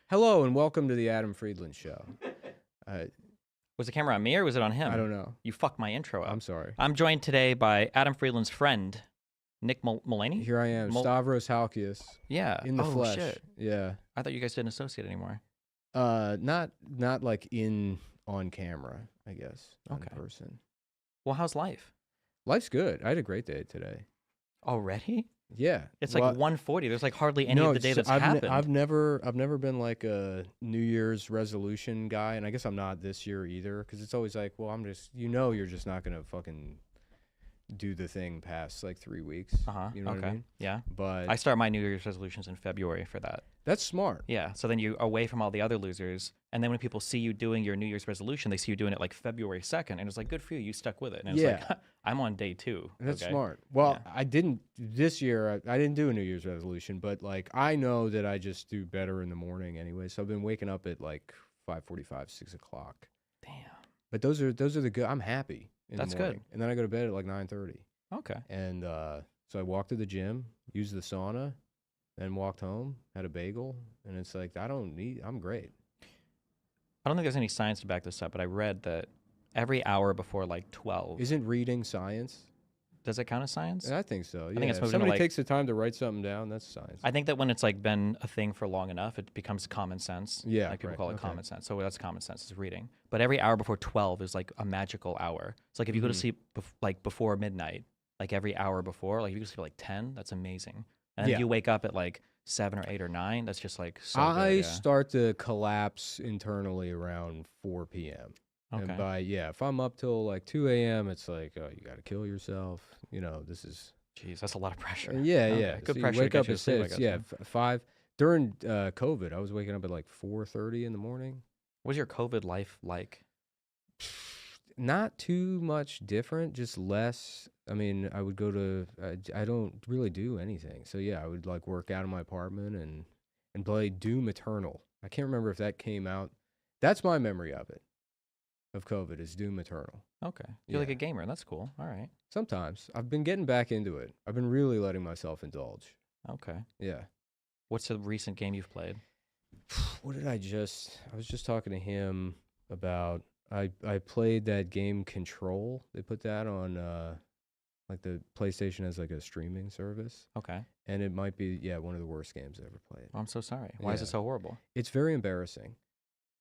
Hello and welcome to the Adam Friedland Show. Uh, Was the camera on me or was it on him? I don't know. You fucked my intro up. I'm sorry. I'm joined today by Adam Friedland's friend, Nick Mullen. Here I am, Stavros Halkias. Yeah. In the flesh. Shit. Yeah. I thought you guys didn't associate anymore. Not like on camera, I guess. Okay. In person. Well, how's life? Life's good. I had a great day today. Already? Yeah. It's like 1:40. There's like hardly any of the day that's happened. I've never been like a New Year's resolution guy, and I guess I'm not this year either, because it's always like, well, you're just not gonna fucking do the thing past like 3 weeks. You know what I mean? Yeah. But I start my New Year's resolutions in February for that. that's smart. Yeah. So then you're away from all the other losers. And then when people see you doing your New Year's resolution, they see you doing it like February 2nd. And it's like, good for you. You stuck with it. And it's like, I'm on day 2. That's okay? smart. Well, I didn't this year. I didn't do a New Year's resolution, but like I know that I just do better in the morning anyway. So I've been waking up at like 5:45, 6 o'clock. Damn. But those are the good. I'm happy in That's the morning. good. And then I go to bed at like 9:30. Okay. And so I walked to the gym, used the sauna, then walked home, had a bagel, and it's like I'm great. I don't think there's any science to back this up, but I read that every hour before like 12. Isn't reading science? Does it count as science? I think so. Yeah. think it's If moving to, somebody like- takes the time to write something down, that's science. I think that when it's like been a thing for long enough, it becomes common sense. Yeah, Like people right, call it okay. common sense. So that's common sense is reading. But every hour before 12 is like a magical hour. It's like if you go to sleep like before midnight, like every hour before, like if you go to sleep at like 10, that's amazing. And if you wake up at like 7 or 8 or 9, that's just like so good. I Yeah. start to collapse internally around 4 p.m. Okay. And if I'm up till like 2 a.m., it's like, oh, you got to kill yourself. This is. Jeez, that's a lot of pressure. Yeah, Okay. yeah. Good So pressure you wake to up get you at to sleep, I 6. guess, Yeah, huh? 5. During COVID, I was waking up at like 4:30 in the morning. What was your COVID life like? Not too much different, just less. I mean, I would go to. I don't really do anything. So yeah, I would like work out in my apartment and play Doom Eternal. I can't remember if that came out. That's my memory of it. Of COVID is Doom Eternal. Okay. You're like Yeah. a gamer. That's cool. All right. Sometimes I've been getting back into it. I've been really letting myself indulge. Okay. Yeah. What's the recent game you've played? What did I was just talking to him about. I played that game Control. They put that on like the PlayStation has like a streaming service, Okay. and it might be one of the worst games I ever played. Oh, I'm so sorry. Why is it Yeah. so horrible? It's very embarrassing.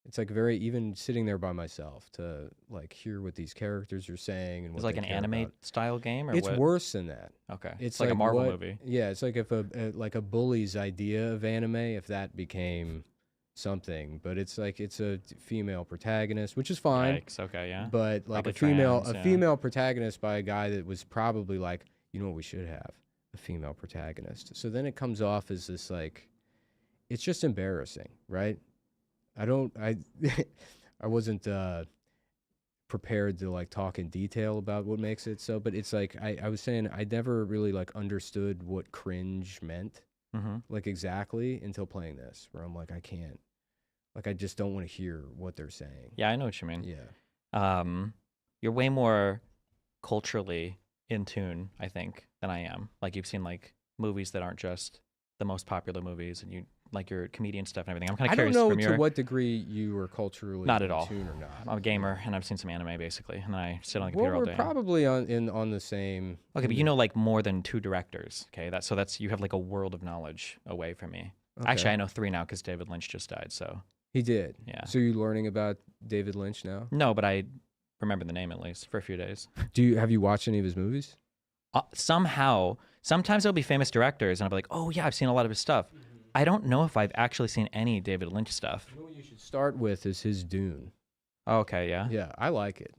It's like even sitting there by myself to like hear what these characters are saying and what It's like they an care anime about. style game, or It's what? worse than that. Okay. It's like a Marvel what- movie. Yeah, it's like if a bully's idea of anime, if that became something, but it's like it's a female protagonist, which is fine. Yikes. Okay. Yeah. But like Probably trans, yeah. female protagonist by a guy that was probably like, you know what we should have? A female protagonist. So then it comes off as this like, it's just embarrassing, right? I wasn't prepared to like talk in detail about what makes it so, but it's like I was saying I never really like understood what cringe meant Mm-hmm. like exactly until playing this, where I'm like I just don't want to hear what they're saying. Yeah, I know what you mean. Yeah. You're way more culturally in tune, I think, than I am. Like you've seen like movies that aren't just the most popular movies, and you like your comedian stuff and everything. I'm kind I of don't curious know from to your. what degree you were culturally Not at in all. tune or not. I'm a gamer, and I've seen some anime basically, and I sit on the Well, computer all we're day. probably on the same. Okay, but you know like more than 2 directors. Okay, that's you have like a world of knowledge away from me. Okay. Actually, I know 3 now because David Lynch just died. So He did. yeah. So you're learning about David Lynch now? No, but I remember the name at least for a few days. Have you watched any of his movies? Somehow, sometimes there'll be famous directors, and I'll be like, oh yeah, I've seen a lot of his stuff. I don't know if I've actually seen any David Lynch stuff. You know what you should start with is his Dune. Oh, okay, yeah. Yeah, I like it.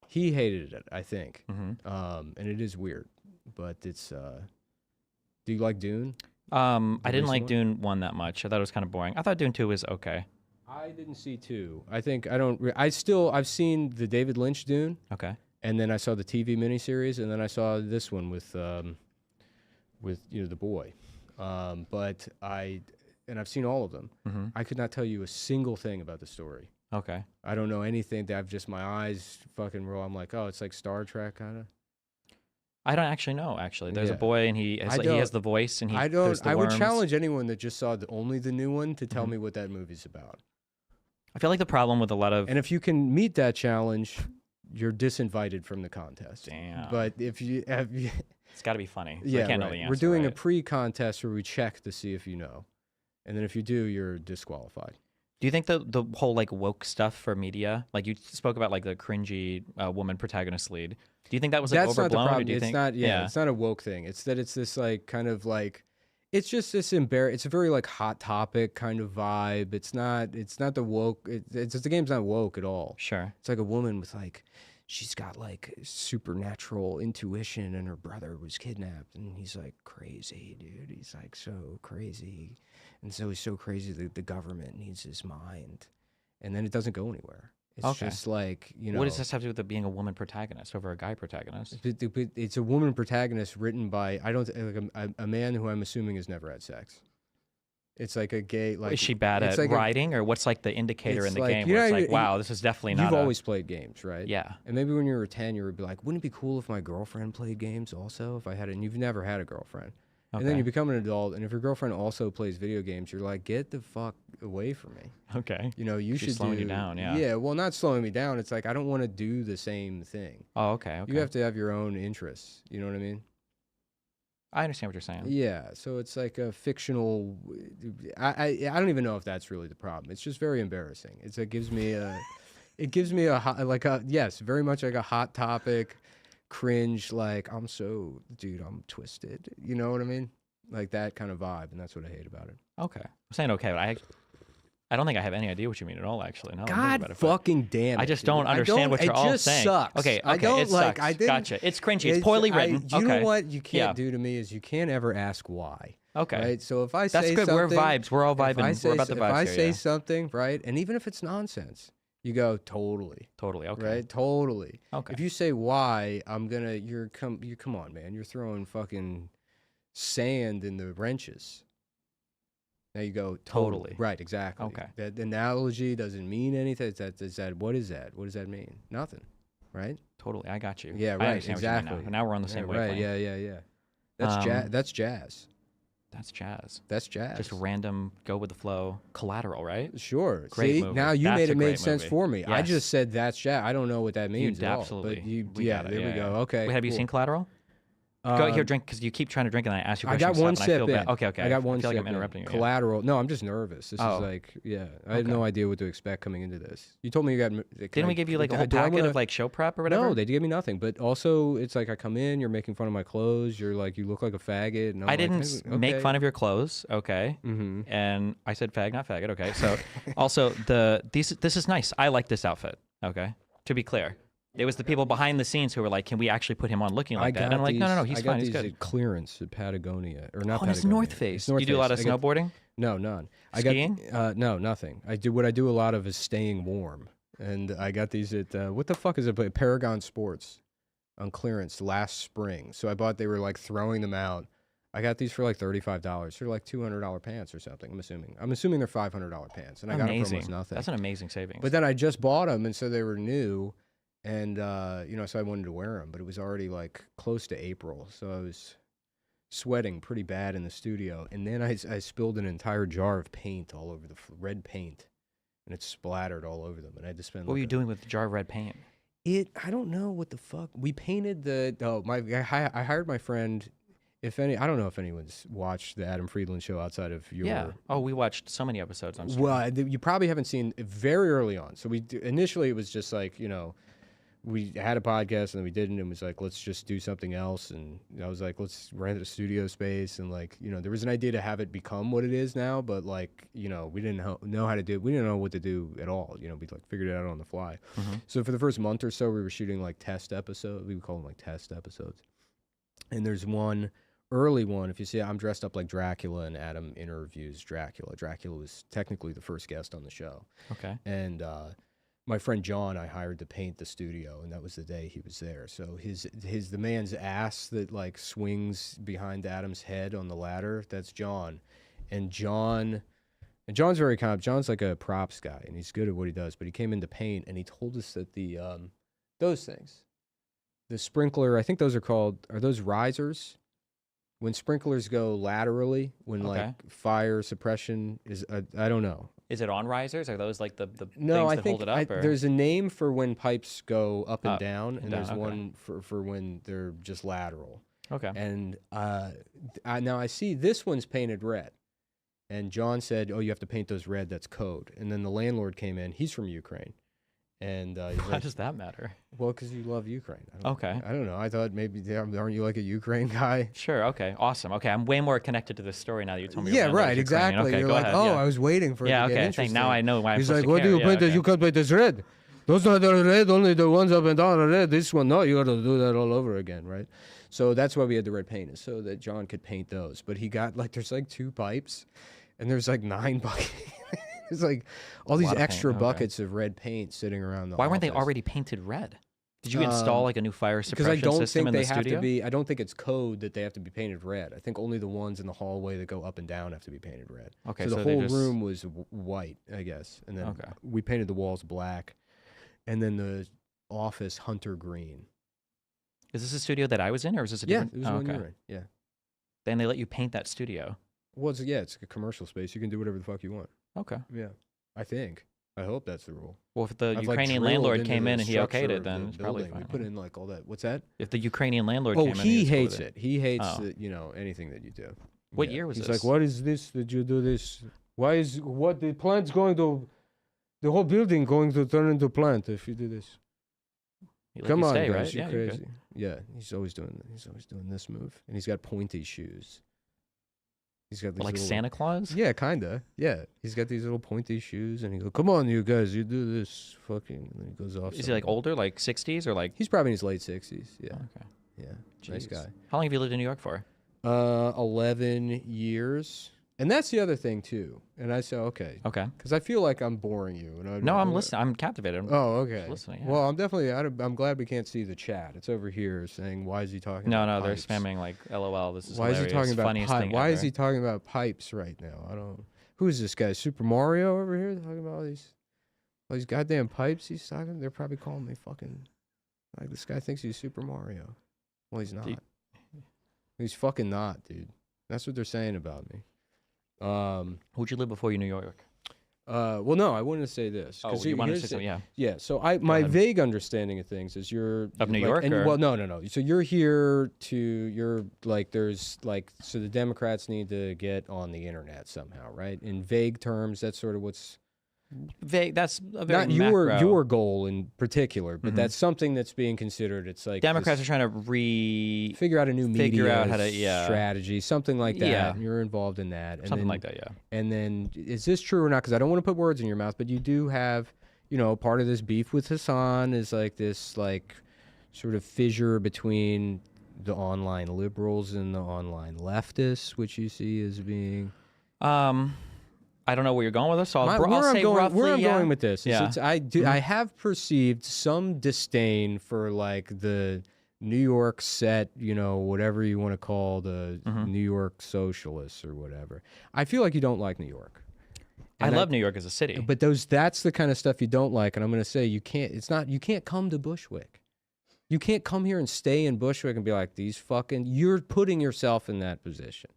He hated it, I think. Mm-hmm. And it is weird, but it's. Do you like Dune? I didn't recent like one? Dune 1 that much. I thought it was kind of boring. I thought Dune 2 was okay. I didn't see 2. I think I don't. I've seen the David Lynch Dune, Okay. and then I saw the TV miniseries, and then I saw this one with the boy. But I've seen all of them. Mm-hmm. I could not tell you a single thing about the story. Okay. I don't know anything. That I've just my eyes fucking roll. I'm like, oh, it's like Star Trek kind of. I don't actually know. Actually, there's a Yeah. boy, and he has the voice, and there's the I would worms. challenge anyone that just saw only the new one to tell Mhm. me what that movie's about. I feel like the problem with a lot of And if you can meet that challenge, you're disinvited from the contest. Damn. But if you have, it's got to be funny. So yeah, I can't know right. the answer. We're doing a right? pre-contest where we check to see if you know, and then if you do, you're disqualified. Do you think the whole like woke stuff for media, like you spoke about like the cringy woman protagonist lead? Do you think that was like That's not the overblown? Or problem. do you It's think, not. Yeah, it's not a woke thing. It's that it's this like kind of like, it's just this It's a very like hot topic kind of vibe. It's not. It's not the woke. The game's not woke at all. Sure. It's like a woman with like, she's got like supernatural intuition, and her brother was kidnapped, and he's like crazy, dude. He's like so crazy, and so he's so crazy that the government needs his mind, and then it doesn't go anywhere. It's just like, you know. What does this have to do with it being a woman protagonist over a guy protagonist? It's a woman protagonist written by a man who I'm assuming has never had sex. It's like a gay like. Is she bad at like writing, or what's like the indicator in the like, game you where it's know, like, wow, this is definitely not. You've always played games, right? Yeah. And maybe when you were 10, you would be like, wouldn't it be cool if my girlfriend played games also? If I had it, and you've never had a girlfriend. Okay. And then you become an adult, and if your girlfriend also plays video games, you're like, get the fuck away from me. Okay. You know, She's slowing you down, yeah. Yeah, well, not slowing me down. It's like, I don't want to do the same thing. Oh, okay. You have to have your own interests. You know what I mean? I understand what you're saying. Yeah, so it's like a fictional. I don't even know if that's really the problem. It's just very embarrassing. It gives me a very much like a hot topic, cringe. Like I'm twisted. You know what I mean? Like that kind of vibe, and that's what I hate about it. Okay. I'm saying okay, but I don't think I have any idea what you mean at all. Actually, no. God fucking damn it! I just dude. don't understand what you're all saying. Sucks. Okay. I don't it like. sucks. I didn't. Gotcha. It's cringy. It's poorly written. You know what you can't do to me is you can't ever ask why. Okay. Right. So if I That's say good. something, We're vibes. We're all vibing. We're about the vibes If I here, say yeah. something, right, and even if it's nonsense, you go totally. Totally. Okay. Right. Totally. Okay. If you say why, you come on, man. You're throwing fucking sand in the wrenches. Now you go Totally. Right, exactly. Okay. That analogy doesn't mean anything. What is that? What does that mean? Nothing. Right? Totally. I got you. Yeah, I right. understand what you mean Exactly. now we're on the same wavelength. Right. Yeah. That's jazz. That's jazz. That's jazz. That's jazz. Just random, go with the flow. Collateral, right? Sure. Great See, movie. now you That's made a it great make sense movie. for me. I Yes. just said that's jazz. I don't know what that means at all. Absolutely. But there we go. Okay. Wait, have you cool. seen Collateral? Go here, drink, because you keep trying to drink, and I ask you I questions. got one and I feel sip bad. in. Okay. I got one I feel sip like I'm in. interrupting you. Collateral. No, I'm just nervous. This Oh. is like, I had no idea what to expect coming into this. You told me you got. Didn't we give you like a whole packet of like show prep or whatever? No, they gave me nothing. But also, it's like I come in, you're making fun of my clothes. You're like, you look like a faggot. And I didn't make fun of your clothes, okay? Mm-hmm. And I said fag, not faggot, okay? So also, this is nice. I like this outfit, okay? To be clear. It was the people behind the scenes who were like, can we actually put him on looking like that? And I'm like, no, he's fine, he's good. At clearance at Patagonia. Or not Oh, and it's Patagonia. North Face. It's North You do a lot of Face. snowboarding? No, none. Skiing? No, nothing. What I do a lot of is staying warm. And I got these at, what the fuck is it? Paragon Sports on clearance last spring. So they were like throwing them out. I got these for like $35. They're like $200 pants or something, I'm assuming. I'm assuming they're $500 pants. And I got them for almost nothing. That's an amazing savings. But then I just bought them, and so they were new. And, so I wanted to wear them. But it was already like close to April. So I was sweating pretty bad in the studio. And then I spilled an entire jar of paint all over red paint. And it splattered all over them. And I had to spend. What were you doing with the jar of red paint? I don't know what the fuck. We painted I hired my friend. I don't know if anyone's watched the Adam Friedland show outside of your. Yeah. Oh, we watched so many episodes on stream. Well, you probably haven't seen it very early on. So initially it was just like, we had a podcast and then we didn't, and it was like, let's just do something else. And I was like, let's rent a studio space. And like, there was an idea to have it become what it is now, but like, we didn't know how to do it. We didn't know what to do at all. We like figured it out on the fly. Mm-hmm. So for the first month or so, we were shooting like test episodes. We would call them like test episodes. And there's one early one. If you see, I'm dressed up like Dracula and Adam interviews Dracula. Dracula was technically the first guest on the show. Okay. And, my friend John, I hired to paint the studio, and that was the day he was there. So the man's ass that like swings behind Adam's head on the ladder, that's John. And John's very John's like a props guy, and he's good at what he does. But he came in to paint, and he told us that those things, the sprinkler. I think those are those risers? When sprinklers go laterally, when like fire suppression is, I don't know. Is it on risers? Are those like the no, things I that think hold it up? there's a name for when pipes go up and down, and there's okay. one for when they're just lateral. Okay. And now I see this one's painted red. And John said, "Oh, you have to paint those red. That's code." And then the landlord came in. He's from Ukraine, and he's why does that matter? Well, because you love Ukraine. Okay. I don't know. I thought maybe aren't you like a Ukraine guy? Sure. Okay. Awesome. Okay. I'm way more connected to this story now that you told me. Yeah. Right. Exactly. Okay, You're go like, ahead. oh, Yeah. I was waiting for it. Yeah. To get Okay. interesting. Now I know why. He's like, what do you paint? You can't paint this red. Those are the red. Only the ones up and down are red. This one, no. You got to do that all over again, right? So that's why we had the red painted, so that John could paint those. But he got like, there's like 2 pipes. And there's like 9 buckets. There's like all these extra buckets of red paint sitting around the Why weren't they office. already painted red? Did you install like a new fire suppression Because I don't system think in they the have studio? to be. I don't think it's code that they have to be painted red. I think only the ones in the hallway that go up and down have to be painted red. Okay, so the they whole just... room was white, I guess, and then we painted the walls black, and then the office hunter green. Is this a studio that I was in, or is this a different? Yeah, it was one you were in. Yeah. Then they let you paint that studio. Well, it's a commercial space. You can do whatever the fuck you want. Okay. Yeah, I think. I hope that's the rule. Well, if the Ukrainian landlord came in and he okayed it, then the it's probably building. fine. We put in like all that. What's that? If the Ukrainian landlord came in, he hates it. He hates anything that you do. What year was this? this? He's like, what is this? Did you do this? Why is what the plant's going to, the whole building going to turn into plant if you do this? Come on, stay, guys, right? you're crazy. Yeah, he's always doing this move, and he's got pointy shoes. He's got these like little, Santa Claus. Yeah, kinda. Yeah, he's got these little pointy shoes, and he goes, "Come on, you guys, you do this, fucking." And then he goes off. Is he like older, like 60s, or like? He's probably in his late 60s. Yeah. Okay. Yeah. Jeez. Nice guy. How long have you lived in New York for? 11 years. And that's the other thing too. And I say, okay. Okay. Because I feel like I'm boring you. And No, I'm listening. I'm captivated. Okay. Listening. Yeah. Well, I'm glad we can't see the chat. It's over here saying, why is he talking about No, they're pipes? spamming like, LOL, this is Why is he talking about funniest thing Why ever. is he talking about pipes right now? I don't. Who is this guy? Super Mario over here talking about all these goddamn pipes he's talking? They're probably calling me fucking, like, this guy thinks he's Super Mario. Well, he's not. He's fucking not, dude. That's what they're saying about me. Who'd you live before you New York? Well, no, I wanted to say this. Oh, you wanted to say something, yeah. Yeah, so my vague understanding of things is you're of New like, York. Or? Well, no. So you're like there's like so the Democrats need to get on the internet somehow, right? In vague terms, that's sort of what's vague. That's a very not your goal in particular, but that's something that's being considered. It's like Democrats are trying to figure out a new media out how to, strategy, something like that. Yeah. And you're involved in that. And something like that, yeah. And then, is this true or not? Because I don't want to put words in your mouth, but you do have, part of this beef with Hassan is like this, like, sort of fissure between the online liberals and the online leftists, which you see as being. I don't know where you're going with this, so I'll say roughly. Where I'm going with this Yeah. is I have perceived some disdain for like the New York set, whatever you want to call the New York socialists or whatever. I feel like you don't like New York. I love New York as a city. But that's the kind of stuff you don't like, and I'm going to say you can't come to Bushwick. You can't come here and stay in Bushwick and be like, you're putting yourself in that position.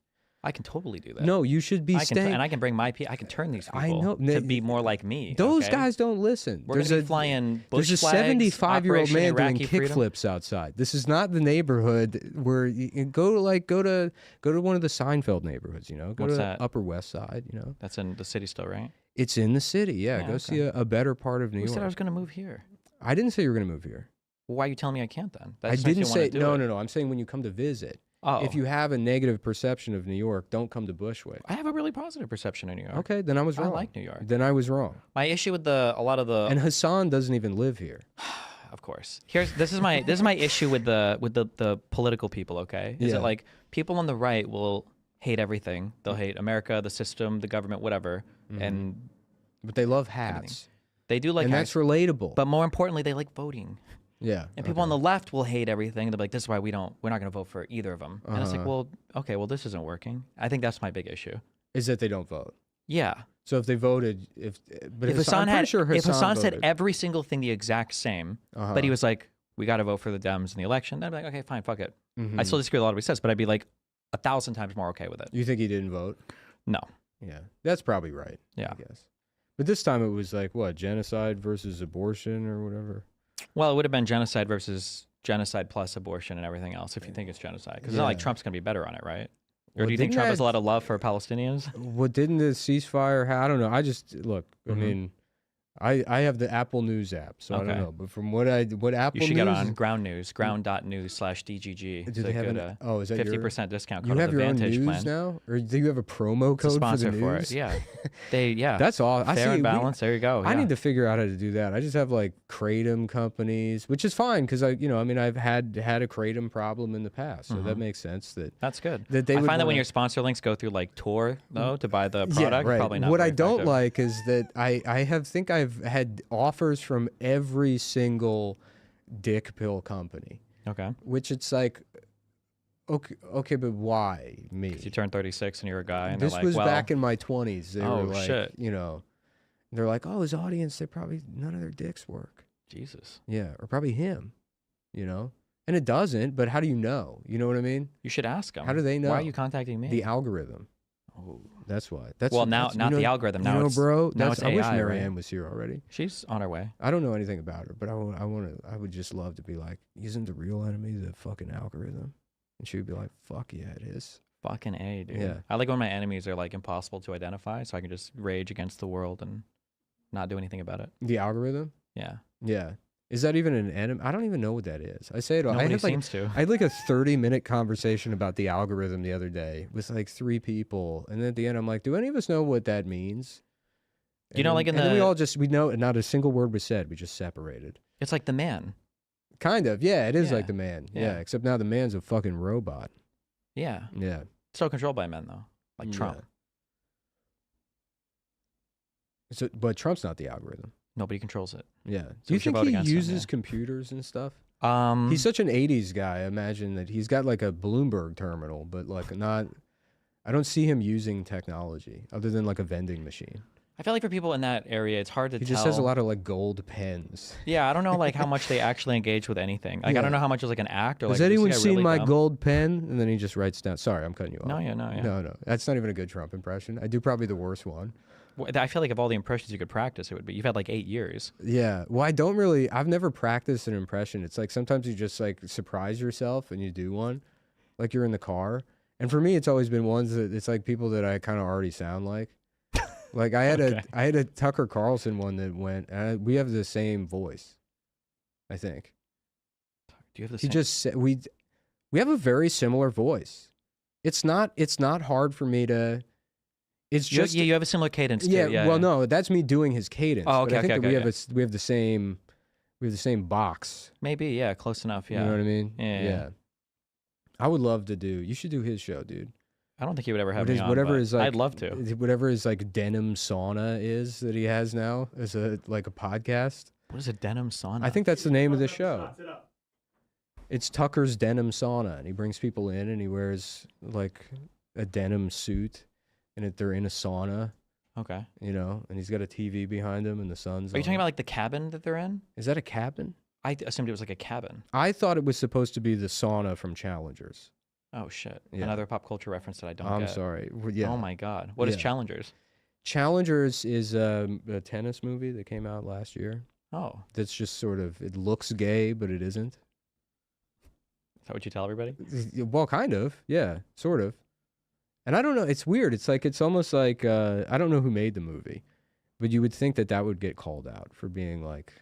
I can totally do that. No, you should be staying. And I can bring I can turn these people to be more like me. Those guys don't listen. We're going to be flying bush There's a flags, 75-year-old man doing Iraqi kickflips outside. This is not the neighborhood where you go to one of the Seinfeld neighborhoods, Go What's to that? Upper West Side, That's in the city still, right? It's in the city, yeah. Go see a better part of New Who York. said I was going to move here? I didn't say you were going to move here. Well, why are you telling me I can't then? I didn't say no. I'm saying when you come to visit. Oh. If you have a negative perception of New York, don't come to Bushwick. I have a really positive perception of New York. Okay, then I was wrong. I like New York. Then I was wrong. My issue with a lot of the And Hassan doesn't even live here. Of course. This is my issue with the political people, okay? Is it like people on the right will hate everything. They'll hate America, the system, the government, whatever. But they love hats. Everything. They do like and hats. that's relatable. But more importantly, they like voting. Yeah. And people on the left will hate everything. They'll be like, this is why we're not going to vote for either of them. And it's like, well, okay, this isn't working. I think that's my big issue. Is that they don't vote. Yeah. So if they voted, if Hassan said every single thing the exact same, but he was like, we got to vote for the Dems in the election, then I'd be like, okay, fine, fuck it. Mm-hmm. I still disagree with a lot of what he says, but I'd be like 1,000 times more okay with it. You think he didn't vote? No. Yeah, that's probably right. Yeah. I guess. But this time it was like, what, genocide versus abortion or whatever? Well, it would have been genocide versus genocide plus abortion and everything else if you think it's genocide. Because it's not like Trump's going to be better on it, right? Or do you think Trump has a lot of love for Palestinians? Well, didn't the ceasefire I don't know. I just, look, I mean, I have the Apple News app, so I don't know. But from what Apple You should News, get on Ground News, ground.news/DGG. do they have is that 50% discount code you have on the your own Vantage news plan. now? Or do you have a promo code It's a sponsor for the for news? it. Yeah. That's all. Fair and balanced. There you go. I yeah. need to figure out how to do that. I just have like kratom companies, which is fine because I've had a kratom problem in the past, so that makes sense. That's good. That they I would find that when wanna- your sponsor links go through like Tor though to buy the product, right. probably not. What very I don't effective. like is that I've had offers from every single dick pill company, Okay. which it's like, okay, but why me? You turn 36 and you're a guy, and This they're like, was well, back in my 20s. They Oh, were like, shit. they're like, oh, his audience, none of their dicks work. Jesus. Yeah, or probably him, and it doesn't. But how do you know? You know what I mean? You should ask them. How do they know? Why are you contacting me? The algorithm. Oh. That's why. That's Well, now that's, not the algorithm. Now it's bro. now it's I wish AI, Marianne right? was here already. She's on her way. I don't know anything about her, but I would just love to be like, isn't the real enemy the fucking algorithm? And she would be like, fuck yeah, it is. Fucking A, dude. Yeah. I like when my enemies are like impossible to identify, so I can just rage against the world and not do anything about it. The algorithm? Yeah. Yeah. Is that even an enemy? I don't even know what that is. I say it all. Nobody seems to. I had like a 30-minute conversation about the algorithm the other day with like 3 people. And then at the end, I'm like, do any of us know what that means? You know, like in and then we the- all we know, not a single word was said. We just separated. It's like the man. Kind of. Yeah, it is Yeah. like the man. Yeah. Yeah. Except now the man's a fucking robot. Yeah. Yeah. Still controlled by men though, like Trump. Yeah. So, but Trump's not the algorithm. Nobody controls it. Yeah. So Do you we should think vote he against him, uses yeah. computers and stuff? He's He's such an 80s guy. I imagine that he's got like a Bloomberg terminal, but like not. I don't see him using technology other than like a vending machine. I feel like for people in that area, it's hard to He tell. just has a lot of like gold pens. Yeah, I don't know like how much they actually engage with anything. Like I don't know how much is like an act or like. Has is this anyone guy seen really my dumb? gold pen? And then he just writes down. Sorry, I'm cutting you off. No, yeah. No. That's not even a good Trump impression. I do probably the worst one. Well, I feel like of all the impressions you could practice, it would be. You've had like 8 years. Yeah. Well, I've never practiced an impression. It's like sometimes you just like surprise yourself and you do one. Like you're in the car. And for me, it's always been ones that it's like people that I kind of already sound like. Like I had a Tucker Carlson one that went, we have the same voice, I think. Do you have the He same? just said, we have a very similar voice. It's not hard for me to, it's just, you have a similar cadence. Too. yeah, well, no, that's me doing his cadence. Oh, but I okay, think okay, that okay, we have the same box. Maybe, yeah, close enough. Yeah. You know what I mean? Yeah. I would love to do. You should do his show, dude. I don't think he would ever have me on. Whatever but is like, I'd love to. Whatever his like denim sauna is that he has now as a podcast. What is a denim sauna? I think that's the name of the show. It's Tucker's Denim Sauna, and he brings people in, and he wears like a denim suit, and they're in a sauna, Okay. and he's got a TV behind him, and the sun's. Are you on. talking about like the cabin that they're in? Is that a cabin? I assumed it was like a cabin. I thought it was supposed to be the sauna from Challengers. Oh shit! Yeah. Another pop culture reference that I don't I'm get. sorry. Yeah. Oh my god! What is Yeah. Challengers? Challengers is a tennis movie that came out last year. Oh, That's just sort of, it looks gay, but it isn't. is that what you tell everybody? Well, kind of. Yeah, sort of. And I don't know. It's weird. It's almost like, I don't know who made the movie, but you would think that would get called out for being like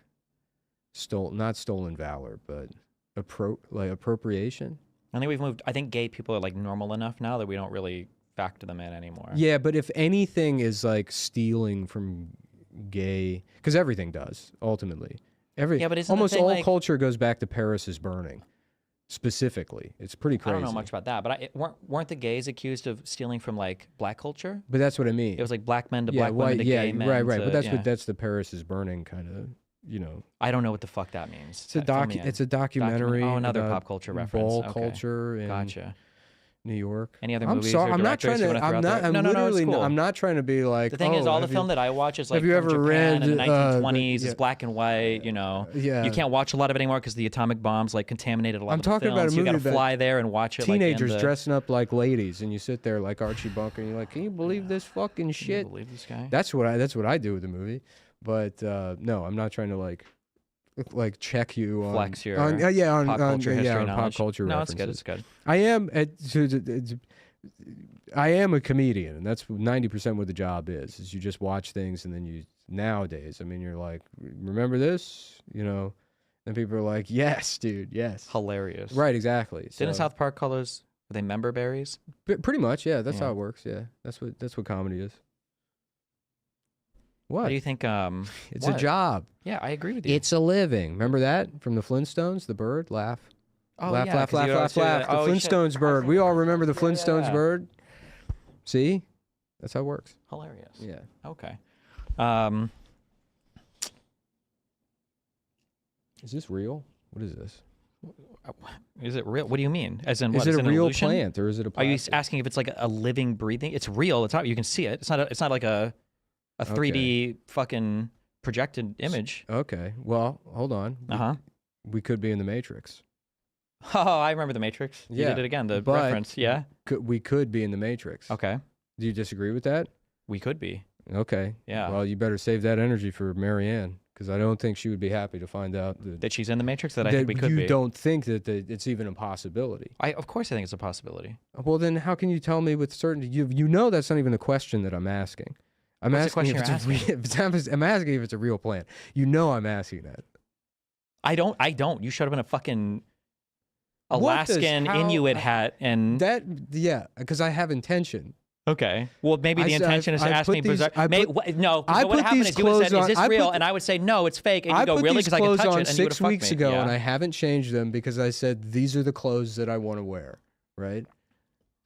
not stolen valor, but appropriation. I think we've moved. I think gay people are like normal enough now that we don't really factor them in anymore. Yeah, but if anything is like stealing from gay, because everything does ultimately. Yeah, but isn't the almost thing, all like- culture goes back to Paris is Burning. Specifically, it's pretty I crazy. don't know much about that, but weren't the gays accused of stealing from like black culture? But that's what I mean. It was like black men to black women to gay men. right. to- But that's yeah. that's the Paris is Burning kind of. I don't know what the fuck that means. It's a documentary. Oh, another about pop culture reference. ball Okay. culture. And, Gotcha. New York. Any other I'm movies sorry. or I'm not trying directors you to. wanna throw I'm out not. there? I'm No, it's literally. cool. I'm not trying to be like. The thing is, all the have film you, that I watch is like have you from ever Japan read, in the 1920s. yeah. It's black and white. You know, Yeah. you can't watch a lot of it anymore because the atomic bombs like contaminated a lot I'm of the talking film. about a So you got to movie fly there and watch it. Teenagers like, in the, dressing up like ladies, and you sit there like Archie Bunker, and you're like, "Can you believe this fucking Can you shit?" believe this guy? That's what I do with the movie. But no, I'm not trying to like check you on Flex your on pop culture history on pop knowledge. culture No, references. it's good. I am I am a comedian, and that's 90% what the job is you just watch things, and then you nowadays, I mean, you're like, remember this, you know, and people are like, yes, dude, yes, Hilarious. right, exactly. Didn't So, South Park colors? Were they member berries? pretty much, yeah, that's Yeah. how it works. Yeah, that's what comedy is. What What? do you think? It's what? a job. Yeah, I agree with you. It's a living. Remember that from the Flintstones? The bird, laugh. Oh, Laugh, yeah, laugh, 'cause you laugh, always laugh, do laugh. that. The Oh, shit. Flintstones bird. We all remember the Yeah, Flintstones yeah. bird. See? That's how it works. Hilarious. Yeah. Okay. Is this real? What is this? Is it real? What do you mean? As in, what, Is it is a an real illusion? plant or is it a Are you plastic? asking if it's like a living, breathing? It's real. It's not. You can see it. It's not like a 3D fucking projected image. Okay. Well, hold on. We could be in the Matrix. Oh, I remember the Matrix. You Yeah, did it again. The but- reference. Yeah. We could be in the Matrix. Okay. Do you disagree with that? We could be. Okay. Yeah. Well, you better save that energy for Marianne, because I don't think she would be happy to find out That she's in the Matrix. That I think we could be. you don't think that it's even a possibility. Of course, I think it's a possibility. Well, then how can you tell me with certainty? You know that's not even the question that I'm asking. I'm What's the asking question if you're I'm asking if it's a real plant. You know I'm asking that. I don't. You showed up in a fucking What does- Alaskan how- Inuit hat and Because I have intention. okay. Well, maybe the intention is to ask me bizarre. No, I what put happened these is you would have said, clothes "Is this on- I real?" put- And I would say, "No, it's fake." And you I go, put "Really?" these Because I can clothes touch on it. And you would 6 have weeks fucked me. ago, Yeah. and I haven't changed them because I said these are the clothes that I want to wear, right?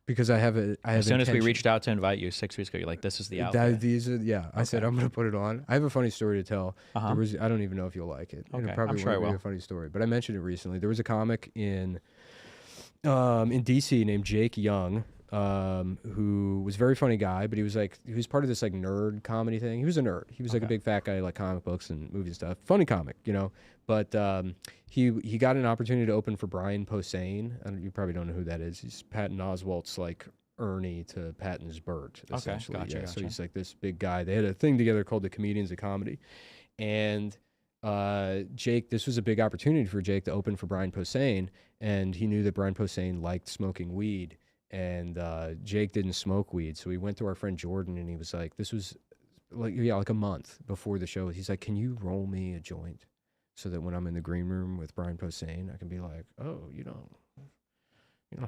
Because I have As soon as we intention. reached out to invite you 6 weeks ago, you're like, "This is the outfit." These are I said I'm gonna put it on. I have a funny story to tell. Uh-huh. I don't even know if you'll like it. Okay, It probably I'm sure I won't be will. a funny story, but I mentioned it recently. There was a comic in DC named Jake Young, who was a very funny guy, but he was part of this like nerd comedy thing. He was a nerd. He was like a Okay. big fat guy, like comic books and movies and stuff. Funny comic, you know. But he got an opportunity to open for Brian Posehn. You probably don't know who that is. He's Patton Oswalt's like Ernie to Patton's Bert, essentially. gotcha. So he's like this big guy. They had a thing together called the Comedians of Comedy, and Jake, this was a big opportunity for Jake to open for Brian Posehn, and he knew that Brian Posehn liked smoking weed, and Jake didn't smoke weed, so he went to our friend Jordan, and he was like, this was like a month before the show. He's like, can you roll me a joint so that when I'm in the green room with Brian Posehn, I can be like, oh, you don't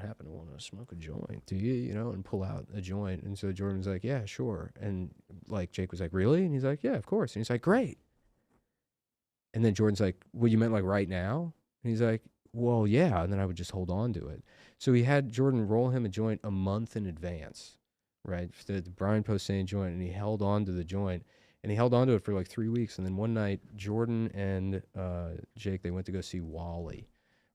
happen to want to smoke a joint, do you? You know, and pull out a joint. And so Jordan's like, yeah, sure. And like Jake was like, really? And he's like, yeah, of course. And he's like, great. And then Jordan's like, well, you meant like right now? And he's like, well, yeah. And then I would just hold on to it. So he had Jordan roll him a joint a month in advance, right? The Brian Posehn joint. And he held on to the joint. And he held on to it for like 3 weeks. And then one night, Jordan and Jake, they went to go see Wall-E.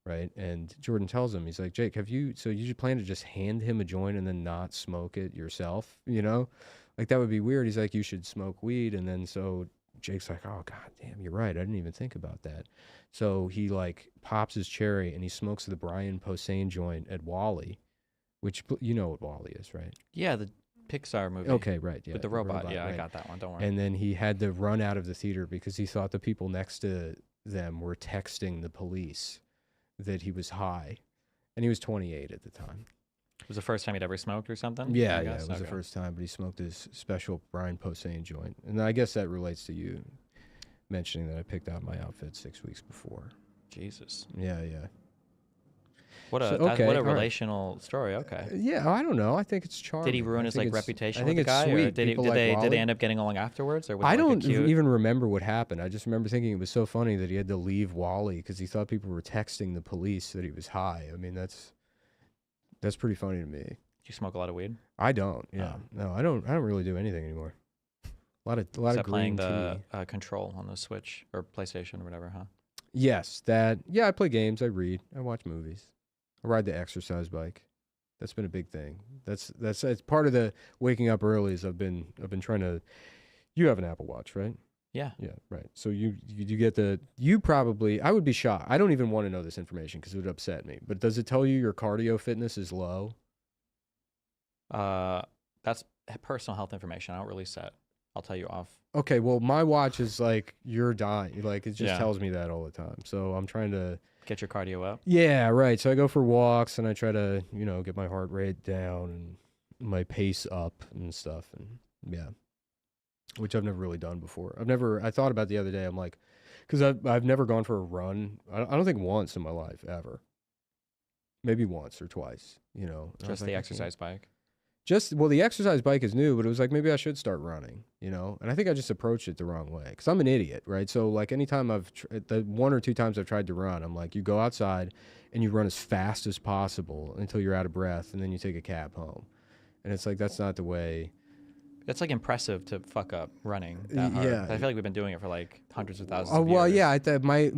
Right. And Jordan tells him, he's like, Jake, you just plan to just hand him a joint and then not smoke it yourself? You know, like that would be weird. He's like, you should smoke weed. And then so Jake's like, oh, God damn, you're right. I didn't even think about that. So he like pops his cherry and he smokes the Brian Posehn joint at Wall-E, which you know what Wall-E is, right? Yeah, the Pixar movie. Okay, right. Yeah. With the robot. Yeah, right. I got that one. Don't worry. And then he had to run out of the theater because he thought the people next to them were texting the police that he was high, and he was 28 at the time. It was the first time he'd ever smoked or something? Yeah, it was the first time, but he smoked his special Brian Posehn joint. And I guess that relates to you mentioning that I picked out my outfit 6 weeks before. Jesus. Yeah. What a So, okay, what a all right. relational story. Okay. Yeah, I don't know. I think it's charming. Did he ruin I his think like it's- reputation I with think the it's guy, or sweet. did People they like Wall-E. end up getting along afterwards, or was I it like don't a cute... even remember what happened. I just remember thinking it was so funny that he had to leave Wall-E because he thought people were texting the police that he was high. I mean, that's pretty funny to me. Do you smoke a lot of weed? I don't. Yeah, Oh. no, I don't really do anything anymore. A lot of Except green playing the tea. Control on the Switch or PlayStation or whatever, huh? Yes, that. Yeah, I play games. I read. I watch movies. I ride the exercise bike. That's been a big thing. That's part of the waking up early. Is I've been trying to. You have an Apple Watch, right? Yeah. Yeah, right. So you get you probably, I would be shocked. I don't even want to know this information because it would upset me. But does it tell you your cardio fitness is low? That's personal health information. I don't release that. I'll tell you off. Okay, well, my watch is like, you're dying. Like, it just Yeah. tells me that all the time. So I'm trying to. Get your cardio up. Yeah, right. So I go for walks and I try to, get my heart rate down and my pace up and stuff. And yeah. Which I've never really done before. I thought about the other day, I'm like, because I've never gone for a run. I don't think once in my life, ever. Maybe once or twice, And I was Just like, the exercise bike. Well, the exercise bike is new, but it was like, maybe I should start running, And I think I just approached it the wrong way because I'm an idiot, right? So like anytime the 1 or 2 times I've tried to run, I'm like, you go outside and you run as fast as possible until you're out of breath and then you take a cab home. And it's like, that's not the way. That's like impressive to fuck up running that hard. Yeah. I feel like we've been doing it for like hundreds of thousands Oh of well, years. yeah. My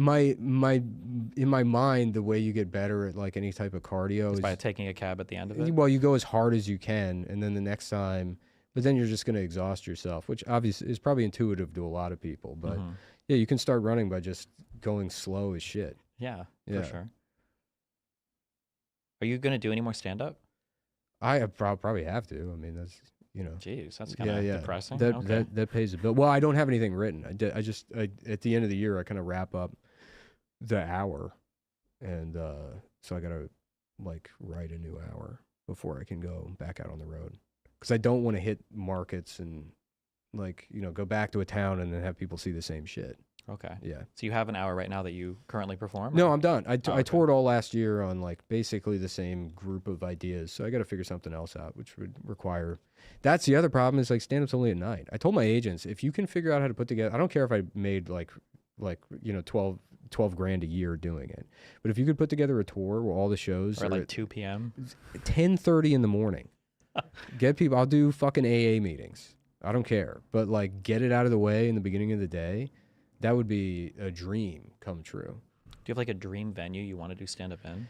in my mind, the way you get better at like any type of cardio Is is by taking a cab at the end of it. well, you go as hard as you can, and then the next time, but then you're just going to exhaust yourself, which obviously is probably intuitive to a lot of people. But yeah, you can start running by just going slow as shit. Yeah, Yeah. for sure. Are you gonna do any more stand up? I probably have to. I mean, that's Jeez, that's kind of depressing. That Okay. that pays the bill. Well, I don't have anything written. I just at the end of the year I kind of wrap up the hour, and so I gotta like write a new hour before I can go back out on the road because I don't want to hit markets and like go back to a town and then have people see the same shit. Okay. Yeah. So you have an hour right now that you currently perform? No, or- I'm done. I okay. toured all last year on like basically the same group of ideas. So I got to figure something else out, which would require. That's the other problem is like stand up's only at night. I told my agents, if you can figure out how to put together, I don't care if I made like 12 grand a year doing it. But if you could put together a tour where all the shows or are like at 2 p.m. 10:30 in the morning. Get people, I'll do fucking AA meetings. I don't care. But like get it out of the way in the beginning of the day. That would be a dream come true. Do you have like a dream venue you want to do stand up in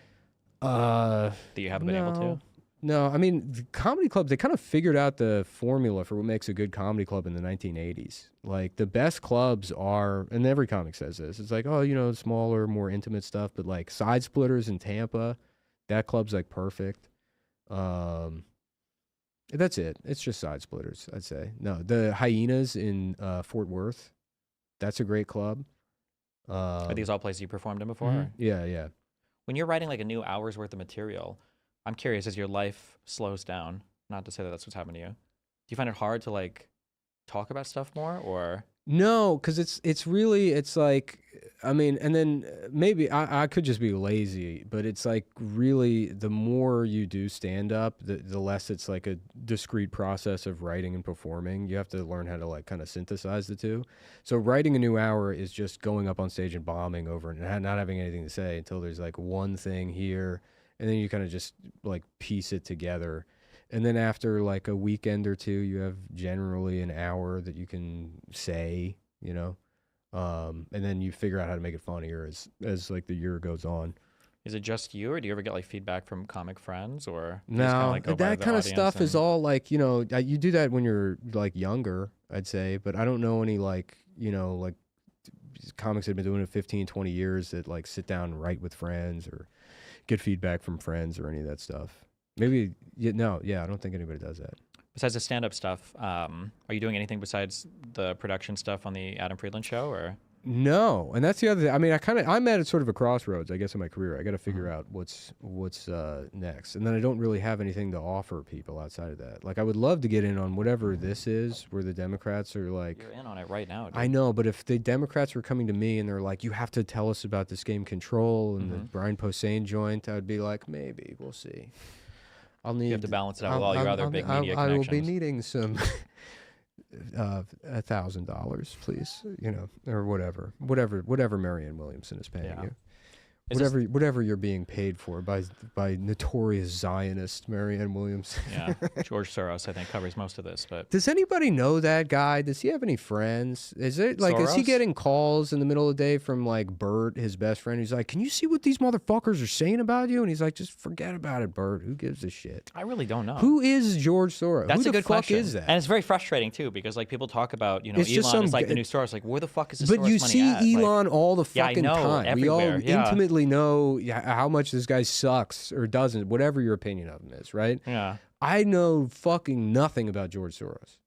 That that you haven't been able to? No, I mean, the comedy clubs, they kind of figured out the formula for what makes a good comedy club in the 1980s. Like, the best clubs are, and every comic says this, it's like, oh, smaller, more intimate stuff, but like Side Splitters in Tampa, that club's like perfect. That's it. It's just Side Splitters, I'd say. No, the Hyenas in Fort Worth, that's a great club. Are these all places you performed in before? Mhm. or- Yeah, yeah. When you're writing like a new hour's worth of material, I'm curious as your life slows down, not to say that that's what's happened to you. Do you find it hard to like talk about stuff more or? No, because it's like, I mean, and then maybe I could just be lazy, but it's like really the more you do stand up, the less it's like a discrete process of writing and performing. You have to learn how to like kind of synthesize the two. So writing a new hour is just going up on stage and bombing over it and not having anything to say until there's like one thing here, and then you kind of just like piece it together. And then after like a weekend or two, you have generally an hour that you can say, and then you figure out how to make it funnier as like the year goes on. Is it just you, or do you ever get like feedback from comic friends, or you just No, kinda, like, go by that the kind of audience stuff is and- all like, you do that when you're like younger, I'd say, but I don't know any like, like comics that have been doing it 15, 20 years that like sit down and write with friends or get feedback from friends or any of that stuff. Maybe, I don't think anybody does that. Besides the stand-up stuff, are you doing anything besides the production stuff on the Adam Friedland show, or? No, and that's the other thing. I mean, I'm at sort of a crossroads, I guess, in my career. I got to figure out what's next, and then I don't really have anything to offer people outside of that. Like, I would love to get in on whatever this is, where the Democrats are like, You're in on it right now, dude. I know, but if the Democrats were coming to me and they're like, you have to tell us about this game Control and the Brian Posehn joint, I would be like, maybe we'll see. You have to balance it out with all your other big media I will connections. be needing some $1,000, please, or whatever Marianne Williamson is paying Yeah. you, Whatever you're being paid for by notorious Zionist Marianne Williamson. Yeah, George Soros, I think, covers most of this. But does anybody know that guy? Does he have any friends? Is it like, is he Soros? getting calls in the middle of the day from like Bert, his best friend? He's like, can you see what these motherfuckers are saying about you? And he's like, just forget about it, Bert. Who gives a shit? I really don't know. Who is George Soros? That's Who a good the fuck question. is that? And it's very frustrating too, because like people talk about, It's just Elon some is like the g- new Soros. Like, where the fuck is this? But Soros you money see at? Elon Like, all the yeah, I fucking know, time. We all everywhere, yeah. intimately know how much this guy sucks or doesn't, whatever your opinion of him is, right? yeah. I know fucking nothing about George Soros.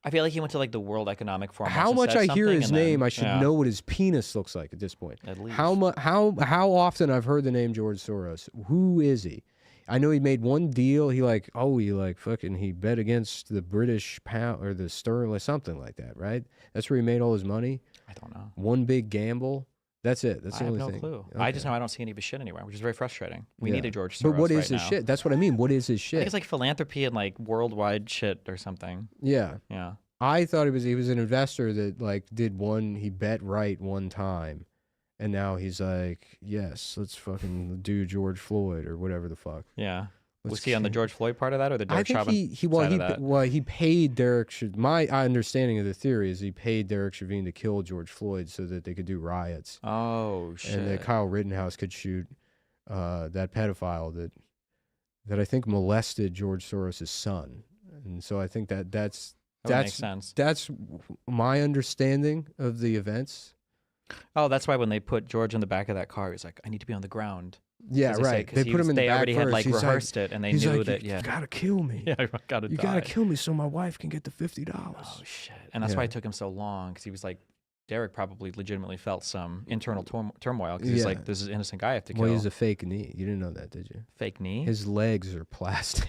I feel like he went to like the World Economic Forum. How once much and said I hear something, his and then- name, I should yeah, know what his penis looks like at this point. At least. How often I've heard the name George Soros? Who is he? I know he made one deal. He bet against the British pound or the sterling or something like that, right? That's where he made all his money. I don't know. One big gamble. That's it. That's I the have only no thing. clue. Okay. I just know I don't see any of his shit anywhere, which is very frustrating. We need a George Soros But what is right his now. shit? That's what I mean. What is his I shit? think it's like philanthropy and like worldwide shit or something. Yeah. Yeah. I thought he was an investor that like he bet right one time, and now he's like, yes, let's fucking do George Floyd or whatever the fuck. Yeah. Was Let's he on the ki- George Floyd part of that or the I Derek think Chauvin he side of that? he paid Derek. My understanding of the theory is he paid Derek Chauvin to kill George Floyd so that they could do riots, Oh shit. and that Kyle Rittenhouse could shoot that pedophile that I think molested George Soros' son, and so I think that's That would make sense. That's my understanding of the events. Oh, that's why when they put George in the back of that car, he's like, I need to be on the ground. Yeah, As they say, right. 'cause They he put was- him in the they back already first. had like He's rehearsed it, and they he's knew like, that. You Yeah. gotta kill me. Yeah, I gotta You die. gotta kill me so my wife can get the $50. Oh shit! And that's why it took him so long, because he was like, Derek probably legitimately felt some internal turmoil, because he's Yeah. like, this is an innocent guy I have to kill. Well, he's a fake knee. You didn't know that, did you? Fake knee. His legs are plastic.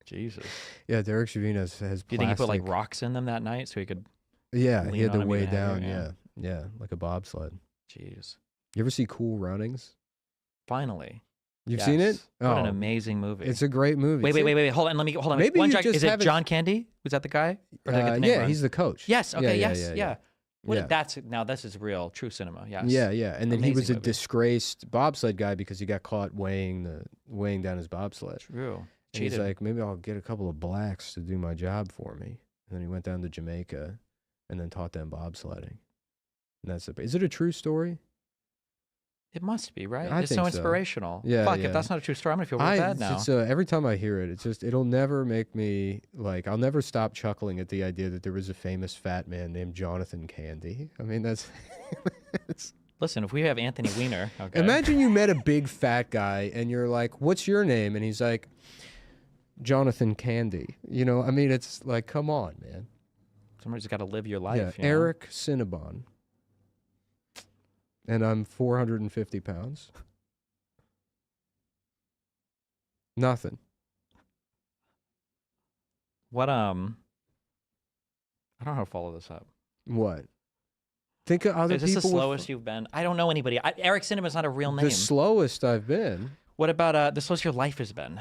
Jesus. Yeah, Derek Chauvin has plastic. Do you think he put like rocks in them that night so he could? Yeah, lean he had to on 'em weigh even down. heavier? Yeah, like a bobsled. Jeez. You ever see Cool Runnings? Finally. You've seen it? Yes. What an amazing movie. It's a great movie. Wait. Hold on. Hold on. Maybe One you Jack- just is it haven't- John Candy? Was that the guy? Or did I get the name Yeah, wrong? he's the coach. Yes. Okay. Yeah, yes. Yeah. Yeah. That's now. This is real, true cinema. Yes. Yeah, and then he was Amazing a movie. disgraced bobsled guy because he got caught weighing down his bobsled. True. And Cheated. he's like, maybe I'll get a couple of blacks to do my job for me. And then he went down to Jamaica and then taught them bobsledding. And is it a true story? It must be, right? I It's think so so. inspirational. Yeah, Fuck, yeah. if that's not a true story, I'm gonna feel real bad now. Every time I hear it, it'll never make me like, I'll never stop chuckling at the idea that there was a famous fat man named Jonathan Candy. I mean, that's. Listen, if we have Anthony Weiner, okay. Imagine you met a big fat guy and you're like, what's your name? And he's like, Jonathan Candy. You know, I mean, it's like, come on, man. Somebody's got to live your life. Yeah, Eric Cinnabon. And I'm 450 pounds. Nothing. What I don't know how to follow this up. What? Think of other Is this people. the slowest you've been? I don't know anybody. Eric Cinema's not a real name. The slowest I've been. What about the slowest your life has been?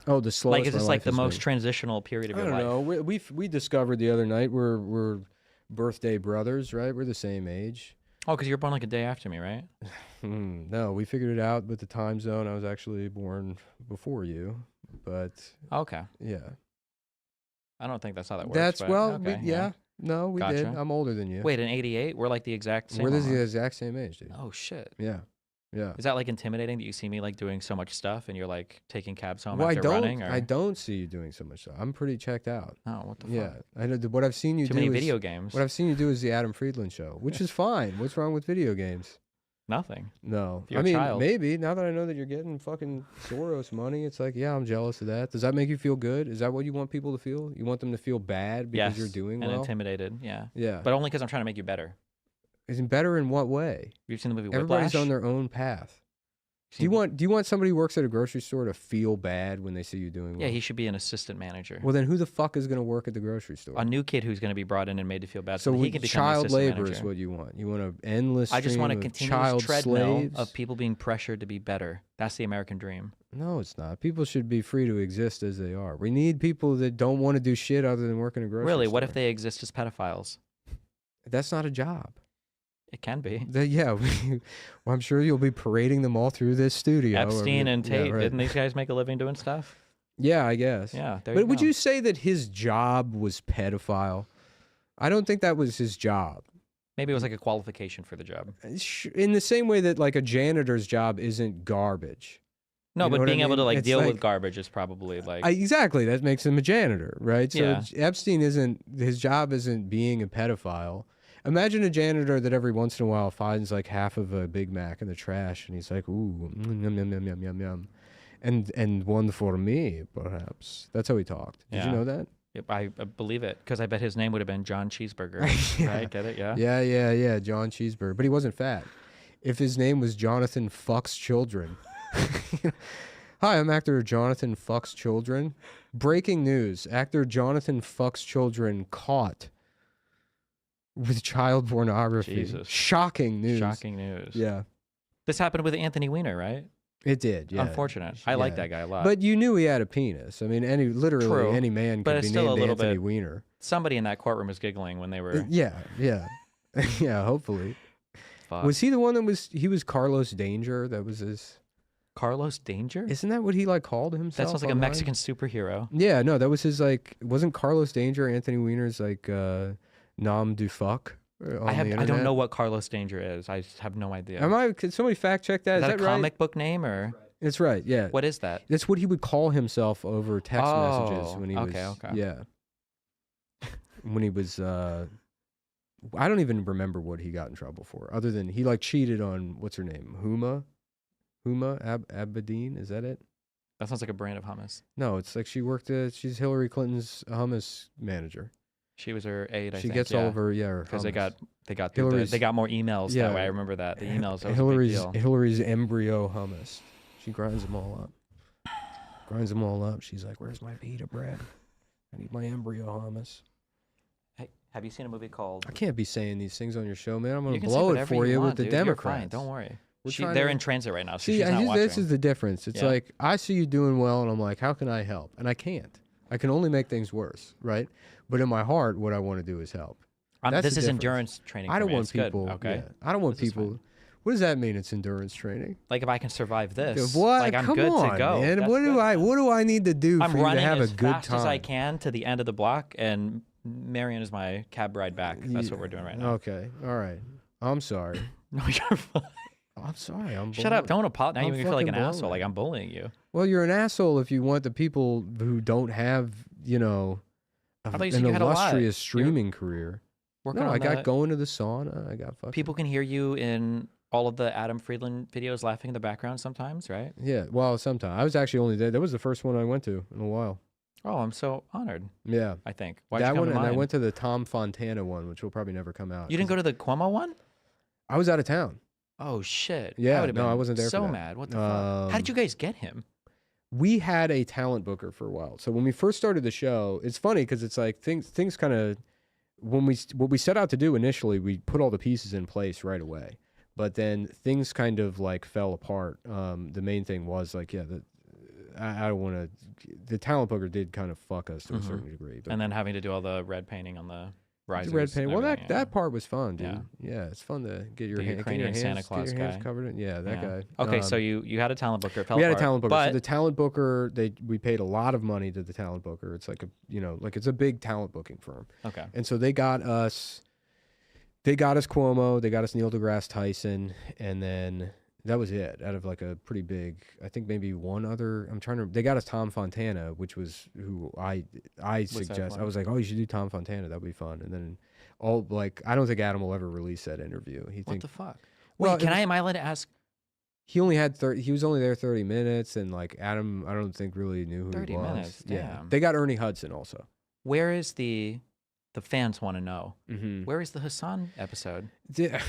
Oh, the slowest. Like, is my this life like the has most been. transitional period of I your don't life? know. We discovered the other night we're birthday brothers, right? We're the same age. Oh, because you were born like a day after me, right? No, we figured it out with the time zone. I was actually born before you, but Okay. yeah. I don't think that's how that works. That's but well, okay, yeah. No, we did. Gotcha. I'm older than you. Wait, in '88, we're like the exact same. We're the almost. exact same age, dude. Oh shit. Yeah. Yeah. Is that like intimidating that you see me like doing so much stuff and you're like taking cabs home Well, after running? Or? I don't see you doing so much stuff. I'm pretty checked out. Oh, what the fuck? Yeah. I know what I've seen you Too do many is, video games. What I've seen you do is the Adam Friedland show, which is fine. What's wrong with video games? Nothing. No. You're I a mean, child. maybe now that I know that you're getting fucking Soros money, it's like, yeah, I'm jealous of that. Does that make you feel good? Is that what you want people to feel? You want them to feel bad because Yes, you're doing and well? intimidated. Yeah. Yeah. But only because I'm trying to make you better. Is it better in what way? You've seen the movie Everybody's Whiplash? on their own path. Do Seen- you want somebody who works at a grocery store to feel bad when they see you doing well? Yeah, he should be an assistant manager. Well, then who the fuck is going to work at the grocery store? A new kid who's going to be brought in and made to feel bad, So so he can become the child assistant labor is manager. what you want. You want an endless I just want a stream of continuous child treadmill slaves? of people being pressured to be better. That's the American dream. No, it's not. People should be free to exist as they are. We need people that don't want to do shit other than work in a grocery store. Really, what if they exist as pedophiles? That's not a job. It can be. Yeah, well, I'm sure you'll be parading them all through this studio. Epstein and Tate, yeah, right. didn't these guys make a living doing stuff? Yeah, I guess. Yeah, there but you would go. you say that his job was pedophile? I don't think that was his job. Maybe it was like a qualification for the job. In the same way that like a janitor's job isn't garbage. No, You know but what I being able to mean? like It's deal like- with garbage is probably like Exactly, that makes him a janitor, right? So Yeah. Epstein isn't, his job isn't being a pedophile. Imagine a janitor that every once in a while finds like half of a Big Mac in the trash and he's like, ooh, yum, yum, yum, yum, yum, yum. And one for me, perhaps. That's how he talked. Did you Yeah. know that? Yep, I believe it because I bet his name would have been John Cheeseburger. Yeah. Right? Get it? Yeah. Yeah, John Cheeseburger. But he wasn't fat. If his name was Jonathan Fucks Children. Hi, I'm actor Jonathan Fucks Children. Breaking news. Actor Jonathan Fucks Children caught with child pornography. Jesus. Shocking news. Shocking news. Yeah, This happened with Anthony Weiner, right? it did. Yeah. Unfortunate. I like Yeah. that guy a lot. But you knew he had a penis. I mean, literally True. any man But could it's be still a named little Anthony bit- Weiner. somebody in that courtroom was giggling when they were. Yeah. Yeah, hopefully. Fuck. Was he the one that he was Carlos Danger? That was his... Carlos Danger? Isn't that what he like called himself? That sounds like a online? Mexican superhero. Yeah, no, that was his like. Wasn't Carlos Danger Anthony Weiner's like nom du fuck? I don't know what Carlos Danger is. I just have no idea. Could somebody fact check that? Is that a right? comic book name or It's right. Yeah. what is that? That's what he would call himself over text messages Oh, when he okay, was. okay. Yeah. When he was. I don't even remember what he got in trouble for, other than he like cheated on what's her name, Huma Abedin. Is that it? That sounds like a brand of hummus. No, it's like she worked. She's Hillary Clinton's hummus manager. She was her aide. I She think. gets all of her. Yeah, her because hummus. they got Hillary's- they got more emails Yeah. that way. I remember that the emails. That was Hillary's a big deal. Hillary's embryo hummus. She grinds them all up. Grinds them all up. She's like, "Where's my pita bread? I need my embryo hummus." Hey, have you seen a movie called? I can't be saying these things on your show, man. I'm gonna You can say blow it whatever for you want, with the dude. You're Democrats. fine. Don't worry. We're trying They're to- in transit right now, so See, she's not watching. this is the difference. It's Yeah. like I see you doing well, and I'm like, how can I help? And I can't. I can only make things worse, right? But in my heart, what I want to do is help. That's this the is difference. endurance training. I for don't me. want It's good, people. Okay. Yeah, I don't want This is people. fine. What does that mean? It's endurance training. Like if I can survive this, What? like I'm Come good on, to go. man. That's What do good, I? man. What do I need to do I'm for you to running have as a good fast time? as I can to the end of the block, and Marianne is my cab ride back. That's what we're doing right now. Okay. All right. I'm sorry. No, you're fine. I'm sorry. I'm Shut up! Don't apologize. Now I'm you make me feel like an fucking asshole. blown. Like I'm bullying you. Well, you're an asshole if you want the people who don't have, I thought you said an you had a lot. illustrious streaming career. Working No, on I got the- going to the sauna. I got fucking. People can hear you in all of the Adam Friedland videos laughing in the background sometimes, right? Yeah. Well, sometimes I was actually only there. That was the first one I went to in a while. Oh, I'm so honored. Yeah. I think. Why'd that you come one, to and I mine? went to the Tom Fontana one, which will probably never come out. You didn't go to the Cuomo one? I was out of town. Oh shit! Yeah, I would've no, been I wasn't there for So that. mad. What the fuck? How did you guys get him? We had a talent booker for a while. So when we first started the show, it's funny because it's like things kind of what we set out to do initially, we put all the pieces in place right away. But then things kind of like fell apart. The main thing was like, yeah, I don't want to. The talent booker did kind of fuck us to a certain degree. But And then having to do all the red painting on the risers. the red paint. and Well, everything, that part was fun, dude. Yeah. Yeah, it's fun to get your, The get your Ukrainian hands, Santa Claus get your hands guy. covered in. Yeah, that Yeah. guy. Okay, so you had a talent booker. It fell We had a apart, talent booker. But So the talent booker, we paid a lot of money to the talent booker. It's like it's a big talent booking firm. okay. And so they got us Cuomo, they got us Neil deGrasse Tyson, and then that was it. Out of like a pretty big, I think maybe one other. They got us Tom Fontana, which was who I suggest. one? I was like, oh, you should do Tom Fontana. That'd be fun. And then I don't think Adam will ever release that interview. What the fuck? Well, Wait, am I allowed to ask? he only had 30. He was only there 30 minutes, and like Adam, I don't think really knew who 30 he was. minutes, Yeah, damn. they got Ernie Hudson also. Where is the fans want to know? Mm-hmm. Where is the Hassan episode?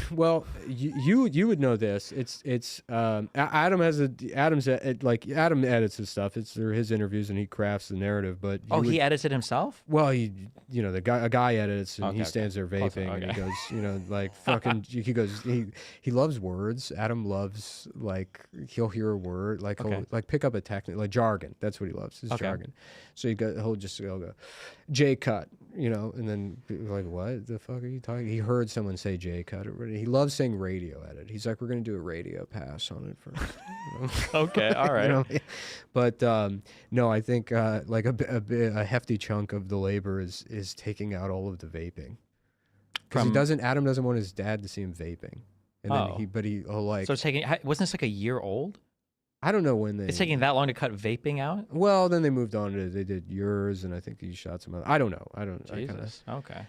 Well, you would know this. It's Adam Adam edits his stuff. They're his interviews and he crafts the narrative. But He edited himself? well, a guy edits and he Okay, stands there Close vaping enough, and he okay. goes, like fucking. He goes, he loves words. Adam loves he'll hear a word he'll Okay. pick up a technical jargon. That's what he loves, his Okay. jargon. So he'll go J cut, and then people are like, what the fuck are you talking? He heard someone say J cut it. He loves saying radio edit. He's like, we're going to do a radio pass on it first. Okay, all right. You know? But no, I think like a hefty chunk of the labor is taking out all of the vaping. Because Adam doesn't want his dad to see him vaping. And then he'll like. So it's taking, wasn't this like a year old? I don't know when they. It's taking that long to cut vaping out? Well, then they moved on to, they did yours, and I think he shot some other. I don't know. Jesus. Okay.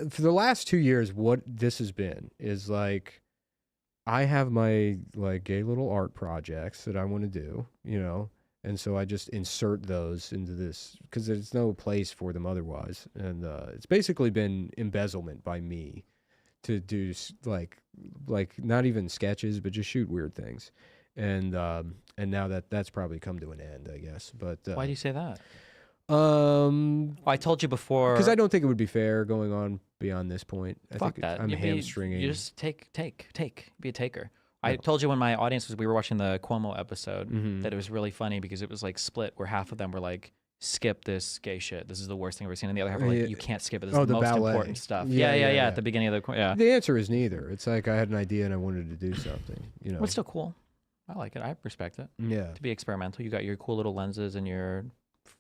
For the last 2 years, what this has been is like, I have my like gay little art projects that I want to do, you know, and so I just insert those into this because there's no place for them otherwise, and it's basically been embezzlement by me to do like not even sketches, but just shoot weird things. And now that's probably come to an end, I guess. But why do you say that? Well, I told you before. because I don't think it would be fair going on beyond this point. I Fuck think that. I'm hamstringing. You just take. Be a taker. I told you when my audience we were watching the Cuomo episode that it was really funny because it was like split where half of them were like, skip this gay shit. This is the worst thing I've ever seen. And the other half were like, you can't skip it. This is the most ballet. important stuff. Yeah, At the beginning of The answer is neither. It's like I had an idea and I wanted to do something. You know, Well, it's still cool. I like it. I respect it. Yeah. To be experimental, you got your cool little lenses and your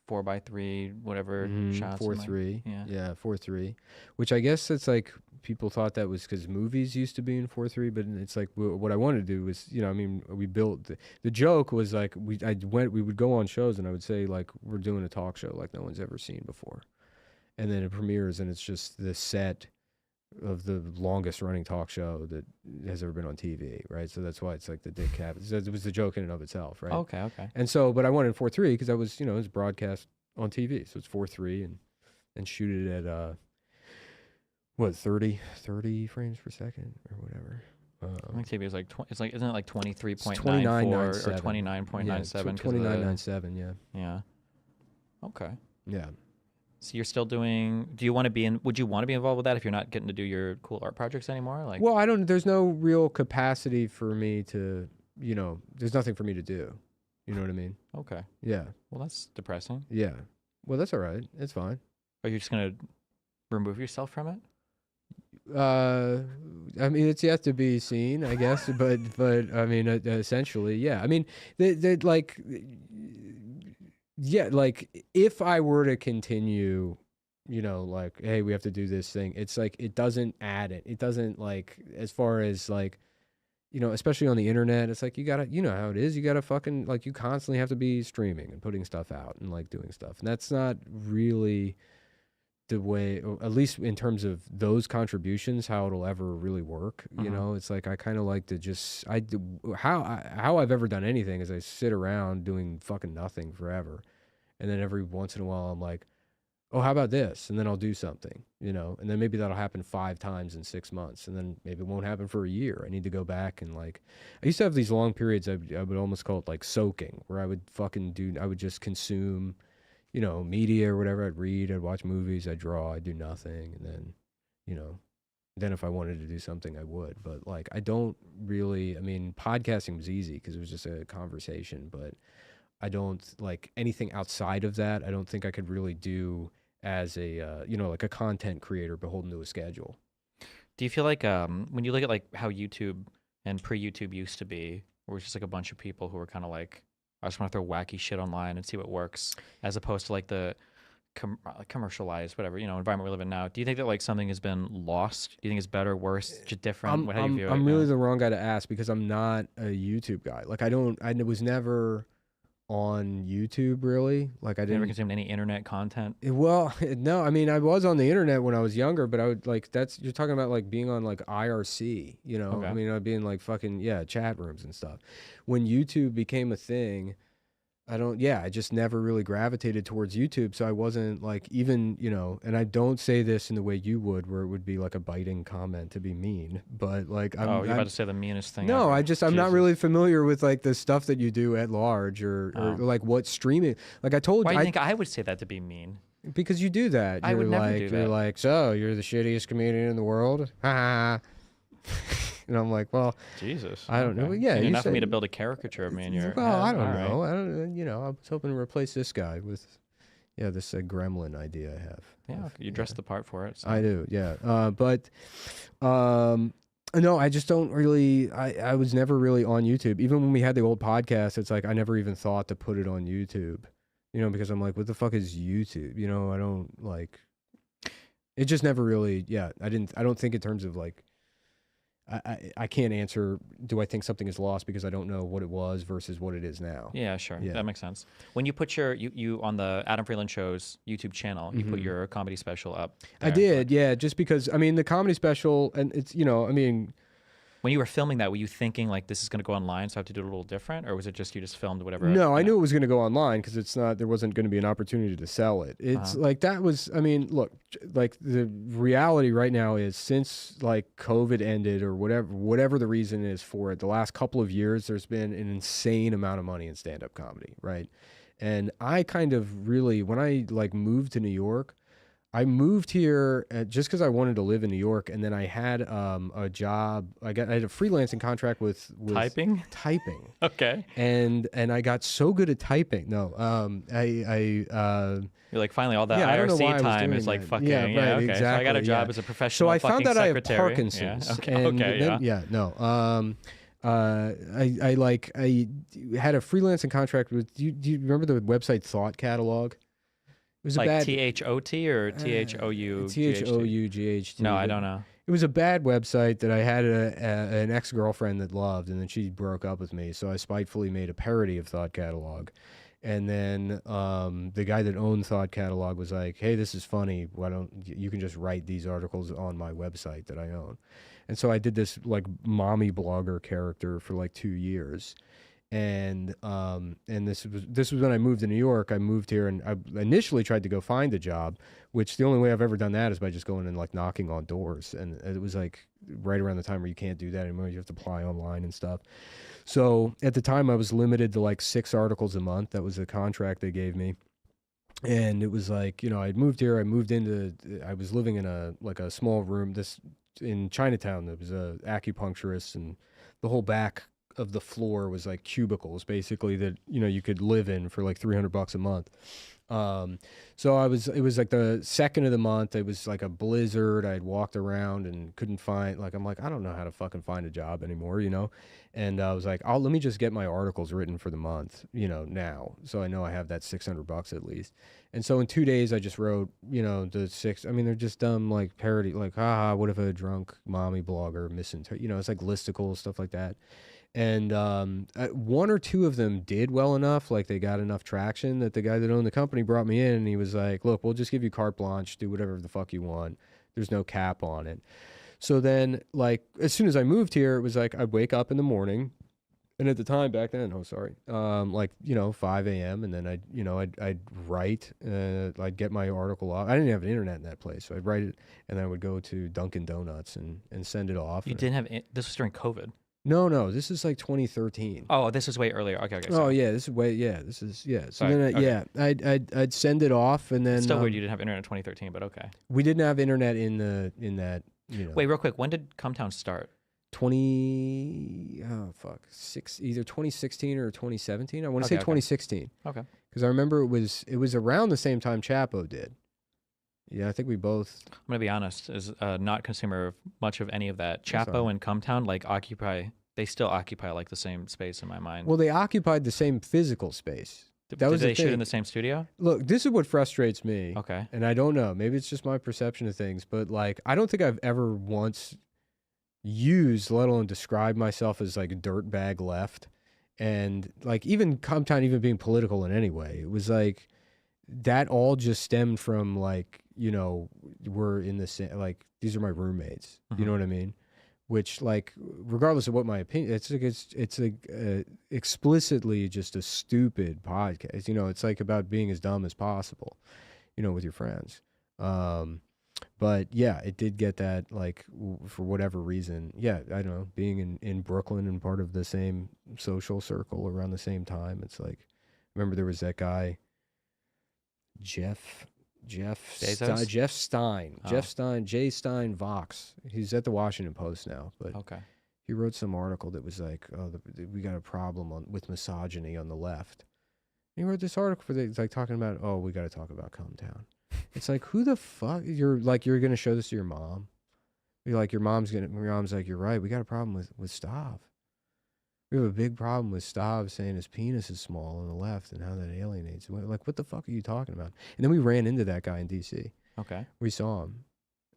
4x3 whatever shots. 4:3. Like, Yeah, 4:3. Which I guess it's like people thought that was because movies used to be in 4:3, but it's like what I wanted to do was, you know, I mean, we built the joke was like we would go on shows and I would say like we're doing a talk show like no one's ever seen before, and then it premieres and it's just the set of the longest running talk show that has ever been on TV, right? So that's why it's like the dick cap. It was the joke in and of itself, right? Okay. And so, but I wanted 4:3 because I was, you know, it was broadcast on TV, so it's 4:3 and shoot it at 30 frames per second or whatever. I think TV is like isn't it like 23.94 or 29.97? 29.97, yeah. Yeah. Okay. Yeah. So you're still doing? Do you want to be in? Would you want to be involved with that if you're not getting to do your cool art projects anymore? Like, well, I don't. There's no real capacity for me to, you know. There's nothing for me to do. You know what I mean? Okay. Yeah. Well, that's depressing. Yeah. Well, that's all right. It's fine. Are you just gonna remove yourself from it? I mean, it's yet to be seen, I guess, but I mean, essentially, yeah. I mean, like, yeah, like if I were to continue, you know, like, hey, we have to do this thing. It's like it doesn't add it. It doesn't like as far as like, you know, especially on the internet. It's like you gotta, you know how it is. You gotta fucking like you constantly have to be streaming and putting stuff out and like doing stuff, and that's not really the way, or at least in terms of those contributions, how it'll ever really work. You know, it's like I kind of like to just how I've ever done anything is I sit around doing fucking nothing forever, and then every once in a while I'm like, oh, how about this? And then I'll do something, you know, and then maybe that'll happen 5 times in 6 months, and then maybe it won't happen for a year. I need to go back and like, I used to have these long periods. I would almost call it like soaking, where I would just consume, you know, media or whatever. I'd read, I'd watch movies, I'd draw, I'd do nothing. And then, you know, then if I wanted to do something, I would. But like, I don't really, I mean, podcasting was easy because it was just a conversation, but I don't like anything outside of that. I don't think I could really do as a, you know, like a content creator beholden to a schedule. Do you feel like when you look at like how YouTube and pre-YouTube used to be, where it's just like a bunch of people who were kind of like, I just want to throw wacky shit online and see what works, as opposed to like the commercialized, whatever, you know, environment we live in now. Do you think that like something has been lost? Do you think it's better, worse, just different? How do you view it? I'm really the wrong guy to ask because I'm not a YouTube guy. Like I was never on YouTube really. Like I didn't never consumed any internet content. Well, no, I mean I was on the internet when I was younger, but I would like you're talking about like being on like IRC, you know. Okay. I mean I'd be in like fucking chat rooms and stuff. When YouTube became a thing, I just never really gravitated towards YouTube. So I wasn't like even, you know, and I don't say this in the way you would, where it would be like a biting comment to be mean, but like, you're about to say the meanest thing. No, ever. I'm not really familiar with like the stuff that you do at large or like what streaming, like I told you. Why do you think I would say that to be mean? Because you do that. I would never do that. You're like, so you're the shittiest comedian in the world? Ha And I'm like, well, Jesus, I don't know. Yeah, enough for me to build a caricature of me in your. Well, head. I don't know. Right. I don't. You know, I was hoping to replace this guy with, Yeah, this gremlin idea I have. Yeah, you dressed the part for it. So. I do, yeah. But no, I just don't really. I was never really on YouTube. Even when we had the old podcast, it's like I never even thought to put it on YouTube. You know, because I'm like, what the fuck is YouTube? You know, I don't like. It just never really. Yeah, I don't think in terms of like. I can't answer, do I think something is lost because I don't know what it was versus what it is now. Yeah, sure. Yeah. That makes sense. When you put you on the Adam Freeland Show's YouTube channel, you put your comedy special up there. I did, yeah, just because, I mean, the comedy special, and it's, you know, I mean... When you were filming that, were you thinking like this is going to go online, so I have to do it a little different, or was it just you just filmed whatever? No, I knew it was going to go online because there wasn't going to be an opportunity to sell it. It's like that was, I mean, look, like the reality right now is since like COVID ended or whatever the reason is for it, the last couple of years there's been an insane amount of money in stand-up comedy, right? And I kind of really, when I like moved to New York, I moved here just because I wanted to live in New York, and then I had a job. I had a freelancing contract with typing. Okay. And I got so good at typing. No, you're like finally all that IRC time is like fucking. Yeah, right, okay. Exactly. So I got a job as a professional. So I found out secretary. I have Parkinson's. Yeah. Okay. I had a freelancing contract with. Do you remember the website Thought Catalog? It was like a bad THOT or THOU? THOUGHT. No, I don't know. It was a bad website that I had an ex-girlfriend that loved, and then she broke up with me. So I spitefully made a parody of Thought Catalog. And then the guy that owned Thought Catalog was like, hey, this is funny. Why don't you can just write these articles on my website that I own? And so I did this like mommy blogger character for like 2 years. And this was when I moved to New York. I moved here and I initially tried to go find a job, which the only way I've ever done that is by just going and like knocking on doors. And it was like right around the time where you can't do that anymore. You have to apply online and stuff. So at the time I was limited to like 6 articles a month. That was the contract they gave me. And it was like, you know, I'd moved here. I was living in a small room in Chinatown. There was a acupuncturist, and the whole back of the floor was like cubicles basically that, you know, you could live in for like $300 a month. So it was like the second of the month. It was like a blizzard. I had walked around and couldn't find, like, I'm like, I don't know how to fucking find a job anymore, you know? And I was like, let me just get my articles written for the month, you know, now. So I know I have that $600 at least. And so in 2 days I just wrote, you know, they're just dumb, like parody, like, haha, what if a drunk mommy blogger you know, it's like listicle, stuff like that. And 1 or 2 of them did well enough, like they got enough traction that the guy that owned the company brought me in, and he was like, look, we'll just give you carte blanche, do whatever the fuck you want. There's no cap on it. So then, like, as soon as I moved here, it was like I'd wake up in the morning, and at the time back then, like, you know, 5 a.m., and then I'd write, I'd get my article off. I didn't have an internet in that place, so I'd write it, and then I would go to Dunkin' Donuts and send it off. You didn't have this was during COVID. No, this is like 2013. Oh, this is way earlier. Okay. Oh yeah, this is So then, I'd send it off, and then it's still weird you didn't have internet in 2013, but okay. We didn't have internet in that. You know. Wait, real quick. When did Cumtown start? Either 2016 or 2017. I want to say 2016. Okay. Because I remember it was around the same time Chapo did. Yeah, I think we both. I'm gonna be honest, as not consumer of much of any of that. Chapo and Cumtown they still occupy like the same space in my mind. Well, they occupied the same physical space. Did they shoot in the same studio? Look, this is what frustrates me. Okay. And I don't know, maybe it's just my perception of things, but like I don't think I've ever once used, let alone described myself as like a dirtbag left. And like even Cumtown even being political in any way, it was like that all just stemmed from like, you know, we're in the same, like these are my roommates. You know what I mean? Which, like, regardless of what my opinion, it's explicitly just a stupid podcast. You know, it's like about being as dumb as possible, you know, with your friends. But yeah, it did get that, like, for whatever reason. Yeah, I don't know, being in Brooklyn and part of the same social circle around the same time. It's like, remember there was that guy, Jeff Stein. Oh. Jay Stein Vox. He's at the Washington Post now, but okay. He wrote some article that was like, we got a problem with misogyny on the left. He wrote this article for it's like talking about, oh, we got to talk about Cometown. It's like, who the fuck? You're going to show this to your mom? You're like, your mom's like, you're right. We got a problem with Stav. We have a big problem with Stav saying his penis is small on the left and how that alienates. Like, what the fuck are you talking about? And then we ran into that guy in D.C. Okay. We saw him.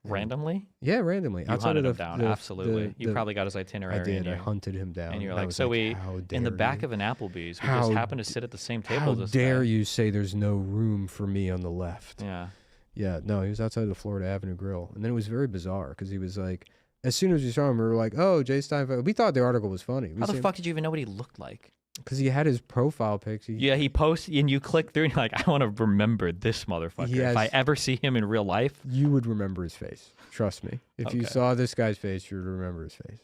Randomly? Yeah, randomly. You hunted him down, absolutely. You probably got his itinerary. I did. I hunted him down. And you're like, so we, in the back of an Applebee's, we just happened to sit at the same table How as this dare guy. you say there's no room for me on the left? Yeah. Yeah, no, he was outside the Florida Avenue Grill. And then it was very bizarre because he was like, as soon as we saw him, we were like, oh, Jay Steinfeld. We thought the article was funny. How the fuck did you even know what he looked like? Because he had his profile pics. Yeah, he posted, and you click through, and you're like, I want to remember this motherfucker. If I ever see him in real life. You would remember his face. Trust me. If you saw this guy's face, you would remember his face.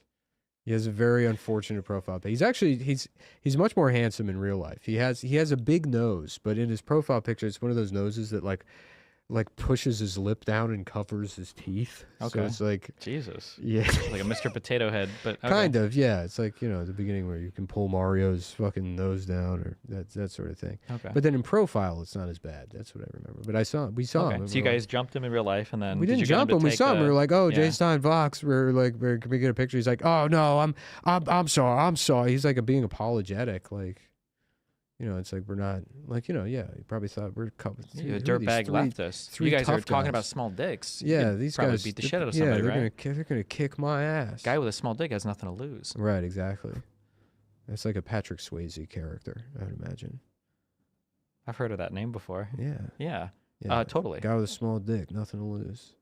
He has a very unfortunate profile pic. He's actually, he's much more handsome in real life. He has a big nose, but in his profile picture, it's one of those noses that like pushes his lip down and covers his teeth. Okay. So it's like, Jesus. Yeah. Like a Mr. Potato Head, but okay. Kind of, yeah. It's like, you know, the beginning where you can pull Mario's fucking nose down or that sort of thing. Okay. But then in profile, it's not as bad. That's what I remember. But we saw him. So you guys jumped him in real life, and then we didn't jump him. We saw him. We were like, oh, Jay Stein Vox. We're like, can we get a picture? He's like, oh no, I'm sorry. He's like being apologetic, like. You know, it's like we're not like, you know, yeah. You probably thought we're couple. You a dirtbag leftist. You guys are talking about small dicks. Yeah, these probably guys beat the shit out of somebody, right? They're gonna kick my ass. Guy with a small dick has nothing to lose. Right, exactly. It's like a Patrick Swayze character, I would imagine. I've heard of that name before. Yeah. Yeah. Totally. Guy with a small dick, nothing to lose.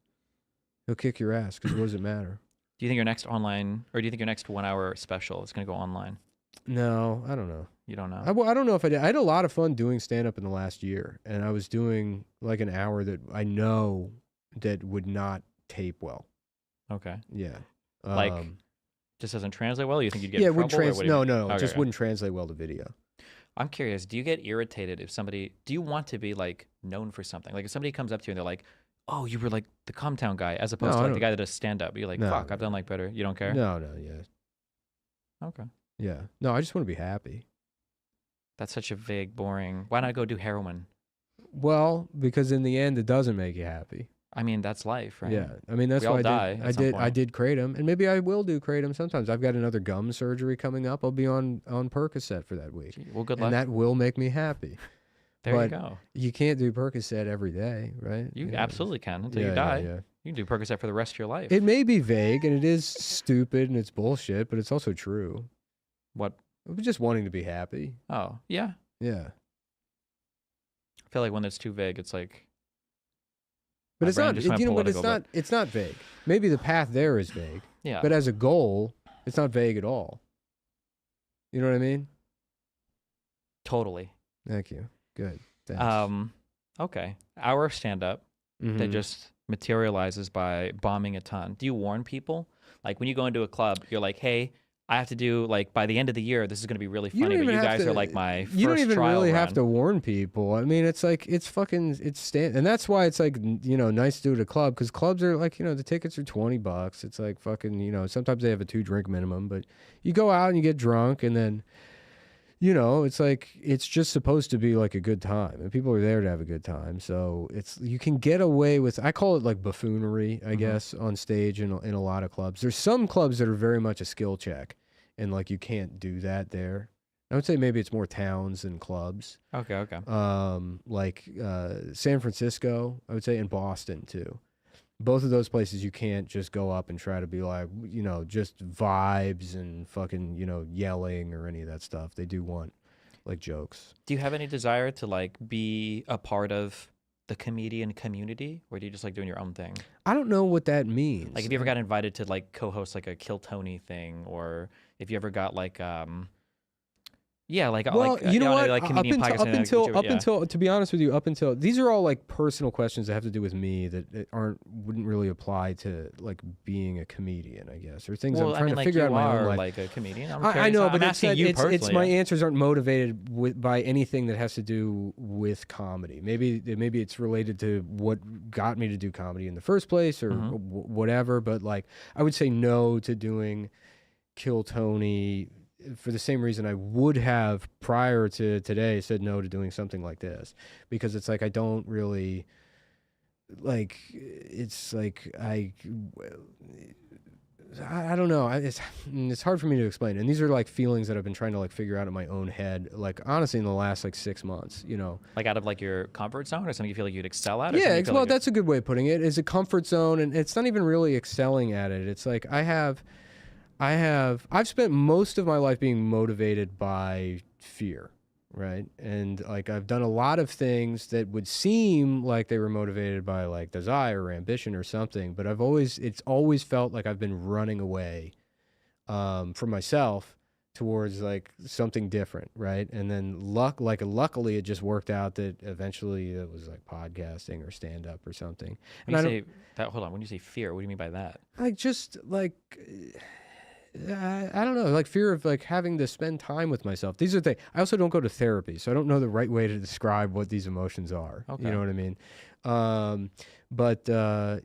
He'll kick your ass because what does it matter? Do you think your next online, or do you think your next 1 hour special is gonna go online? No, I don't know. You don't know? I don't know if I did. I had a lot of fun doing stand-up in the last year, and I was doing like an hour that I know that would not tape well. Okay. Yeah. Like, just doesn't translate well? You think you'd get in trouble? No. Okay, It just wouldn't translate well to video. I'm curious, do you get irritated if do you want to be like known for something? Like if somebody comes up to you and they're like, oh, you were like the Cometown guy, as opposed to like the guy that does stand-up. You're like, fuck, I've done like better. You don't care? No, yeah. Okay. Yeah. No, I just want to be happy. That's such a vague, boring. Why not go do heroin? Well, because in the end, it doesn't make you happy. I mean, that's life, right? Yeah. I mean, that's why I did kratom, and maybe I will do kratom sometimes. I've got another gum surgery coming up. I'll be on Percocet for that week. Gee, well, good luck. And that will make me happy. There you go. You can't do Percocet every day, right? You absolutely can until you die. Yeah. You can do Percocet for the rest of your life. It may be vague, and it is stupid, and it's bullshit, but it's also true. What? Just wanting to be happy. Oh, yeah. Yeah. I feel like when it's too vague, it's like. But it's not. You know what? It's not vague. Maybe the path there is vague. Yeah. But as a goal, it's not vague at all. You know what I mean? Totally. Thank you. Good. Thanks. Okay. Our stand-up that just materializes by bombing a ton. Do you warn people? Like when you go into a club, you're like, hey, I have to do like by the end of the year, this is going to be really funny. But you guys are like my first trial. You don't even really run. have to warn people. I mean, it's like and that's why it's like, you know, nice to do at a club, because clubs are like, you know, the tickets are $20. It's like fucking, you know, sometimes they have a 2-drink minimum, but you go out and you get drunk, and then, you know, it's like it's just supposed to be like a good time, and people are there to have a good time. So you can get away with, I call it like buffoonery, I guess, on stage in a lot of clubs. There's some clubs that are very much a skill check, and like you can't do that there. I would say maybe it's more towns than clubs. Okay. Like San Francisco, I would say, and Boston too. Both of those places, you can't just go up and try to be like, you know, just vibes and fucking, you know, yelling or any of that stuff. They do want like jokes. Do you have any desire to like be a part of the comedian community, or do you just like doing your own thing? I don't know what that means. Like, if you ever got invited to like co-host like a Kill Tony thing, or if you ever got like yeah, like, well, like, you know what? Like up until, to be honest with you, these are all like personal questions that have to do with me that wouldn't really apply to like being a comedian, I guess, or things I'm trying to figure out in my own life. Like a comedian. I know, but I'm asking you personally. It's my answers aren't motivated by anything that has to do with comedy. Maybe it's related to what got me to do comedy in the first place, or whatever. But like, I would say no to doing Kill Tony for the same reason I would have prior to today said no to doing something like this, because it's like I don't really like. It's like I don't know. It's hard for me to explain. And these are like feelings that I've been trying to like figure out in my own head, like honestly in the last like 6 months, you know. Like out of like your comfort zone, or something you feel like you'd excel at? Or Yeah, well, like that's a good way of putting it. It's a comfort zone, and it's not even really excelling at it. It's like I've spent most of my life being motivated by fear, right? And like I've done a lot of things that would seem like they were motivated by like desire or ambition or something, but it's always felt like I've been running away from myself towards like something different, right? And then luckily it just worked out that eventually it was like podcasting or stand up or something. When you say that, hold on, when you say fear, what do you mean by that? Like just like I don't know, like fear of like having to spend time with myself. These are things. I also don't go to therapy, so I don't know the right way to describe what these emotions are. Okay. You know what I mean? But I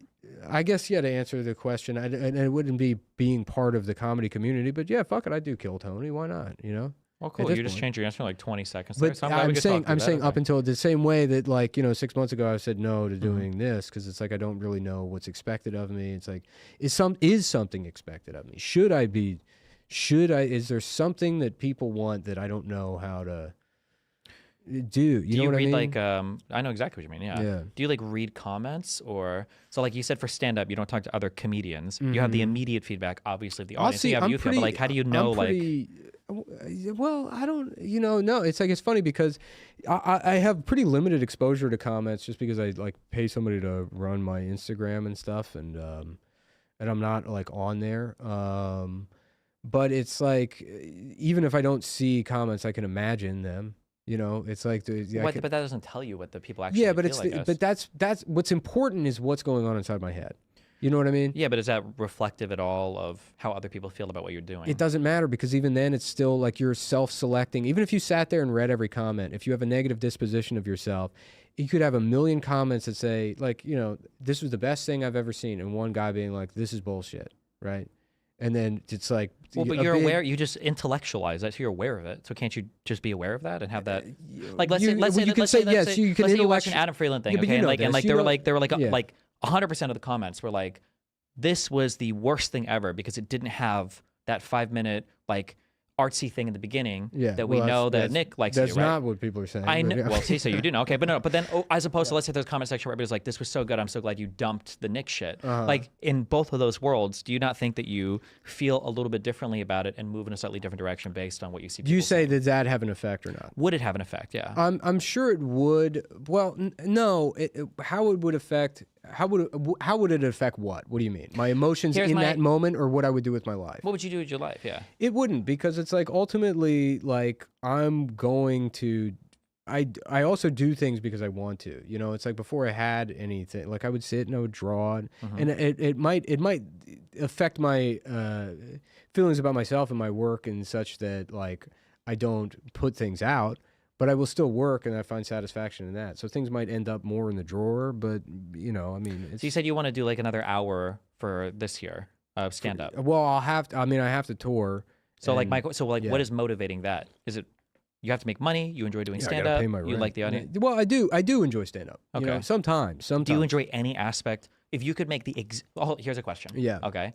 guess, yeah, to answer the question, and it wouldn't be being part of the comedy community, but yeah, fuck it, I do kill Tony. Why not? You know? Well, cool. You just changed your answer in like 20 seconds. But so I'm saying up until the same way that, like, you know, 6 months ago I said no to doing this because it's like I don't really know what's expected of me. It's like is something expected of me? Is there something that people want that I don't know how to do? You know what I mean? Like I know exactly what you mean. Yeah. Do you like read comments, or so like you said for stand up you don't talk to other comedians. You have the immediate feedback obviously of the audience. You have but like how do you know well, I don't, you know, no, it's like, it's funny because I have pretty limited exposure to comments just because I like pay somebody to run my Instagram and stuff. And I'm not like on there. But it's like, even if I don't see comments, I can imagine them, you know, it's like, but that doesn't tell you what the people actually feel, but that's what's important is what's going on inside my head. You know what I mean? Yeah, but is that reflective at all of how other people feel about what you're doing? It doesn't matter because even then it's still like you're self-selecting. Even if you sat there and read every comment, if you have a negative disposition of yourself, you could have a million comments that say like, you know, this was the best thing I've ever seen. And one guy being like, this is bullshit, right? And then it's like... Well, but you're aware, you just intellectualize that, so you're aware of it. So can't you just be aware of that and have that... Like, let's say you watch an Adam Freeland thing, okay? And they were like 100% of the comments were like, this was the worst thing ever because it didn't have that 5-minute like artsy thing in the beginning that we know that Nick likes. That's to do, right? not what people are saying. I know. Well, see, so you do know. Okay, but then as opposed to let's say there's a comment section where everybody's like, this was so good, I'm so glad you dumped the Nick shit. Like in both of those worlds, do you not think that you feel a little bit differently about it and move in a slightly different direction based on what you see? Do you say does that have an effect or not? Would it have an effect? Yeah. I'm sure it would. Well, no. How it would affect? How would it affect what? What do you mean? My emotions that moment, or what I would do with my life? What would you do with your life? Yeah. It wouldn't, because it's like ultimately like I'm going to. I also do things because I want to. You know, it's like before I had anything, like I would sit and I would draw, and it might affect my feelings about myself and my work and such that like I don't put things out. But I will still work, and I find satisfaction in that. So things might end up more in the drawer, but, you know, I mean... So you said you want to do, like, another hour for this year of stand-up. Well, I have to tour. So, what is motivating that? Is it you have to make money, you enjoy doing stand-up, you like the audience? Well, I do enjoy stand-up. Okay. You know, sometimes. Do you enjoy any aspect? If you could make here's a question. Yeah. Okay.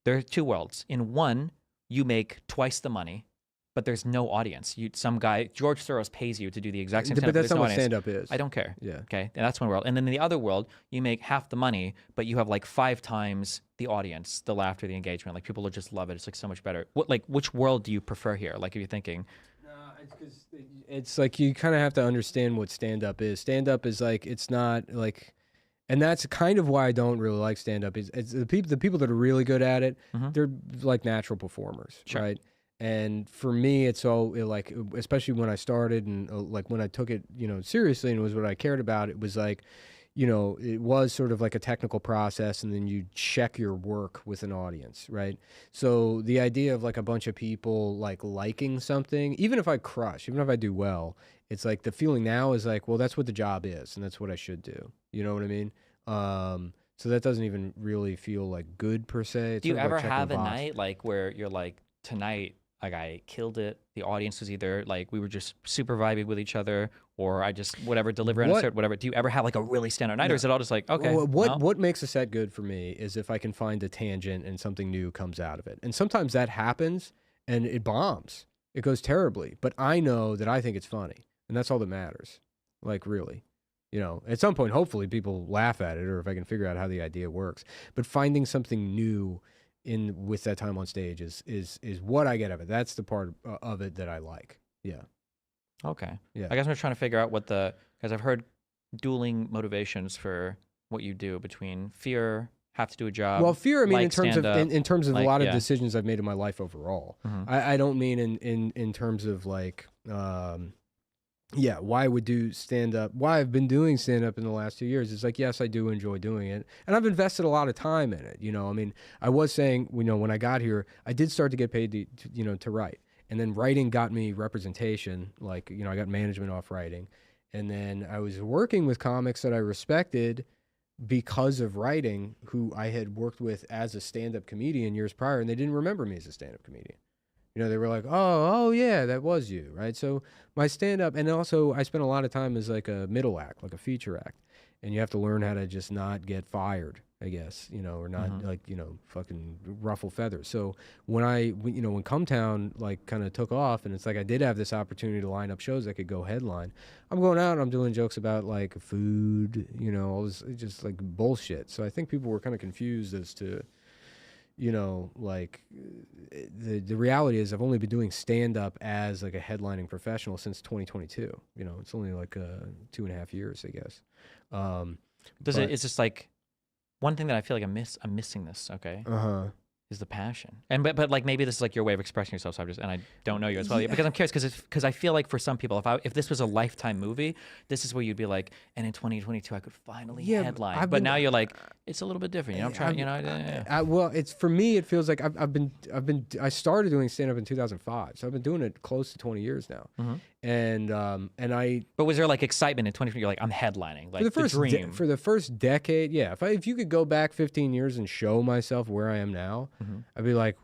There are two worlds. In one, you make twice the money, but there's no audience. Some guy, George Soros, pays you to do the exact same stand-up. But that's not what stand-up is. I don't care. Yeah. Okay. And that's one world. And then in the other world, you make half the money, but you have like 5 times the audience, the laughter, the engagement. Like people will just love it. It's like so much better. Which world do you prefer here? Like if you're thinking... No, it's because it's like you kind of have to understand what stand-up is. Stand-up is like, it's not like... And that's kind of why I don't really like stand-up. It's the people that are really good at it, they're like natural performers, right? And for me, it's all like, especially when I started and like when I took it, you know, seriously and it was what I cared about, it was like, you know, it was sort of like a technical process and then you check your work with an audience, right? So the idea of like a bunch of people like liking something, even if I crush, even if I do well, it's like the feeling now is like, well, that's what the job is and that's what I should do. You know what I mean? So that doesn't even really feel like good per se. It's do you sort of ever like have a night like where you're like, tonight, like I killed it. The audience was either like we were just super vibing with each other, or I just whatever deliver on a set, whatever. Do you ever have like a really standout night, or is it all just like okay? What makes a set good for me is if I can find a tangent and something new comes out of it. And sometimes that happens and it bombs. It goes terribly, but I know that I think it's funny, and that's all that matters. Like really. You know, at some point, hopefully people laugh at it, or if I can figure out how the idea works. But finding something new with that time on stage is what I get of it. That's the part of it that I like. Yeah. Okay. Yeah. I guess I'm trying to figure out because I've heard dueling motivations for what you do between fear, have to do a job. Well, fear, I mean, like in terms of like, a lot of decisions I've made in my life overall. I don't mean in terms of like, why I would do stand-up, why I've been doing stand-up in the last 2 years. It's like, yes, I do enjoy doing it. And I've invested a lot of time in it. You know, I mean, I was saying, you know, when I got here, I did start to get paid to write. And then writing got me representation. Like, you know, I got management off writing. And then I was working with comics that I respected because of writing, who I had worked with as a stand-up comedian years prior, and they didn't remember me as a stand-up comedian. You know, they were like, oh yeah, that was you, right? So my stand-up, and also I spent a lot of time as like a middle act, like a feature act. And you have to learn how to just not get fired, I guess, you know, or not like, you know, fucking ruffle feathers. So when Come Town like kind of took off, and it's like I did have this opportunity to line up shows that could go headline. I'm going out and I'm doing jokes about like food, you know, all this just like bullshit. So I think people were kind of confused as to, you know, like the reality is I've only been doing stand-up as like a headlining professional since 2022. You know, it's only like 2.5 years, I guess. It's just like one thing that I feel like I'm missing this, okay? Is the passion. And but like maybe this is like your way of expressing yourself, so I don't know you as well yet, because I'm curious because I feel like for some people if this was a Lifetime movie, this is where you'd be like, and in 2022 I could finally headline. But now you're like, it's a little bit different. You know, I'm trying, you know. Well, it's for me it feels like I started doing stand up in 2005. So I've been doing it close to 20 years now. And I But was there like excitement in 2020? You're like, I'm headlining, like the dream. For the first decade, yeah. If you could go back 15 years and show myself where I am now, I'd be like,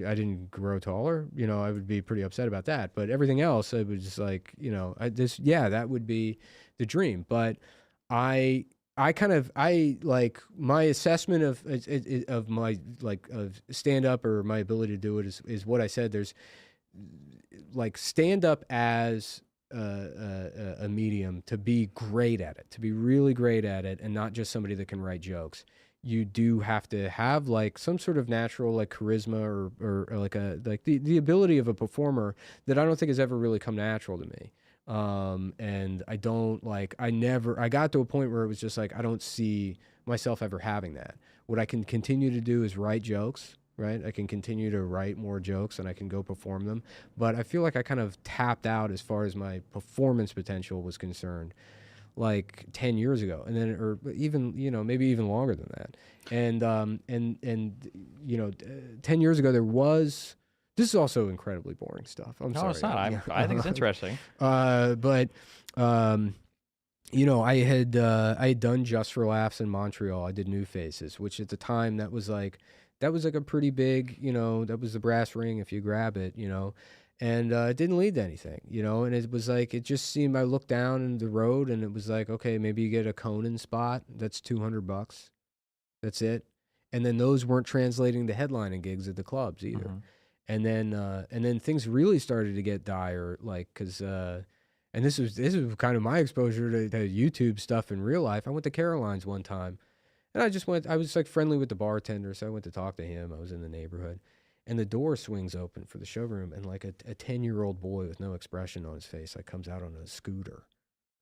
I didn't grow taller. You know, I would be pretty upset about that. But everything else, I was just like, you know, that would be the dream. But I like my assessment of my like of stand up or my ability to do it is what I said. There's like stand up as a medium to be great at it, to be really great at it, and not just somebody that can write jokes. You do have to have like some sort of natural like charisma or like the ability of a performer that I don't think has ever really come natural to me. And I got to a point where it was just like, I don't see myself ever having that. What I can continue to do is write jokes, right? I can continue to write more jokes and I can go perform them. But I feel like I kind of tapped out as far as my performance potential was concerned, like 10 years ago, and then, or even, you know, maybe even longer than that. And you know, 10 years ago this is also incredibly boring stuff. I'm sorry. No, it's not. I think it's interesting. But you know, I had done Just for Laughs in Montreal. I did New Faces, which at the time that was like a pretty big, you know, that was the brass ring if you grab it, you know. And it didn't lead to anything, you know, and it was like, it just seemed, I looked down in the road and it was like, okay, maybe you get a Conan spot. That's $200. That's it. And then those weren't translating to headlining gigs at the clubs either. And then things really started to get dire, like, cause, and this was kind of my exposure to YouTube stuff in real life. I went to Caroline's one time and I was like friendly with the bartender. So I went to talk to him. I was in the neighborhood. And the door swings open for the showroom, and like a 10-year-old boy with no expression on his face, like comes out on a scooter.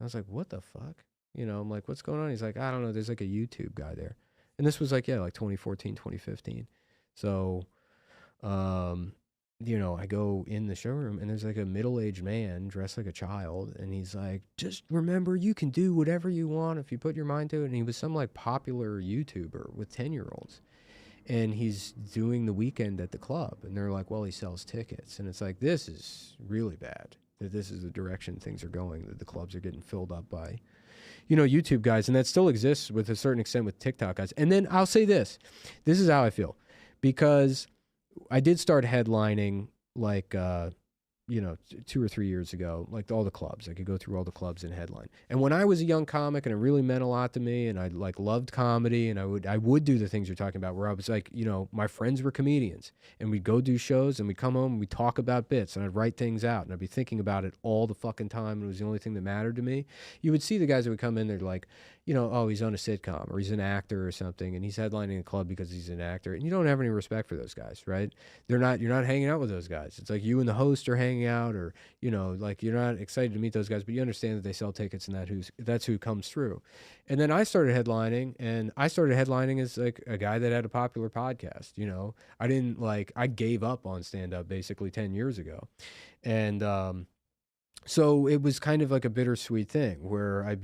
I was like, what the fuck? You know, I'm like, what's going on? He's like, I don't know. There's like a YouTube guy there. And this was like, like 2014, 2015. So, you know, I go in the showroom and there's like a middle-aged man dressed like a child. And he's like, just remember, you can do whatever you want if you put your mind to it. And he was some like popular YouTuber with 10-year-olds. And he's doing the weekend at the club. And they're like, well, he sells tickets. And it's like, this is really bad. That this is the direction things are going, that the clubs are getting filled up by, you know, YouTube guys. And that still exists with a certain extent with TikTok guys. And then I'll say this. This is how I feel. Because I did start headlining like, 2 or 3 years ago, like all the clubs. I could go through all the clubs and headline. And when I was a young comic, and it really meant a lot to me, and I like loved comedy, and I would do the things you're talking about, where I was like, my friends were comedians, and we'd go do shows, and we'd come home, and we'd talk about bits, and I'd write things out, and I'd be thinking about it all the fucking time, and it was the only thing that mattered to me. You would see the guys that would come in, they're like, oh, he's on a sitcom, or he's an actor or something, and he's headlining a club because he's an actor, and you don't have any respect for those guys, right? You're not hanging out with those guys. It's like you and the host are hanging out, or like you're not excited to meet those guys, but you understand that they sell tickets, and that's who comes through. And then I started headlining as like a guy that had a popular podcast. I gave up on stand-up basically 10 years ago, and so it was kind of like a bittersweet thing where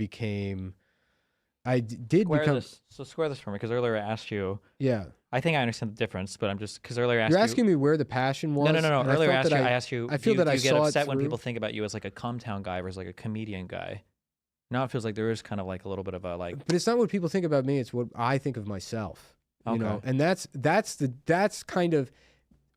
Square this for me, because earlier I asked you. Yeah. I think I understand the difference, but I'm just, because earlier I asked You're asking me where the passion was? No. Earlier I asked you, I feel do that I you get saw upset it when through. people think about you as like a Comtown guy versus like a comedian guy? Now it feels like there is kind of like a little bit of a like. But it's not what people think about me, it's what I think of myself. Okay. And that's kind of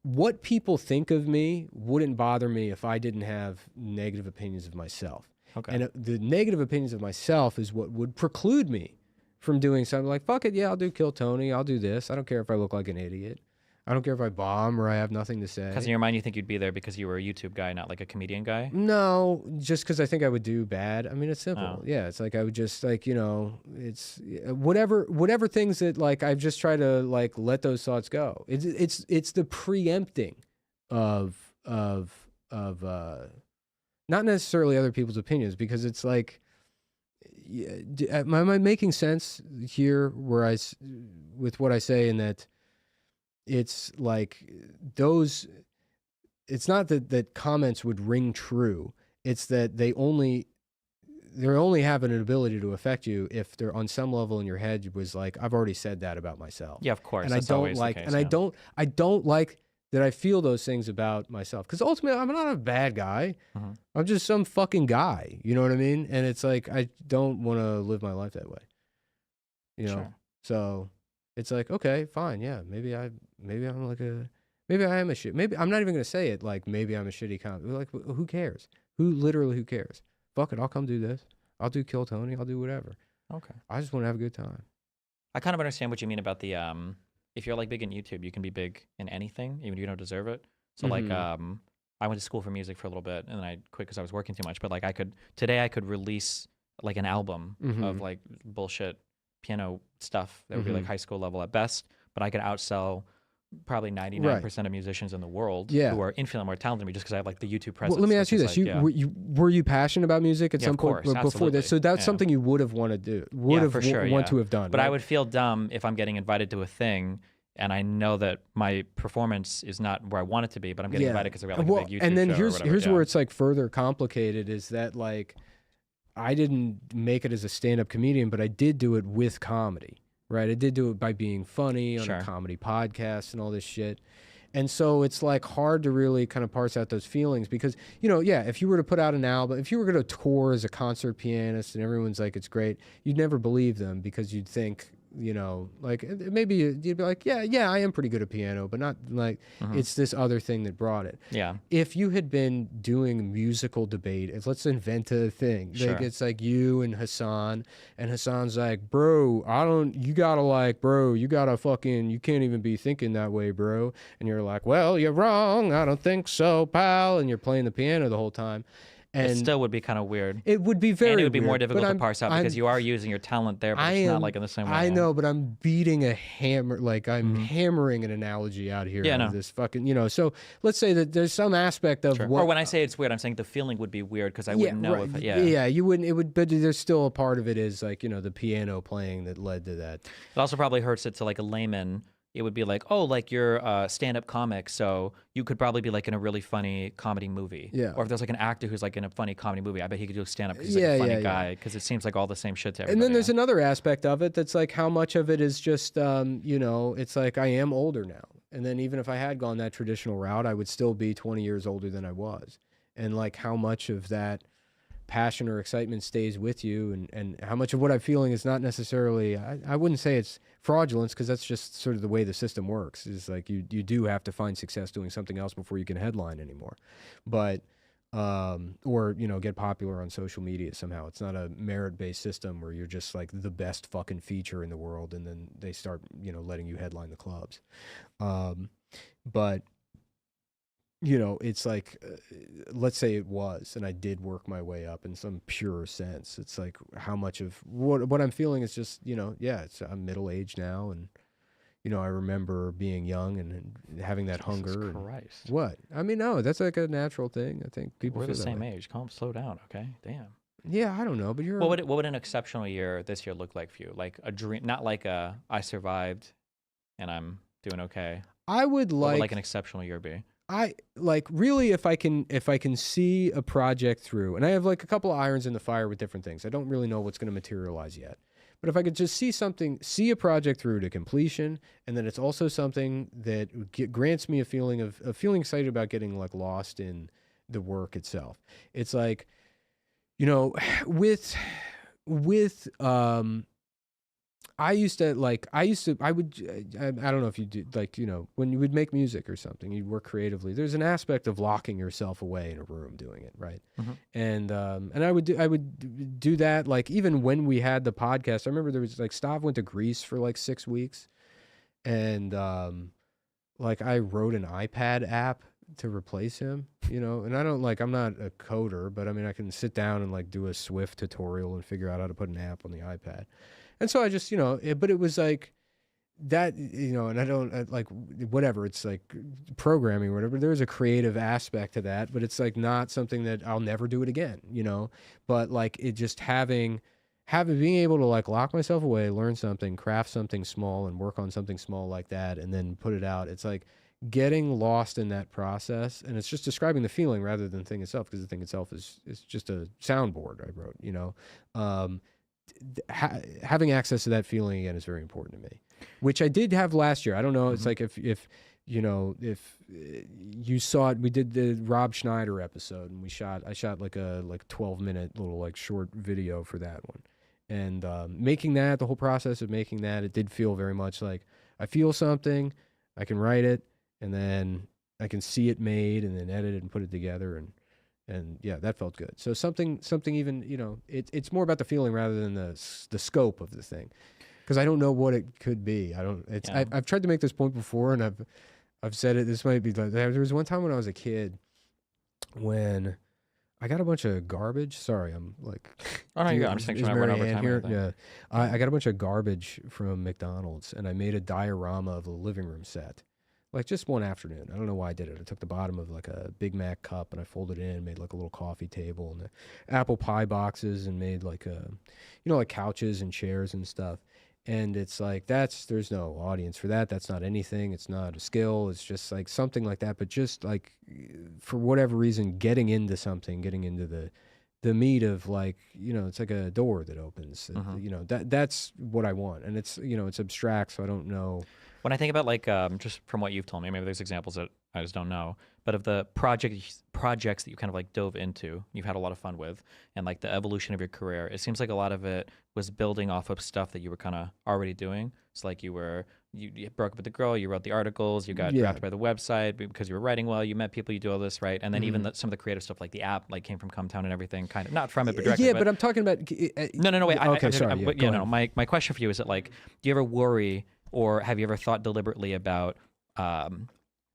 what people think of me wouldn't bother me if I didn't have negative opinions of myself. Okay. And the negative opinions of myself is what would preclude me from doing something like, fuck it, yeah, I'll do Kill Tony, I'll do this. I don't care if I look like an idiot. I don't care if I bomb or I have nothing to say. Because in your mind you think you'd be there because you were a YouTube guy, not like a comedian guy? No, just because I think I would do bad. I mean, it's simple. Oh. Yeah, it's like I would just like, it's whatever things that like I've just tried to like let those thoughts go. It's the preempting of not necessarily other people's opinions, because it's like, am I making sense here with what I say, in that it's like it's not that comments would ring true. It's that they only have an ability to affect you if they're on some level in your head was like, I've already said that about myself. Yeah, of course. And I don't like, I don't like that I feel those things about myself, because ultimately I'm not a bad guy. Mm-hmm. I'm just some fucking guy. You know what I mean? And it's like, I don't want to live my life that way. Sure. So it's like, okay, fine. Yeah. Maybe I am a shit. Maybe I'm not even going to say it. Like, maybe I'm a shitty comic. Like, who cares? Who cares? Fuck it. I'll come do this. I'll do Kill Tony. I'll do whatever. Okay. I just want to have a good time. I kind of understand what you mean about the, if you're like big in YouTube, you can be big in anything, even if you don't deserve it. So like, I went to school for music for a little bit, and then I quit because I was working too much. But like, today I could release like an album of like bullshit piano stuff that would be like high school level at best, but I could outsell probably 99% of musicians in the world who are infinitely more talented than me, just because I have like the YouTube presence. Well, let me ask you this: were you passionate about music at some point before this? So that's something you would have wanted to do, want to have done. But right? I would feel dumb if I'm getting invited to a thing and I know that my performance is not where I want it to be, but I'm getting invited because I got like a big YouTube and then show here's where it's like further complicated, is that like I didn't make it as a stand-up comedian, but I did do it with comedy. Right, I did do it by being funny on a comedy podcast and all this shit. And so it's like hard to really kind of parse out those feelings, because, if you were to put out an album, if you were going to tour as a concert pianist and everyone's like, it's great, you'd never believe them, because you'd think, like maybe you'd be like, yeah, I am pretty good at piano, but not like it's this other thing that brought it. Yeah. If you had been doing musical debate, let's invent a thing. Sure. Like it's like you and Hassan's like, bro, you gotta fucking, you can't even be thinking that way, bro. And you're like, well, you're wrong. I don't think so, pal. And you're playing the piano the whole time. And it still would be kind of weird. It would be very weird. And it would be more difficult to parse out, because you are using your talent there, but it's not like in the same way. I know, but I'm beating a hammer, like I'm hammering an hammering out here. Yeah, no. This fucking, so let's say that there's some aspect of what. Or when I say it's weird, I'm saying the feeling would be weird, because I wouldn't know if you wouldn't, it would, but there's still a part of it is like, the piano playing that led to that. It also probably hurts it to like a layman. It would be like, oh, like you're a stand-up comic, so you could probably be like in a really funny comedy movie. Yeah. Or if there's like an actor who's like in a funny comedy movie, I bet he could do stand-up because he's like a funny guy, because it seems like all the same shit to everybody. And then there's another aspect of it that's like how much of it is just, it's like I am older now. And then even if I had gone that traditional route, I would still be 20 years older than I was. And like how much of that passion or excitement stays with you, and how much of what I'm feeling is not necessarily, I wouldn't say it's fraudulence, because that's just sort of the way the system works. Is like you do have to find success doing something else before you can headline anymore. But or get popular on social media somehow. It's not a merit-based system where you're just like the best fucking feature in the world and then they start letting you headline the clubs. But it's like, let's say it was, and I did work my way up in some pure sense. It's like how much of what I'm feeling is just, I'm middle-aged now, and, I remember being young and having that hunger. Jesus Christ. What? I mean, no, that's like a natural thing. I think people We're feel the that same way. age. Calm, slow down, okay? Damn. Yeah, I don't know, but you're... What would an exceptional year this year look like for you? Like a dream, not like a I survived and I'm doing okay. I would What would like an exceptional year be? I like really if I can see a project through, and I have like a couple of irons in the fire with different things. I don't really know what's going to materialize yet. But if I could just see a project through to completion, and then it's also something that grants me a feeling of feeling excited about getting like lost in the work itself. It's like, with I don't know if you do, like, when you would make music or something, you'd work creatively. There's an aspect of locking yourself away in a room doing it, right? Mm-hmm. And I would do that. Like, even when we had the podcast, I remember there was like, Stav went to Greece for like 6 weeks, and like I wrote an iPad app to replace him, and I'm not a coder, but I mean, I can sit down and like do a Swift tutorial and figure out how to put an app on the iPad. And so I just, but it was like that, and I don't like whatever, it's like programming or whatever. There's a creative aspect to that, but it's like not something that I'll never do it again, but like it just being able to like lock myself away, learn something, craft something small and work on something small like that, and then put it out. It's like getting lost in that process. And it's just describing the feeling rather than the thing itself, because the thing itself is just a soundboard I wrote, having access to that feeling again is very important to me, which I did have last year. I don't know. Mm-hmm. It's like if you saw it, we did the Rob Schneider episode, and I shot like a 12-minute little like short video for that one. And making that, the whole process of making that, it did feel very much like I feel something, I can write it, and then I can see it made, and then edit it and put it together, and yeah, that felt good. So something even, it's more about the feeling rather than the scope of the thing, because I don't know what it could be. I've tried to make this point before, and I've said it. This might be like, there was one time when I was a kid when I got a bunch of garbage. Sorry, I'm like, oh no, I'm just making sure I run over time here. Yeah, I got a bunch of garbage from McDonald's, and I made a diorama of a living room set. Like just one afternoon. I don't know why I did it. I took the bottom of like a Big Mac cup and I folded it in, made like a little coffee table and the apple pie boxes, and made like like couches and chairs and stuff. And it's like, there's no audience for that. That's not anything. It's not a skill. It's just like something like that. But just like for whatever reason, getting into something, getting into the meat of like, it's like a door that opens. That's what I want. And it's, it's abstract, so I don't know. When I think about like, just from what you've told me, maybe there's examples that I just don't know, but of the projects that you kind of like dove into, you've had a lot of fun with, and like the evolution of your career, it seems like a lot of it was building off of stuff that you were kind of already doing. It's like you broke up with the girl, you wrote the articles, you got drafted by the website because you were writing well, you met people, you do all this, right? And then even some of the creative stuff, like the app, like came from Cumtown and everything, kind of not from it, but directly. Yeah, but I'm talking about. No, wait. Okay, sorry. My question for you is that like, do you ever worry, or have you ever thought deliberately about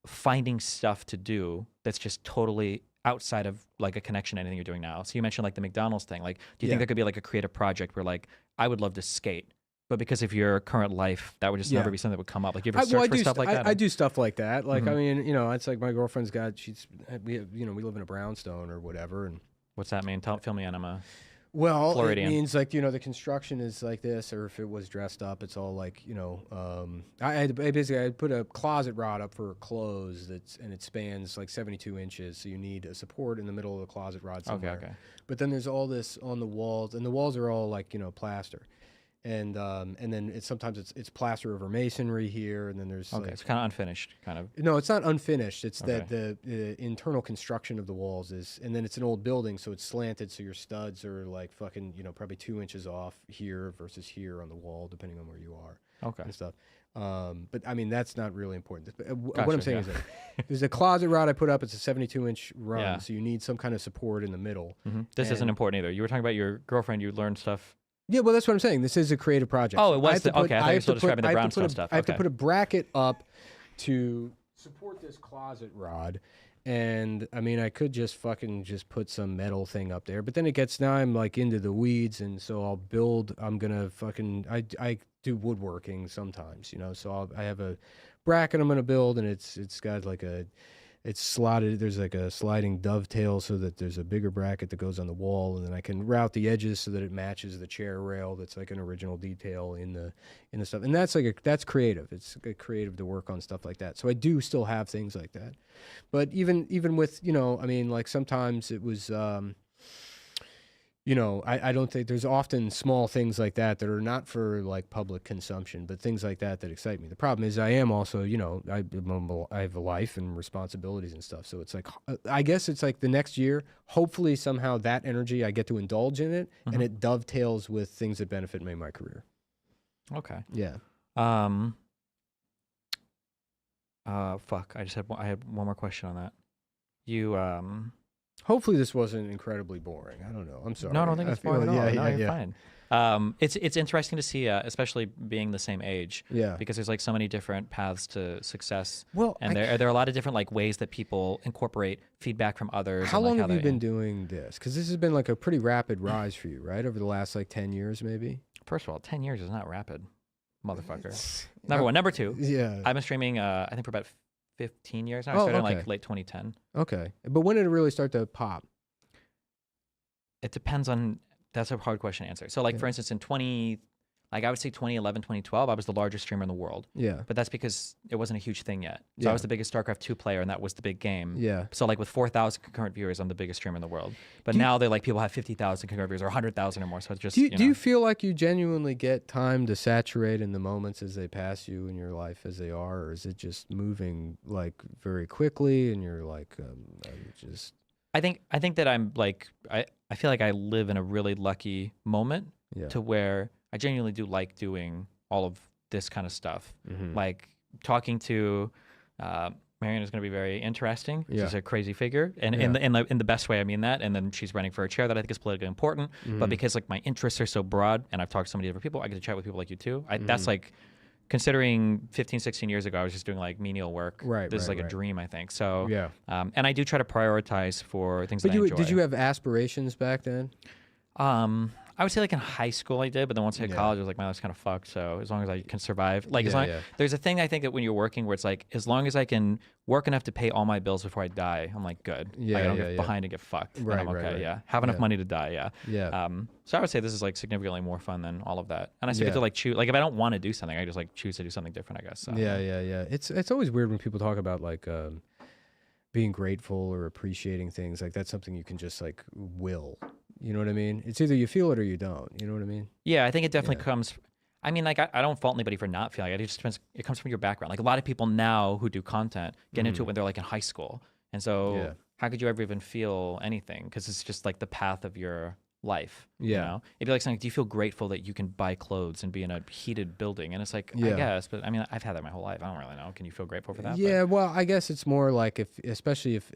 finding stuff to do that's just totally outside of like a connection to anything you're doing now? So you mentioned like the McDonald's thing. Like, do you think there could be like a creative project where like, I would love to skate, but because of your current life, that would just never be something that would come up? Like, you ever search for stuff like that? I do stuff like that. Like, I mean, it's like my girlfriend's we live in a brownstone or whatever. And what's that mean? Fill me in. I'm a Well, Floridian. It means like, the construction is like this, or if it was dressed up, it's all like, I'd put a closet rod up for clothes and it spans like 72 inches. So you need a support in the middle of the closet rod somewhere. Okay. But then there's all this on the walls, and the walls are all like, plaster. and then sometimes it's plaster over masonry here, and then there's Okay, it's kind of unfinished, kind of. no, it's not unfinished. It's Okay. that the internal construction of the walls is, and then it's an old building, so it's slanted, so your studs are like fucking, probably 2 inches off here versus here on the wall, depending on where you are Okay. and stuff. But I mean, that's not really important. What Gotcha, I'm saying yeah. is that there's a closet rod I put up. It's a 72-inch run, Yeah. so you need some kind of support in the middle. This isn't And- important either. You were talking about your girlfriend. You learned stuff. Yeah, well, that's what I'm saying. This is a creative project. Oh, So it was I have to okay, I thought you were still describing the I have to brownstone put a- stuff. I have to Okay. put a bracket up to support this closet rod. And I mean, I could just fucking just put some metal thing up there, but then now I'm like into the weeds, and so I'm gonna fucking, I do woodworking sometimes, so I have a bracket I'm gonna build, and it's got like it's slotted, there's like a sliding dovetail so that there's a bigger bracket that goes on the wall, and then I can route the edges so that it matches the chair rail. That's like an original detail in the stuff, and that's creative. It's creative to work on stuff like that. So I do still have things like that, but even with I mean, like sometimes it was I don't think there's often small things like that are not for like public consumption, but things like that excite me. The problem is I am also, I have a life and responsibilities and stuff. So it's like, I guess it's like the next year, hopefully somehow that energy, I get to indulge in it, and it dovetails with things that benefit me in my career. Okay. Yeah. Fuck. I had one more question on that. You Hopefully this wasn't incredibly boring. I don't know. I'm sorry. No, I don't think it's boring at all. Yeah, No, yeah, you're yeah. fine. It's interesting to see, especially being the same age. Yeah. Because there's like so many different paths to success. Well, and there are a lot of different like ways that people incorporate feedback from others. How and, like, long have you they- been doing this? Because this has been like a pretty rapid rise for you, right? Over the last like 10 years, maybe? First of all, 10 years is not rapid, motherfucker. Number one. Number two, Yeah. I've been streaming, I think, for about 15 years now. I Oh, started in okay. like late 2010. Okay. But when did it really start to pop? It depends on, that's a hard question to answer. So like, Yeah. for instance, I would say 2011, 2012, I was the largest streamer in the world. Yeah. But that's because it wasn't a huge thing yet. So Yeah. I was the biggest StarCraft 2 player, and that was the big game. Yeah. So like with 4,000 concurrent viewers, I'm the biggest streamer in the world. But Do you- now they're like, people have 50,000 concurrent viewers or 100,000 or more. So it's just, Do you feel like you genuinely get time to saturate in the moments as they pass you in your life as they are, or is it just moving like very quickly and you're like just I think that I'm like, I feel like I live in a really lucky moment yeah. to where I genuinely do like doing all of this kind of stuff. Mhm. Like talking to Marianne is going to be very interesting. Yeah. She's a crazy figure, and Yeah. in the best way I mean that. And then she's running for a chair that I think is politically important. Mhm. But because like my interests are so broad, and I've talked to so many different people, I get to chat with people like you too. Mm-hmm. That's like, considering 15, 16 years ago, I was just doing like menial work. Right, This is right, like right. a dream, I think. So Yeah. and I do try to prioritize for things But that I enjoy. did you have aspirations back then? I would say like in high school I did, but then once I hit Yeah. college, I was like, man, that's kind of fucked. So as long as I can survive, like as Yeah, long yeah. there's a thing I think that when you're working where it's like, as long as I can work enough to pay all my bills before I die, I'm like, good. Yeah, like, I don't yeah, get yeah. behind and get fucked. Right, then I'm right, okay. right. Yeah. Have enough Yeah. money to die. Yeah. Yeah. So I would say this is like significantly more fun than all of that. And I still get Yeah. to like choose, like if I don't want to do something, I just like choose to do something different, I guess. So, Yeah. It's always weird when people talk about like being grateful or appreciating things. Like that's something you can just like will. You know what I mean? It's either you feel it or you don't. You know what I mean? Yeah, I think it definitely Yeah. comes. I mean, like I don't fault anybody for not feeling it. It just depends. It comes from your background. Like a lot of people now who do content get into it when they're like in high school, and so Yeah. how could you ever even feel anything? Because it's just like the path of your life. Yeah. You know? It'd be like saying, do you feel grateful that you can buy clothes and be in a heated building? And it's like, I Yeah. guess, but I mean, I've had that my whole life. I don't really know. Can you feel grateful for that? Yeah, well, I guess it's more like especially if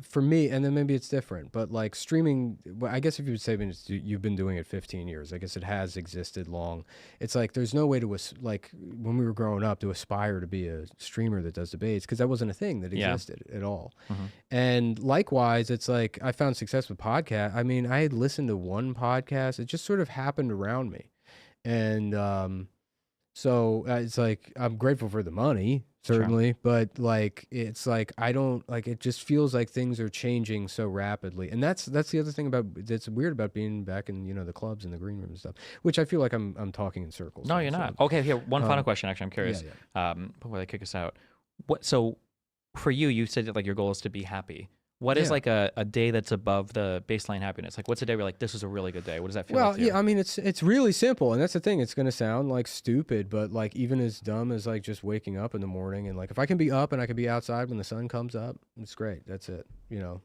for me, and then maybe it's different, but like streaming, well, I guess if you would say you've been doing it 15 years, I guess it has existed long. It's like there's no way to, like when we were growing up, to aspire to be a streamer that does debates, because that wasn't a thing that Yeah. existed at all. Mhm. And likewise, it's like I found success with podcast. I mean, I had listened to one podcast. It just sort of happened around me. And so it's like I'm grateful for the money, certainly, but like it's like I don't like it. Just feels like things are changing so rapidly, and that's the other thing that's weird about being back in the clubs and the green room and stuff. Which I feel like I'm talking in circles. No, now, you're so- not. Okay, here one final question. Actually, I'm curious. Yeah, Before they kick us out, so for you, you said that like your goal is to be happy. What is Yeah. like a day that's above the baseline happiness? Like, what's a day where you're like, this is a really good day? What does that feel Well, like to you? yeah, I mean, it's really simple, and that's the thing. It's gonna sound like stupid, but like even as dumb as like just waking up in the morning, and like if I can be up and I can be outside when the sun comes up, it's great. That's it. You know,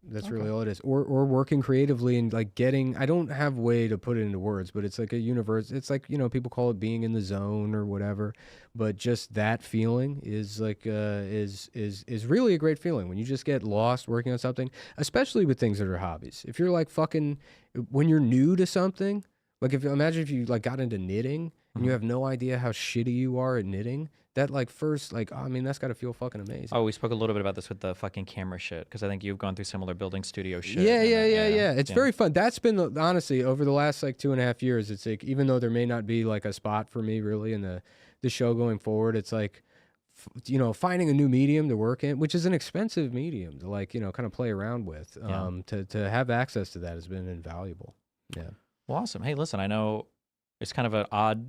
that's really all it is. Or working creatively and like getting. I don't have way to put it into words, but it's like a universe. It's like, you know, people call it being in the zone or whatever, but just that feeling is like is really a great feeling when you just get lost working on something, especially with things that are hobbies. If you're like fucking when you're new to something, like if imagine if you like got into knitting and you have no idea how shitty you are at knitting. That like first like I mean that's got to feel fucking amazing. Oh, we spoke a little bit about this with the fucking camera shit because I think you've gone through similar building studio shit. Yeah. It's very fun. That's been honestly over the last like 2.5 years. It's like even though there may not be like a spot for me really in the show going forward, it's like you know finding a new medium to work in, which is an expensive medium to like you know kind of play around with. To have access to that has been invaluable. Yeah. Well, awesome. Hey, listen, I know it's kind of an odd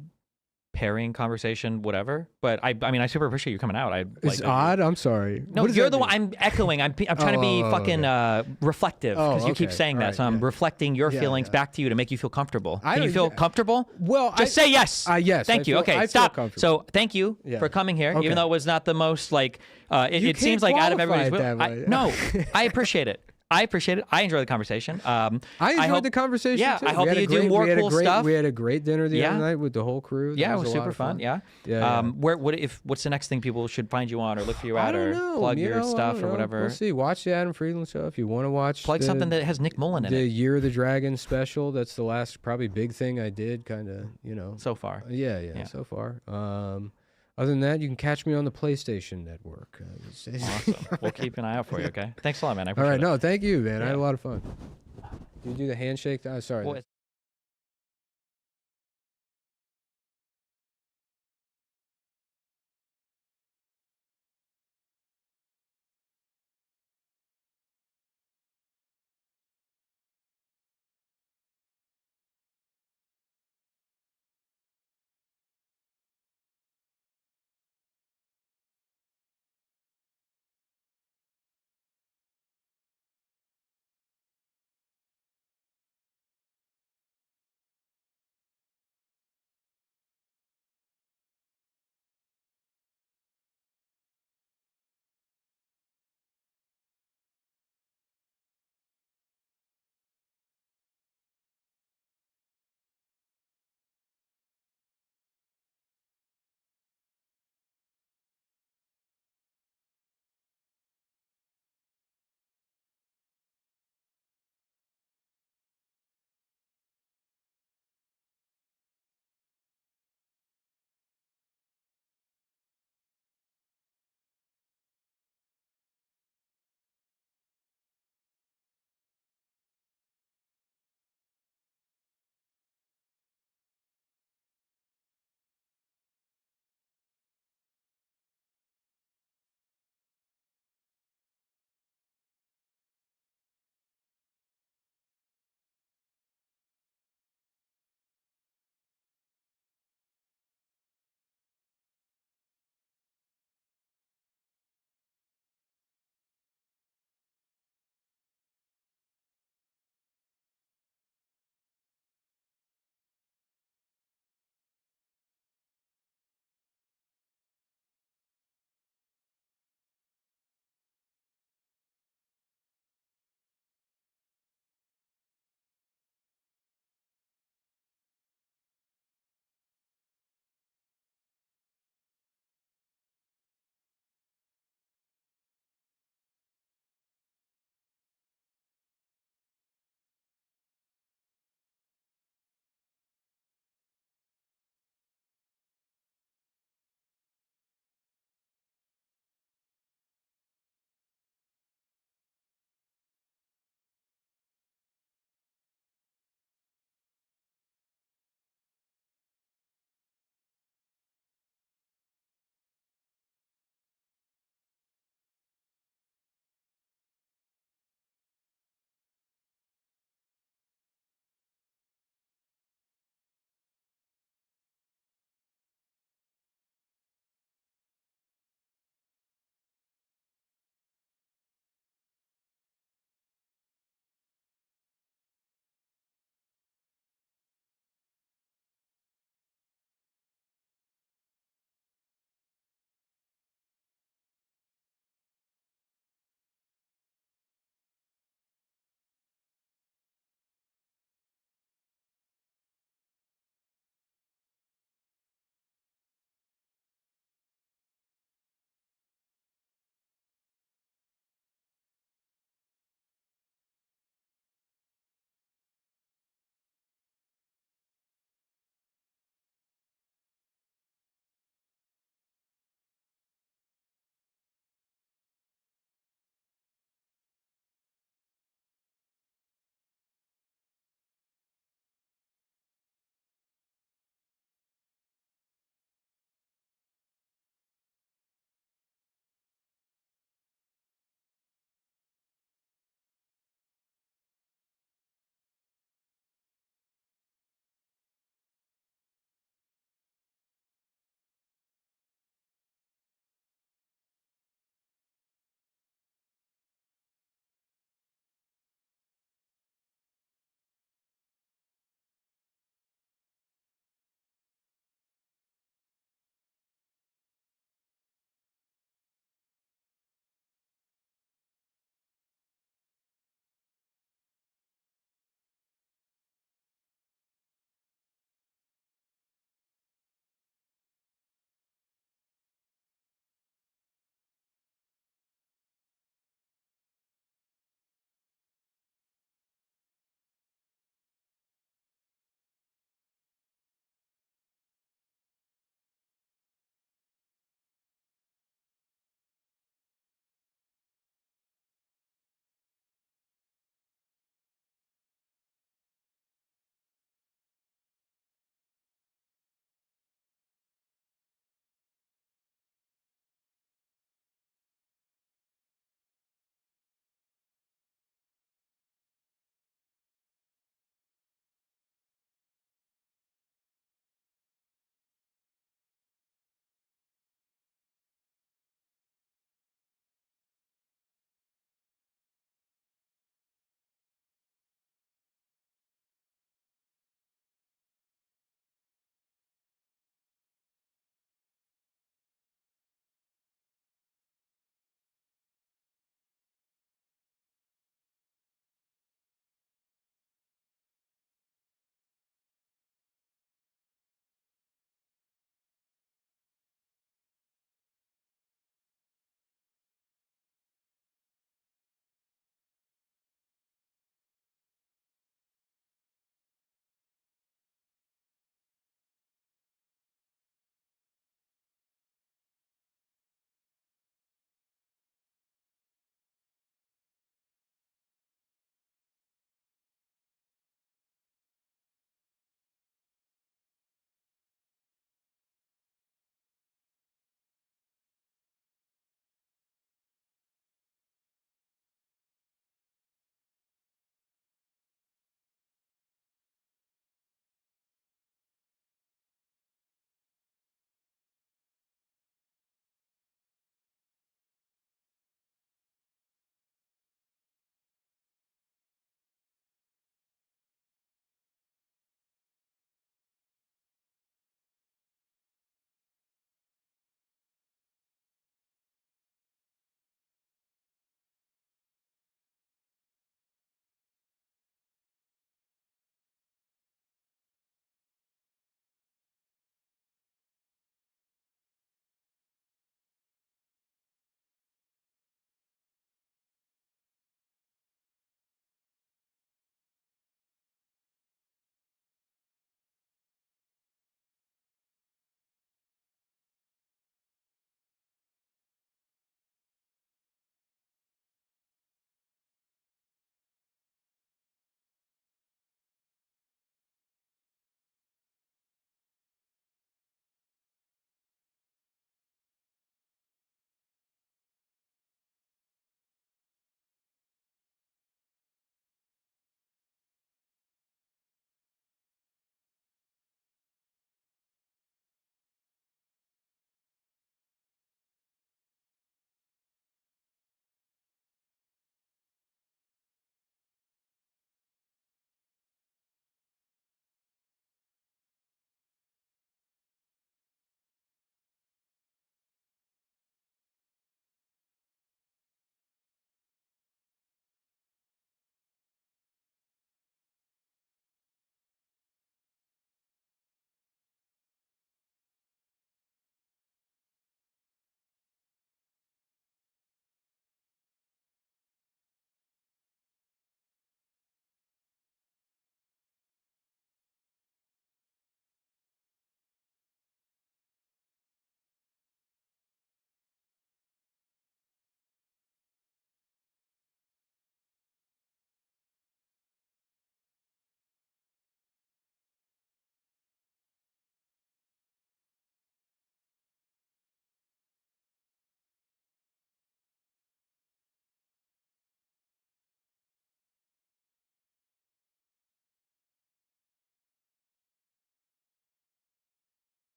pairing conversation, whatever. But I mean, I super appreciate you coming out. It's odd. I'm sorry. No, you're the one. I'm echoing. I'm trying to be fucking reflective because you keep saying that. So I'm reflecting your feelings back to you to make you feel comfortable. Can you feel comfortable? Well, just say yes. Yes. Thank you. Okay, stop. So thank you for coming here, even though it was not the most like. It seems like out of everybody's will. No, I appreciate it. I appreciate it. I enjoy the conversation. I enjoyed the conversation. Yeah, too. I hope that you do more cool stuff. We had a great dinner the other night with the whole crew. Yeah, it was super fun. Yeah. What's the next thing people should find you on or look for you at or plug your stuff or whatever? We'll see. Watch the Adam Friedland show if you want to watch. Plug something that has Nick Mullen in it. The Year of the Dragon special. That's the last probably big thing I did. Kind of, you know. So far. Yeah. So far. Other than that, you can catch me on the PlayStation Network. Awesome. We'll keep an eye out for you, okay? Thanks a lot, man. I appreciate it. All right. No, thank you, man. I had a lot of fun. Did you do the handshake? Sorry. Well,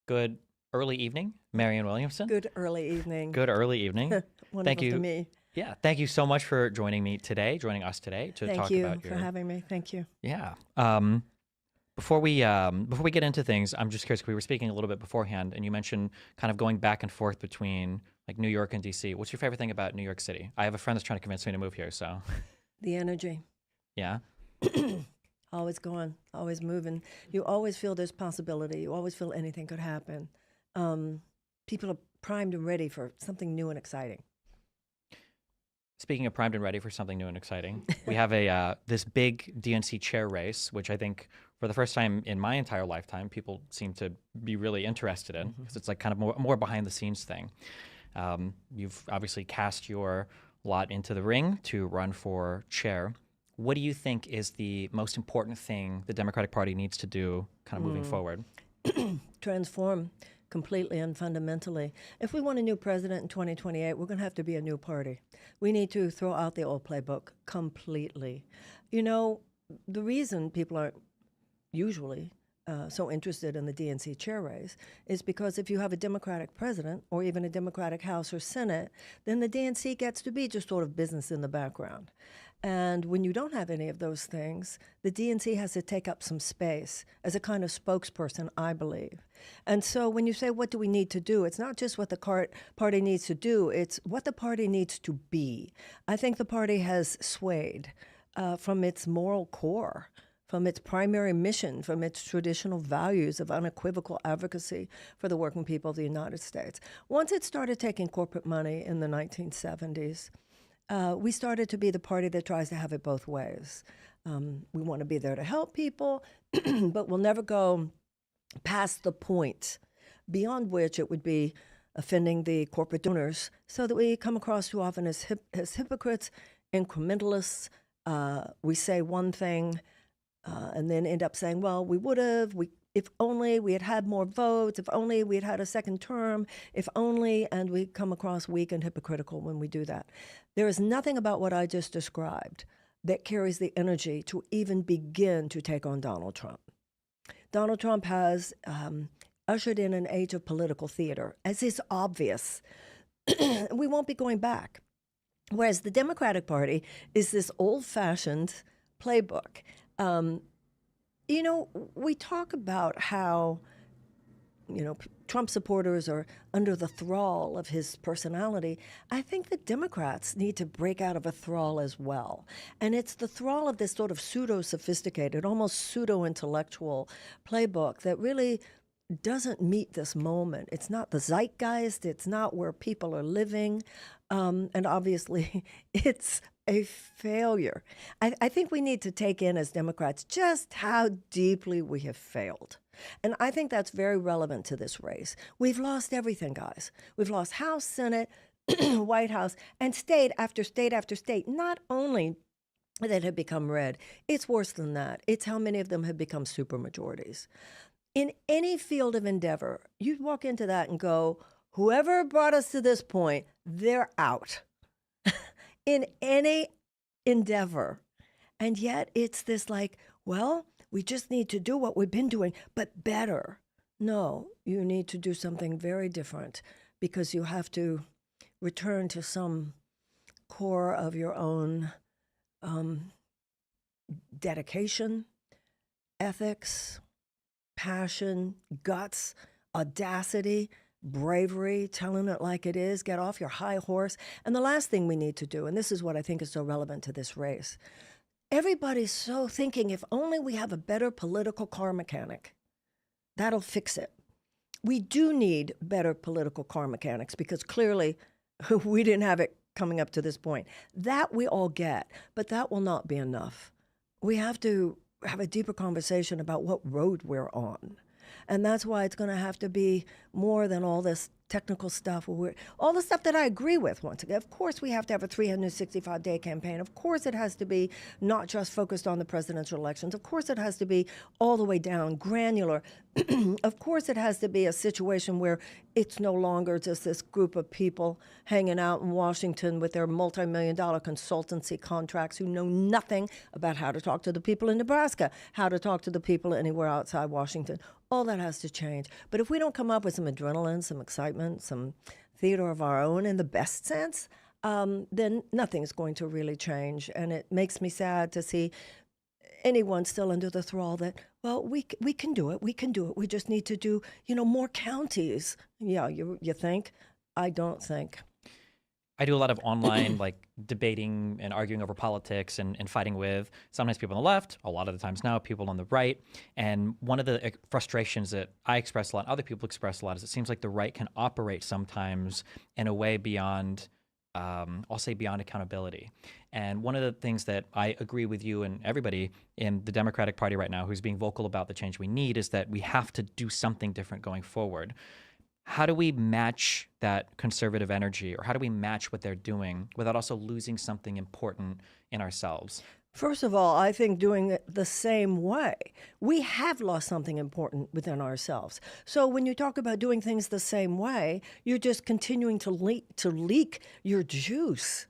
Good early evening, Marianne Williamson. Good early evening. Good early evening. Wonderful Thank you. to me. Yeah, thank you so much for joining us today to Thank talk you about for having me. Thank you. Yeah. Before we get into things, I'm just curious. We were speaking a little bit beforehand, and you mentioned kind of going back and forth between like New York and DC. What's your favorite thing about New York City? I have a friend that's trying to convince me to move here. So, The energy. yeah. Always going, always moving. You always feel there's possibility. You always feel anything could happen. People are primed and ready for something new and exciting. Speaking of primed and ready for something new and exciting, we have a this big DNC chair race, which I think for the first time in my entire lifetime, people seem to be really interested in because it's like kind of more behind the scenes thing. You've obviously cast your lot into the ring to run for chair. What do you think is the most important thing the Democratic Party needs to do kind of moving forward? Transform completely and fundamentally. If we want a new president in 2028, we're going to have to be a new party. We need to throw out the old playbook completely. You know, the reason people aren't usually so interested in the DNC chair race is because if you have a Democratic president or even a Democratic House or Senate, then the DNC gets to be just sort of business in the background. And when you don't have any of those things, the DNC has to take up some space as a kind of spokesperson, I believe. And so when you say, what do we need to do? It's not just what the party needs to do, it's what the party needs to be. I think the party has swayed from its moral core, from its primary mission, from its traditional values of unequivocal advocacy for the working people of the United States. Once it started taking corporate money in the 1970s, we started to be the party that tries to have it both ways. We want to be there to help people, but we'll never go past the point beyond which it would be offending the corporate donors, so that we come across too often as hypocrites, incrementalists. We say one thing and then end up saying, well, we would have, if only we had had more votes, if only we had had a second term, if only, and we come across weak and hypocritical when we do that. There is nothing about what I just described that carries the energy to even begin to take on Donald Trump. Donald Trump has ushered in an age of political theater, as is obvious. We won't be going back. Whereas the Democratic Party is this old-fashioned playbook. You know, we talk about how, Trump supporters are under the thrall of his personality. I think the Democrats need to break out of a thrall as well. And it's the thrall of this sort of pseudo-sophisticated, almost pseudo-intellectual playbook that really doesn't meet this moment. It's not the zeitgeist. It's not where people are living. And obviously, it's a failure. I think we need to take in as Democrats just how deeply we have failed. And I think that's very relevant to this race. We've lost everything, guys. We've lost House, Senate, White House, and state after state after state. Not only that have become red, it's worse than that. It's how many of them have become supermajorities. In any field of endeavor, you walk into that and go, whoever brought us to this point, they're out. In any endeavor. And yet it's this like, well, we just need to do what we've been doing, but better. No, you need to do something very different because you have to return to some core of your own dedication, ethics, passion, guts, audacity, bravery, telling it like it is, get off your high horse. And the last thing we need to do, and this is what I think is so relevant to this race, everybody's so thinking if only we have a better political car mechanic, that'll fix it. We do need better political car mechanics because clearly we didn't have it coming up to this point. That we all get, but that will not be enough. We have to have a deeper conversation about what road we're on. And that's why it's going to have to be more than all this technical stuff, all the stuff that I agree with. Once again, of course, we have to have a 365-day campaign. Of course, it has to be not just focused on the presidential elections. Of course, it has to be all the way down, granular. Of course, it has to be a situation where it's no longer just this group of people hanging out in Washington with their multi-million-dollar consultancy contracts who know nothing about how to talk to the people in Nebraska, how to talk to the people anywhere outside Washington, All that has to change. But if we don't come up with some adrenaline, some excitement, some theater of our own in the best sense, then nothing's going to really change. And it makes me sad to see anyone still under the thrall that, well, we can do it. We can do it. We just need to do, more counties. Yeah, you think? I don't think. I do a lot of online like debating and arguing over politics and fighting with sometimes people on the left, a lot of the times now people on the right. And one of the frustrations that I express a lot, other people express a lot, is it seems like the right can operate sometimes in a way beyond, I'll say beyond accountability. And one of the things that I agree with you and everybody in the Democratic Party right now who's being vocal about the change we need is that we have to do something different going forward. How do we match that conservative energy, or how do we match what they're doing without also losing something important in ourselves? First of all, I think doing it the same way, we have lost something important within ourselves. So when you talk about doing things the same way, you're just continuing to leak your juice.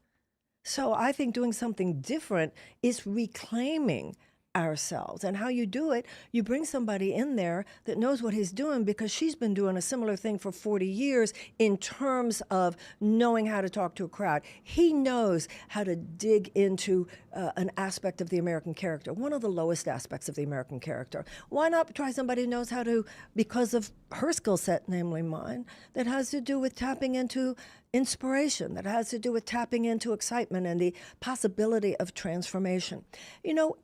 So I think doing something different is reclaiming ourselves. And how you do it, you bring somebody in there that knows what he's doing, because she's been doing a similar thing for 40 years in terms of knowing how to talk to a crowd. He knows how to dig into an aspect of the American character, one of the lowest aspects of the American character. Why not try somebody who knows how to, because of her skill set, namely mine, that has to do with tapping into inspiration, that has to do with tapping into excitement and the possibility of transformation.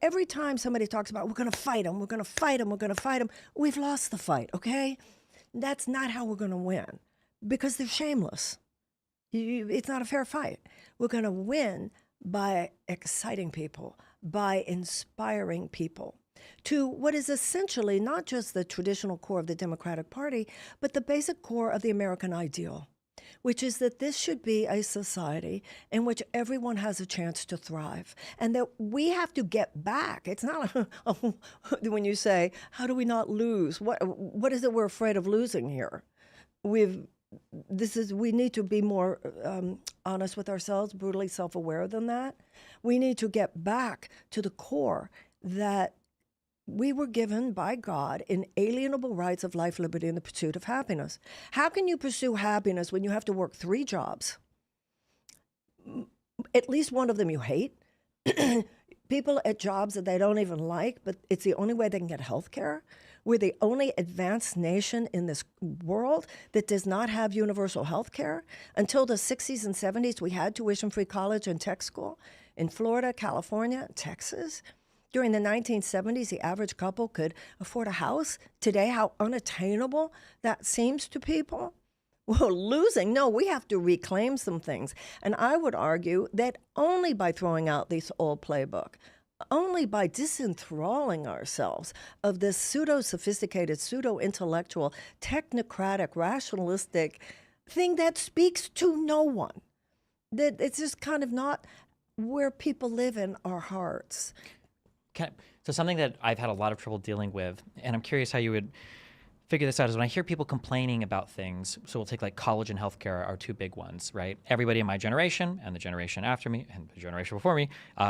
Every time somebody talks about, we're going to fight them, we're going to fight them, we're going to fight them, we've lost the fight, okay? That's not how we're going to win, because they're shameless. It's not a fair fight. We're going to win by exciting people, by inspiring people to what is essentially not just the traditional core of the Democratic Party, but the basic core of the American ideal, which is that this should be a society in which everyone has a chance to thrive, and that we have to get back. It's not when you say, how do we not lose? What is it we're afraid of losing here? We need to be more honest with ourselves, brutally self-aware than that. We need to get back to the core that we were given by God inalienable rights of life, liberty, and the pursuit of happiness. How can you pursue happiness when you have to work 3 jobs? At least one of them you hate. People at jobs that they don't even like, but it's the only way they can get health care. We're the only advanced nation in this world that does not have universal health care. Until the 60s and 70s, we had tuition-free college and tech school in Florida, California, and Texas. During the 1970s, the average couple could afford a house. Today, how unattainable that seems to people. Well, no, we have to reclaim some things. And I would argue that only by throwing out this old playbook, only by disenthralling ourselves of this pseudo-sophisticated, pseudo-intellectual, technocratic, rationalistic thing that speaks to no one, that it's just kind of not where people live in our hearts. So something that I've had a lot of trouble dealing with, and I'm curious how you would figure this out, is when I hear people complaining about things. So we'll take like college and healthcare are 2 big ones, right? Everybody in my generation and the generation after me and the generation before me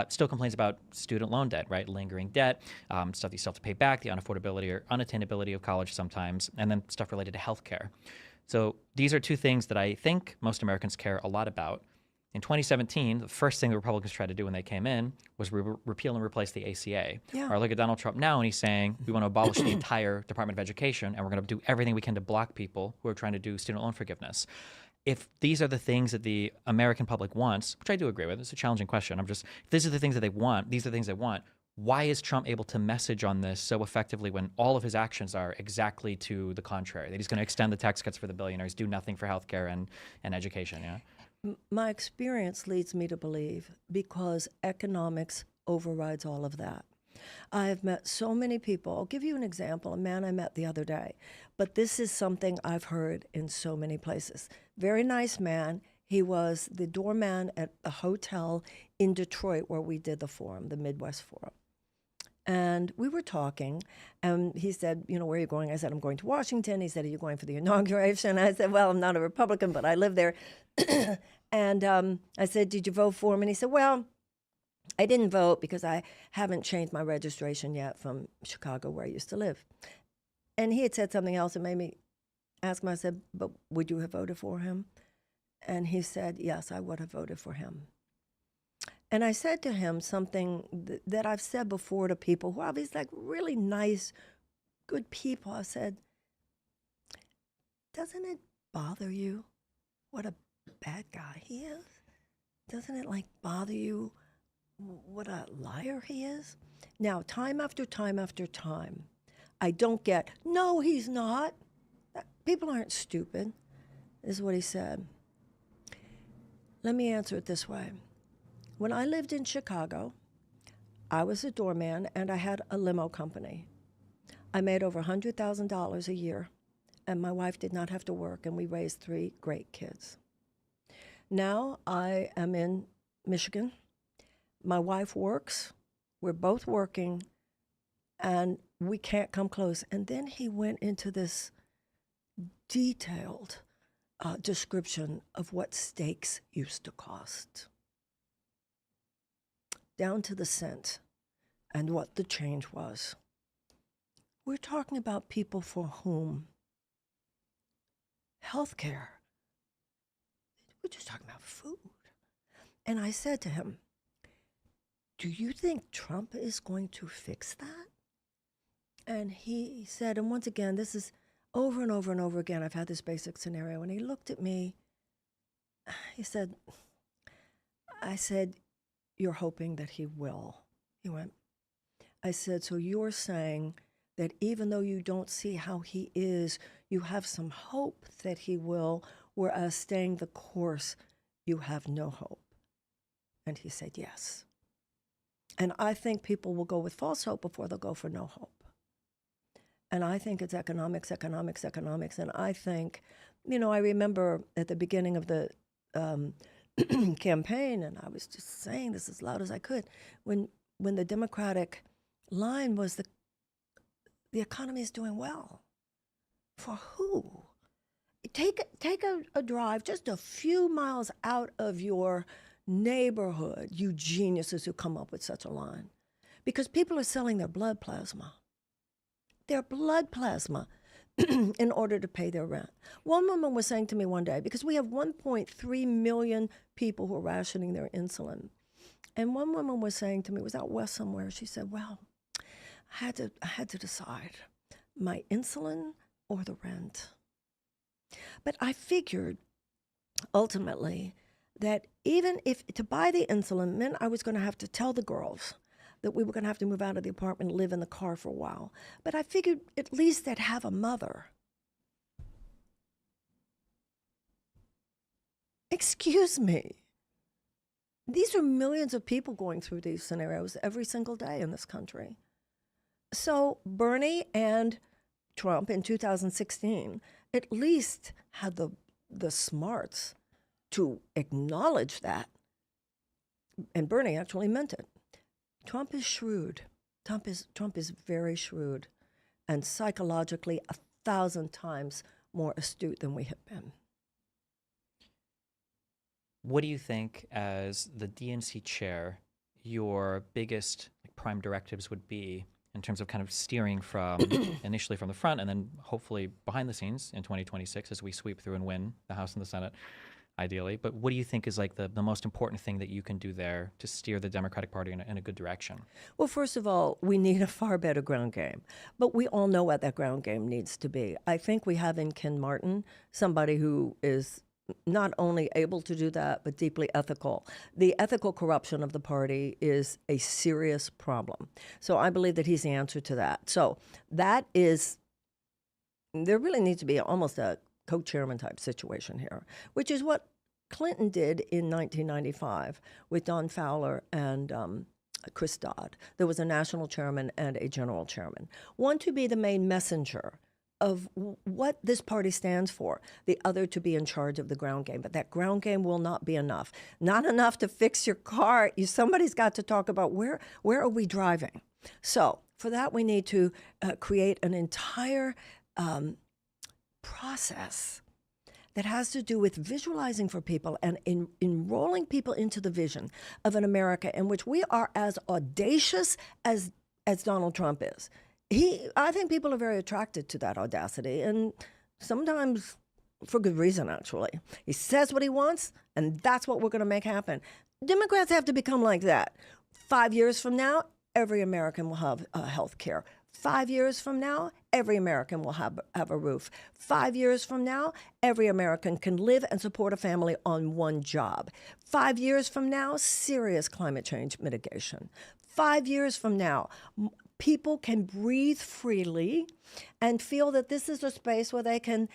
still complains about student loan debt, right? Lingering debt, stuff you still have to pay back, the unaffordability or unattainability of college sometimes, and then stuff related to healthcare. So these are 2 things that I think most Americans care a lot about. In 2017, the first thing the Republicans tried to do when they came in was repeal and replace the ACA. Yeah. Or look at Donald Trump now, and he's saying, we want to abolish the entire Department of Education, and we're going to do everything we can to block people who are trying to do student loan forgiveness. If these are the things that the American public wants, which I do agree with, it's a challenging question. If these are the things that they want, these are the things they want, why is Trump able to message on this so effectively when all of his actions are exactly to the contrary? That he's going to extend the tax cuts for the billionaires, do nothing for healthcare and education, yeah? My experience leads me to believe because economics overrides all of that. I have met so many people. I'll give you an example, a man I met the other day. But this is something I've heard in so many places. Very nice man. He was the doorman at a hotel in Detroit where we did the forum, the Midwest Forum. And we were talking, and he said, where are you going? I said, I'm going to Washington. He said, are you going for the inauguration? I said, well, I'm not a Republican, but I live there. And I said, did you vote for him? And he said, well, I didn't vote because I haven't changed my registration yet from Chicago, where I used to live. And he had said something else that made me ask him. I said, but would you have voted for him? And he said, yes, I would have voted for him. And I said to him something that I've said before to people who are these like really nice, good people. I said, doesn't it bother you what a bad guy he is? Doesn't it like bother you what a liar he is? Now, time after time after time, I don't get, no, he's not. People aren't stupid, is what he said. Let me answer it this way. When I lived in Chicago, I was a doorman and I had a limo company. I made over $100,000 a year, and my wife did not have to work, and we raised 3 great kids. Now I am in Michigan. My wife works. We're both working, and we can't come close. And then he went into this detailed description of what steaks used to cost, down to the cent, and what the change was. We're talking about people for whom healthcare, we're just talking about food. And I said to him, do you think Trump is going to fix that? And he said, and once again, this is over and over and over again, I've had this basic scenario. And he looked at me, he said, I said, you're hoping that he will. He went, I said, so you're saying that even though you don't see how he is, you have some hope that he will, whereas staying the course, you have no hope. And he said, yes. And I think people will go with false hope before they'll go for no hope. And I think it's economics, economics, economics. And I think, I remember at the beginning of the campaign, and I was just saying this as loud as I could, when the Democratic line was the economy is doing well. For who? Take a drive just a few miles out of your neighborhood, you geniuses who come up with such a line. Because people are selling their blood plasma. Their blood plasma in order to pay their rent. One woman was saying to me one day, because we have 1.3 million people who are rationing their insulin. And one woman was saying to me, it was out west somewhere, she said, well, I had to decide my insulin or the rent. But I figured ultimately that even if to buy the insulin meant I was going to have to tell the girls that we were going to have to move out of the apartment and live in the car for a while. But I figured at least they'd have a mother. Excuse me. These are millions of people going through these scenarios every single day in this country. So Bernie and Trump in 2016 at least had the smarts to acknowledge that. And Bernie actually meant it. Trump is shrewd. Trump is very shrewd and psychologically 1,000 times more astute than we have been. What do you think, as the DNC chair, your biggest prime directives would be in terms of kind of steering from initially from the front and then hopefully behind the scenes in 2026 as we sweep through and win the House and the Senate, ideally? But what do you think is like the most important thing that you can do there to steer the Democratic Party in a good direction? Well, first of all, we need a far better ground game. But we all know what that ground game needs to be. I think we have in Ken Martin somebody who is not only able to do that, but deeply ethical. The ethical corruption of the party is a serious problem. So I believe that he's the answer to that. So that is, there really needs to be almost a co-chairman type situation here, which is what Clinton did in 1995 with Don Fowler and Chris Dodd. There was a national chairman and a general chairman. One to be the main messenger of what this party stands for, the other to be in charge of the ground game. But that ground game will not be enough. Not enough to fix your car. Somebody's got to talk about where are we driving? So for that, we need to create an entire process that has to do with visualizing for people and enrolling people into the vision of an America in which we are as audacious as Donald Trump is. I think people are very attracted to that audacity, and sometimes for good reason, actually. He says what he wants, and that's what we're going to make happen. Democrats have to become like that. 5 years from now, every American will have health care. 5 years from now, every American will have a roof. 5 years from now, every American can live and support a family on one job. 5 years from now, serious climate change mitigation. 5 years from now, people can breathe freely and feel that this is a space where they can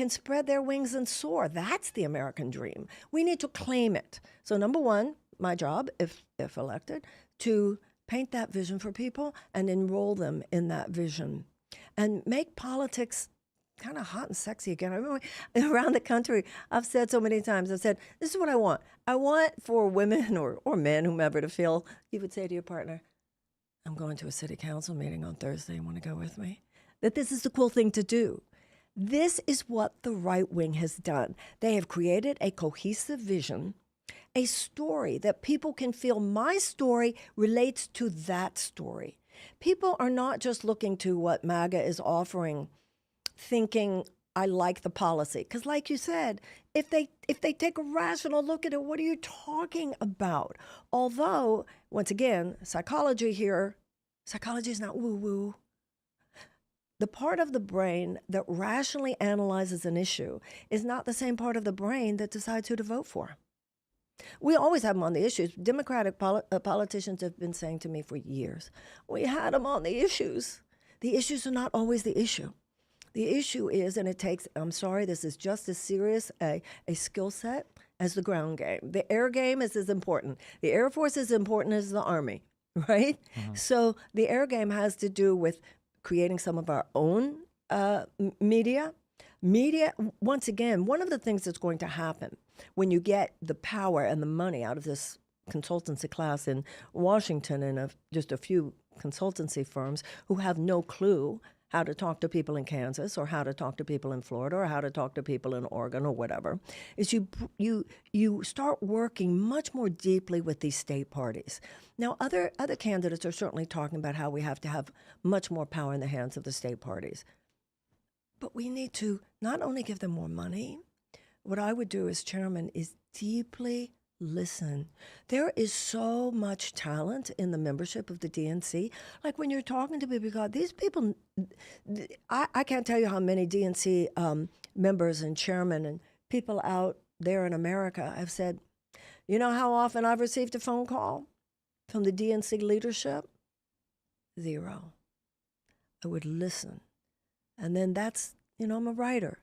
spread their wings and soar. That's the American dream. We need to claim it. So number one, my job, if elected, to paint that vision for people and enroll them in that vision and make politics kind of hot and sexy again. I remember around the country, I've said so many times, I've said, this is what I want. I want for women or men, whomever, to feel, you would say to your partner, I'm going to a city council meeting on Thursday. You want to go with me? That this is the cool thing to do. This is what the right wing has done. They have created a cohesive vision, a story that people can feel my story relates to that story. People are not just looking to what MAGA is offering, thinking, I like the policy. Because like you said, if they take a rational look at it, what are you talking about? Although, once again, psychology is not woo-woo. The part of the brain that rationally analyzes an issue is not the same part of the brain that decides who to vote for. We always have them on the issues. Democratic politicians have been saying to me for years, we had them on the issues. The issues are not always the issue. The issue is, and it takes, I'm sorry, this is just as serious a skill set as the ground game. The air game is as important. The Air Force is as important as the Army, right? Mm-hmm. So the air game has to do with creating some of our own media. Media, once again, one of the things that's going to happen when you get the power and the money out of this consultancy class in Washington and just a few consultancy firms who have no clue how to talk to people in Kansas or how to talk to people in Florida or how to talk to people in Oregon or whatever, is you start working much more deeply with these state parties. Now, other candidates are certainly talking about how we have to have much more power in the hands of the state parties. But we need to not only give them more money, what I would do as chairman is deeply listen. There is so much talent in the membership of the DNC. Like when you're talking to people, God, these people, I can't tell you how many DNC members and chairmen and people out there in America have said, you know how often I've received a phone call from the DNC leadership? 0. I would listen. And then that's, I'm a writer.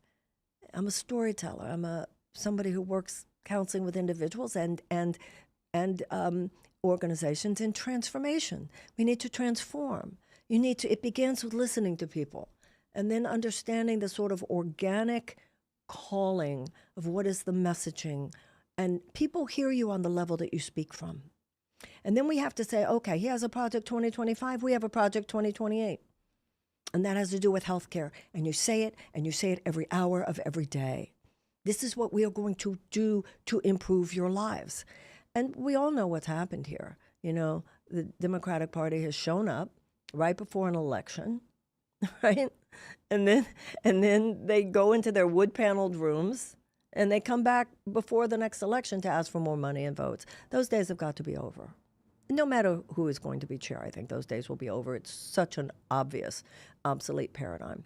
I'm a storyteller. I'm somebody who works counseling with individuals and organizations in transformation. We need to transform. It begins with listening to people and then understanding the sort of organic calling of what is the messaging. And people hear you on the level that you speak from. And then we have to say, okay, he has a Project 2025, we have a Project 2028. And that has to do with healthcare. And you say it every hour of every day. This is what we are going to do to improve your lives. And we all know what's happened here. The Democratic Party has shown up right before an election, right? And then they go into their wood-paneled rooms and they come back before the next election to ask for more money and votes. Those days have got to be over. No matter who is going to be chair, I think those days will be over. It's such an obvious, obsolete paradigm.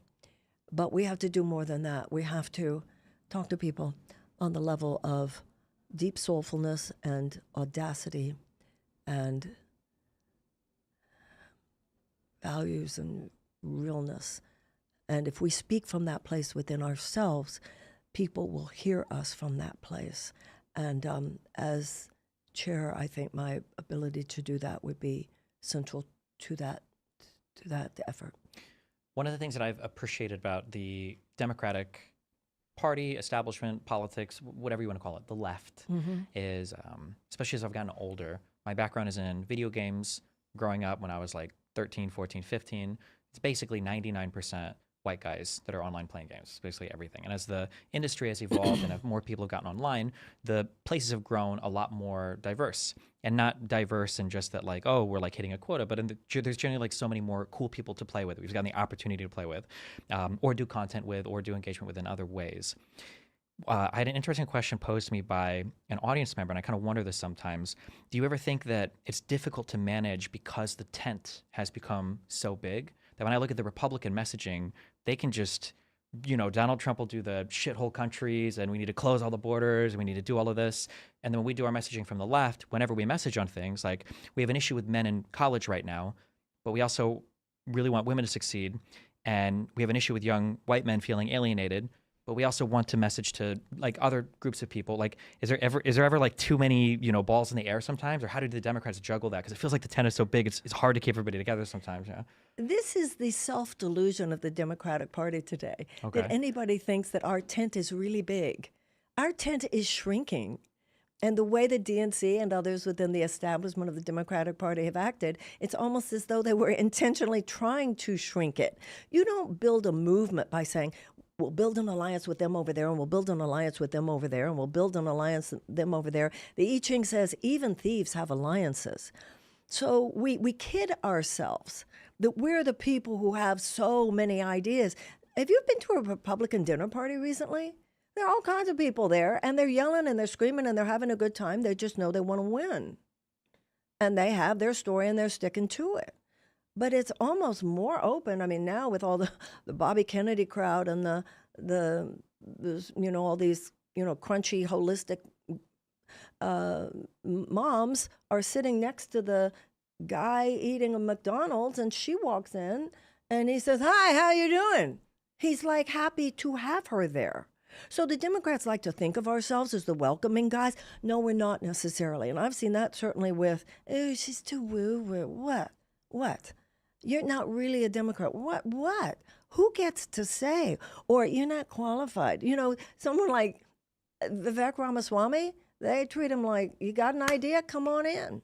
But we have to do more than that. We have to talk to people on the level of deep soulfulness and audacity and values and realness. And if we speak from that place within ourselves, people will hear us from that place. And as chair, I think my ability to do that would be central to that effort. One of the things that I've appreciated about the Democratic Party, establishment, politics, whatever you want to call it, the left, is, especially as I've gotten older, my background is in video games. Growing up when I was like 13, 14, 15, it's basically 99% white guys that are online playing games. It's basically everything. And as the industry has evolved and more people have gotten online, the places have grown a lot more diverse. And not diverse in just that, like, oh, we're like hitting a quota, but there's generally like so many more cool people to play with. We've gotten the opportunity to play with, or do content with, or do engagement with in other ways. I had an interesting question posed to me by an audience member, and I kind of wonder this sometimes. Do you ever think that it's difficult to manage because the tent has become so big that when I look at the Republican messaging, they can just, Donald Trump will do the shithole countries, and we need to close all the borders, and we need to do all of this. And then when we do our messaging from the left, whenever we message on things, like we have an issue with men in college right now, but we also really want women to succeed. And we have an issue with young white men feeling alienated, but we also want to message to like other groups of people. Like, is there ever like too many, balls in the air sometimes? Or how do the Democrats juggle that? Because it feels like the tent is so big, it's hard to keep everybody together sometimes. Yeah. This is the self-delusion of the Democratic Party today, that anybody thinks that our tent is really big. Our tent is shrinking. And the way the DNC and others within the establishment of the Democratic Party have acted, it's almost as though they were intentionally trying to shrink it. You don't build a movement by saying, we'll build an alliance with them over there, and we'll build an alliance with them over there, and we'll build an alliance with them over there. The I Ching says even thieves have alliances. So we kid ourselves that we're the people who have so many ideas. Have you been to a Republican dinner party recently? There are all kinds of people there, and they're yelling and they're screaming and they're having a good time. They just know they want to win. And they have their story and they're sticking to it. But it's almost more open. I mean, now with all the Bobby Kennedy crowd and the all these, crunchy, holistic moms are sitting next to the guy eating a McDonald's, and she walks in and he says, "Hi, how you doing?" He's like happy to have her there. So the Democrats like to think of ourselves as the welcoming guys. No, we're not necessarily. And I've seen that certainly with, oh, she's too woo-woo. What? You're not really a Democrat. What? Who gets to say? Or you're not qualified. Someone like Vivek Ramaswamy, they treat him like, you got an idea? Come on in.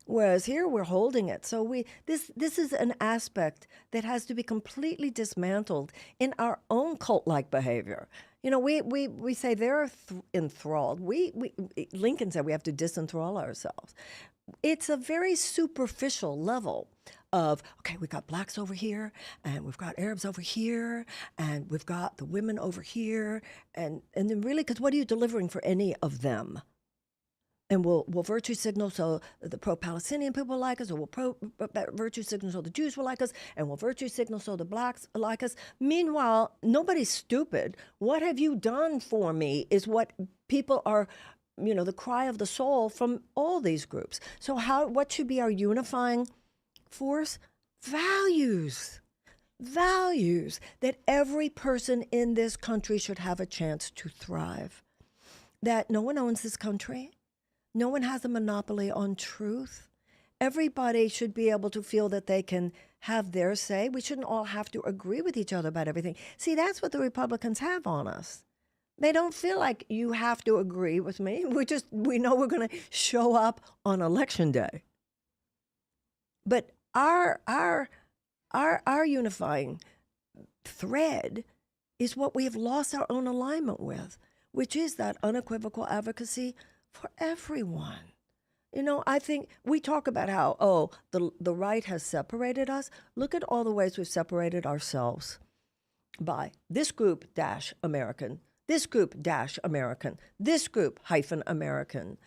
Whereas here we're holding it. So this is an aspect that has to be completely dismantled in our own cult-like behavior. We say they're enthralled. Lincoln said we have to disenthrall ourselves. It's a very superficial level of, okay, we've got blacks over here, and we've got Arabs over here, and we've got the women over here, and then really, because what are you delivering for any of them? And we'll virtue signal so the pro-Palestinian people like us, or we'll virtue signal so the Jews will like us, and we'll virtue signal so the blacks like us. Meanwhile, nobody's stupid. What have you done for me is what people are, the cry of the soul from all these groups. So what should be our unifying force? Values. Values that every person in this country should have a chance to thrive. That no one owns this country. No one has a monopoly on truth. Everybody should be able to feel that they can have their say. We shouldn't all have to agree with each other about everything. See, that's what the Republicans have on us. They don't feel like you have to agree with me. We know we're going to show up on election day. But our unifying thread is what we have lost our own alignment with, which is that unequivocal advocacy for everyone. I think we talk about how, the right has separated us. Look at all the ways we've separated ourselves by this group - American, this group - American, this group - American.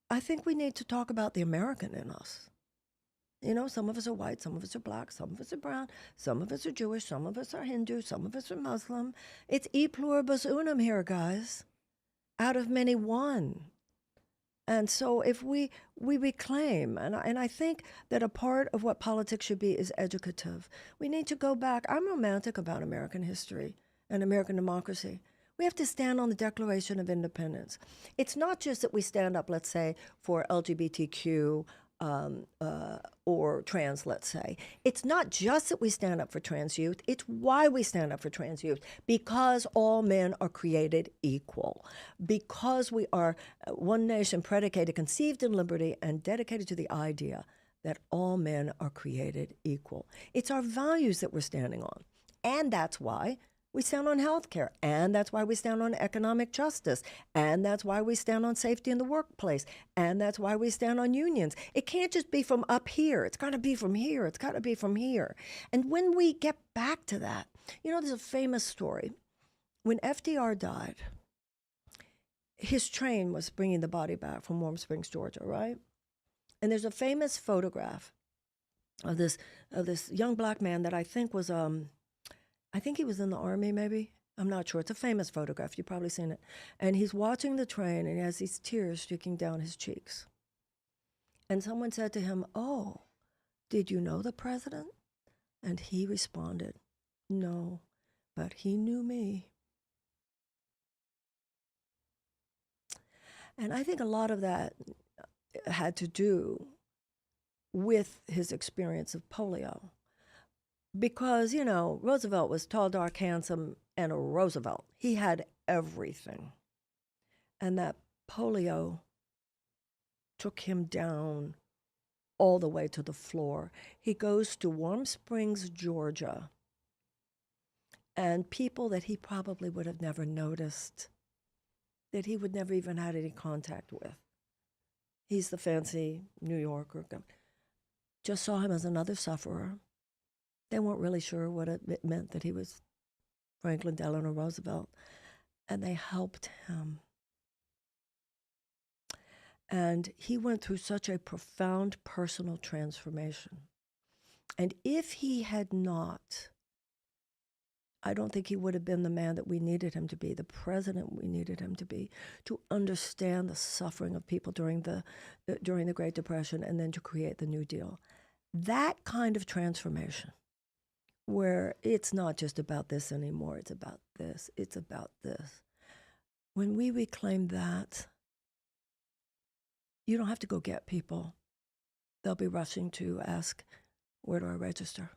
I think we need to talk about the American in us. Some of us are white, some of us are black, some of us are brown, some of us are Jewish, some of us are Hindu, some of us are Muslim. It's e pluribus unum here, guys. Out of many, one. And so if we reclaim, and I think that a part of what politics should be is educative. We need to go back. I'm romantic about American history and American democracy. We have to stand on the Declaration of Independence. It's not just that we stand up, let's say, for LGBTQ or trans, let's say. It's not just that we stand up for trans youth. It's why we stand up for trans youth. Because all men are created equal. Because we are one nation predicated, conceived in liberty, and dedicated to the idea that all men are created equal. It's our values that we're standing on. And that's why we stand on health care. And that's why we stand on economic justice. And that's why we stand on safety in the workplace. And that's why we stand on unions. It can't just be from up here. It's got to be from here. It's got to be from here. And when we get back to that, there's a famous story. When FDR died, his train was bringing the body back from Warm Springs, Georgia, right? And there's a famous photograph of this young black man that I think was I think he was in the army, maybe. I'm not sure. It's a famous photograph. You've probably seen it. And he's watching the train, and he has these tears streaking down his cheeks. And someone said to him, "Oh, did you know the president?" And he responded, "No, but he knew me." And I think a lot of that had to do with his experience of polio. Because, Roosevelt was tall, dark, handsome, and a Roosevelt. He had everything. And that polio took him down all the way to the floor. He goes to Warm Springs, Georgia, and people that he probably would have never noticed, that he would never even had any contact with. He's the fancy New Yorker. Just saw him as another sufferer. They weren't really sure what it meant that he was Franklin Delano Roosevelt, and they helped him. And he went through such a profound personal transformation. And if he had not, I don't think he would have been the man that we needed him to be, the president we needed him to be, to understand the suffering of people during the Great Depression and then to create the New Deal. That kind of transformation, where it's not just about this anymore, it's about this, it's about this. When we reclaim that, you don't have to go get people. They'll be rushing to ask, where do I register?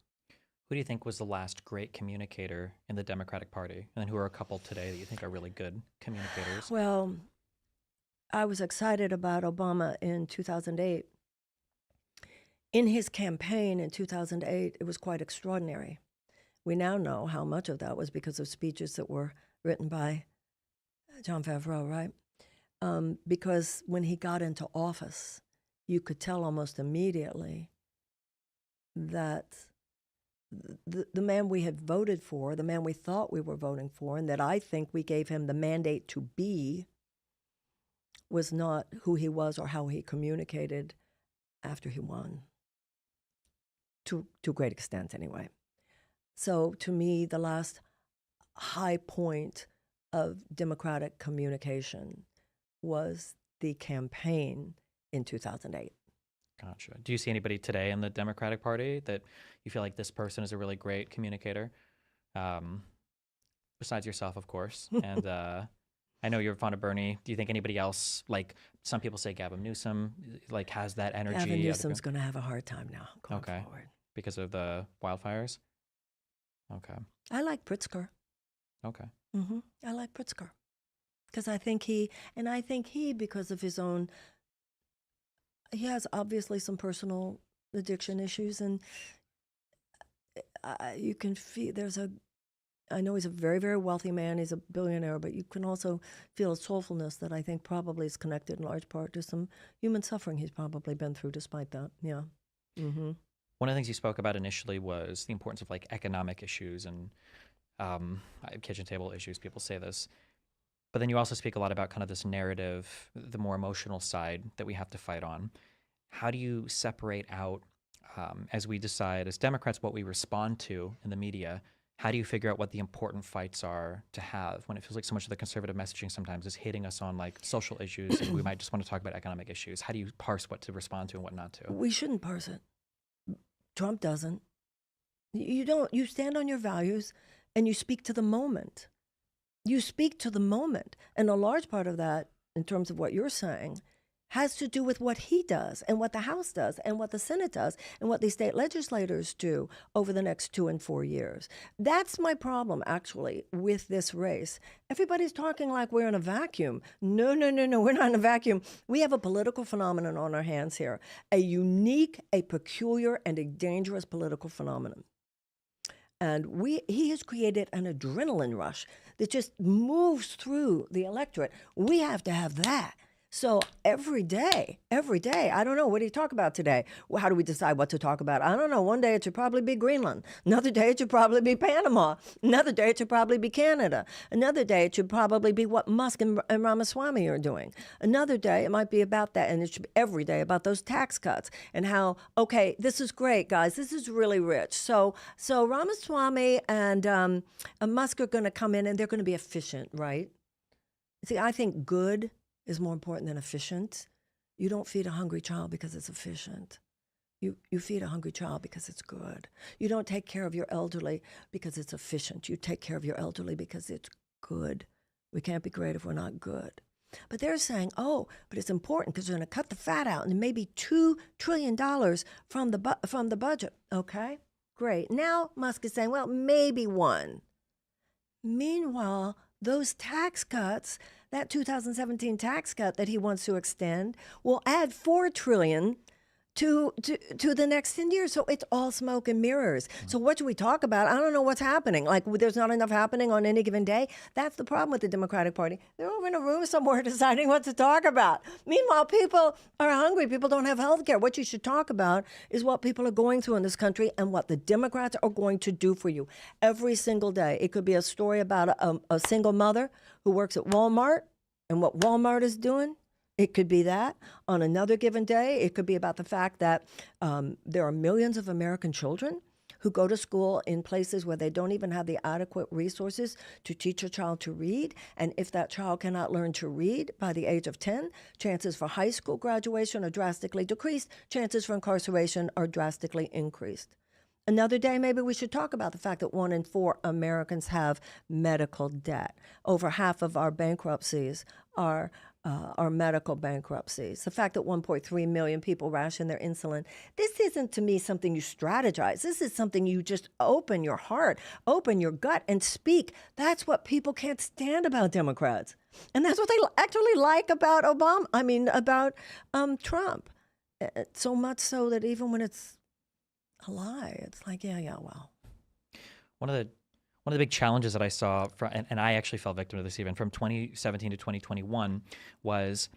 Who do you think was the last great communicator in the Democratic Party? And then who are a couple today that you think are really good communicators? Well, I was excited about Obama in 2008. In his campaign in 2008, it was quite extraordinary. We now know how much of that was because of speeches that were written by John Favreau, right? Because when he got into office, you could tell almost immediately that the man we had voted for, the man we thought we were voting for, and that I think we gave him the mandate to be, was not who he was or how he communicated after he won. To a great extent, anyway. So to me, the last high point of Democratic communication was the campaign in 2008. Gotcha. Do you see anybody today in the Democratic Party that you feel like this person is a really great communicator? Besides yourself, of course. And I know you're fond of Bernie. Do you think anybody else, like some people say Gavin Newsom, like has that energy? Gavin Newsom's going to have a hard time now going forward. Because of the wildfires? Okay. I like Pritzker. Okay. Mm-hmm. I like Pritzker. Because I think he, because of his own, he has obviously some personal addiction issues, and you can feel I know he's a very, very wealthy man, he's a billionaire, but you can also feel a soulfulness that I think probably is connected in large part to some human suffering he's probably been through despite that, yeah. Mm-hmm. One of the things you spoke about initially was the importance of like economic issues and kitchen table issues, people say this. But then you also speak a lot about kind of this narrative, the more emotional side that we have to fight on. How do you separate out, as we decide as Democrats what we respond to in the media, how do you figure out what the important fights are to have when it feels like so much of the conservative messaging sometimes is hitting us on like social issues and we might just want to talk about economic issues? How do you parse what to respond to and what not to? We shouldn't parse it. Trump doesn't. You don't. You stand on your values and you speak to the moment. You speak to the moment. And a large part of that, in terms of what you're saying, has to do with what he does and what the House does and what the Senate does and what the state legislators do over the next 2 and 4 years. That's my problem, actually, with this race. Everybody's talking like we're in a vacuum. No, we're not in a vacuum. We have a political phenomenon on our hands here, a unique, a peculiar, and a dangerous political phenomenon. And he has created an adrenaline rush that just moves through the electorate. We have to have that. So every day, I don't know, what do you talk about today? Well, how do we decide what to talk about? I don't know. One day it should probably be Greenland. Another day it should probably be Panama. Another day it should probably be Canada. Another day it should probably be what Musk and Ramaswamy are doing. Another day it might be about that, and it should be every day about those tax cuts and how, okay, this is great, guys. This is really rich. So Ramaswamy and Musk are going to come in and they're going to be efficient, right? See, I think good is more important than efficient. You don't feed a hungry child because it's efficient. You feed a hungry child because it's good. You don't take care of your elderly because it's efficient. You take care of your elderly because it's good. We can't be great if we're not good. But they're saying, oh, but it's important because they're going to cut the fat out and maybe $2 trillion from the budget. Okay, great. Now Musk is saying, well, maybe one. Meanwhile, those tax cuts, that 2017 tax cut that he wants to extend, will add $4 trillion to the next 10 years. So it's all smoke and mirrors. So what do we talk about? I don't know what's happening. Like, there's not enough happening on any given day. That's the problem with the Democratic Party. They're over in a room somewhere deciding what to talk about. Meanwhile, people are hungry. People don't have health care. What you should talk about is what people are going through in this country and what the Democrats are going to do for you every single day. It could be a story about a single mother who works at Walmart and what Walmart is doing. It could be that. On another given day, it could be about the fact that there are millions of American children who go to school in places where they don't even have the adequate resources to teach a child to read. And if that child cannot learn to read by the age of 10, chances for high school graduation are drastically decreased. Chances for incarceration are drastically increased. Another day, maybe we should talk about the fact that 1 in 4 Americans have medical debt. Over half of our bankruptcies are medical bankruptcies. The fact that 1.3 million people ration their insulin. This isn't, to me, something you strategize. This is something you just open your heart, open your gut, and speak. That's what people can't stand about Democrats. And that's what they actually like about Trump. So much so that even when it's a lie, it's like, yeah, well. One of the big challenges that I saw, and I actually fell victim to this even, from 2017 to 2021 was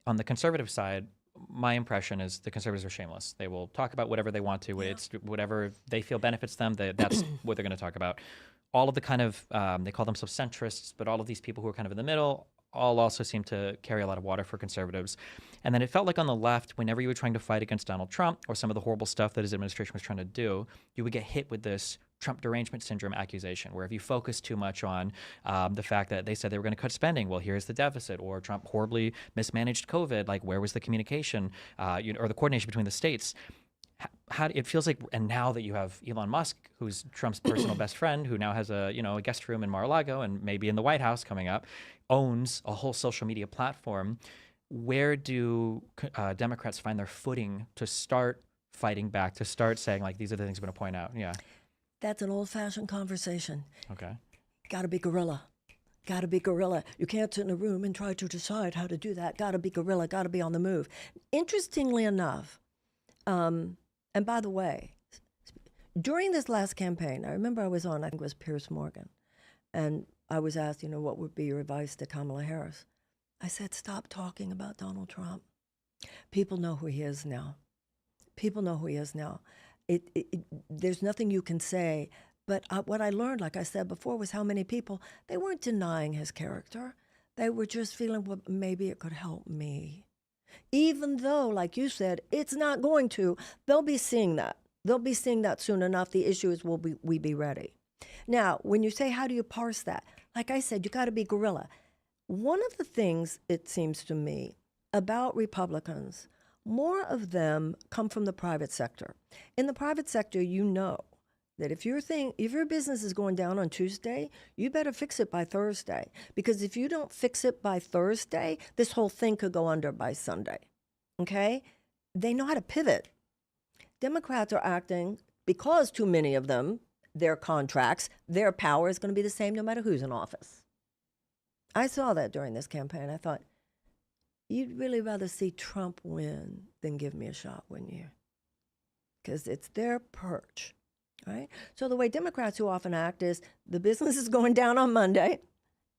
on the conservative side. My impression is the conservatives are shameless. They will talk about whatever they want to. Yeah. It's whatever they feel benefits them. That's what they're going to talk about. All of the kind of, they call themselves centrists, but all of these people who are kind of in the middle all also seem to carry a lot of water for conservatives. And then it felt like on the left, whenever you were trying to fight against Donald Trump or some of the horrible stuff that his administration was trying to do, you would get hit with this Trump derangement syndrome accusation, where if you focus too much on the fact that they said they were going to cut spending, well, here's the deficit, or Trump horribly mismanaged COVID, like where was the communication or the coordination between the states? How it feels like, and now that you have Elon Musk, who's Trump's personal best friend, who now has a guest room in Mar-a-Lago and maybe in the White House coming up, owns a whole social media platform. Where do Democrats find their footing to start fighting back, to start saying, like, these are the things I'm going to point out? Yeah. That's an old-fashioned conversation. Okay. Got to be guerrilla. Got to be guerrilla. You can't sit in a room and try to decide how to do that. Got to be guerrilla. Got to be on the move. Interestingly enough, and by the way, during this last campaign, I remember I was on, I think it was Piers Morgan, and I was asked, what would be your advice to Kamala Harris? I said, stop talking about Donald Trump. People know who he is now. People know who he is now. There's nothing you can say. But what I learned, like I said before, was how many people, they weren't denying his character. They were just feeling, well, maybe it could help me. Even though, like you said, it's not going to. They'll be seeing that. They'll be seeing that soon enough. The issue is, will we be ready? Now, when you say, how do you parse that? Like I said, you got to be guerrilla. One of the things, it seems to me, about Republicans, more of them come from the private sector. In the private sector, you know that if your business is going down on Tuesday, you better fix it by Thursday. Because if you don't fix it by Thursday, this whole thing could go under by Sunday. Okay? They know how to pivot. Democrats are acting, because too many of them, their contracts, their power is going to be the same no matter who's in office. I saw that during this campaign. I thought, you'd really rather see Trump win than give me a shot, wouldn't you? Because it's their perch. right? So the way Democrats who often act is the business is going down on Monday.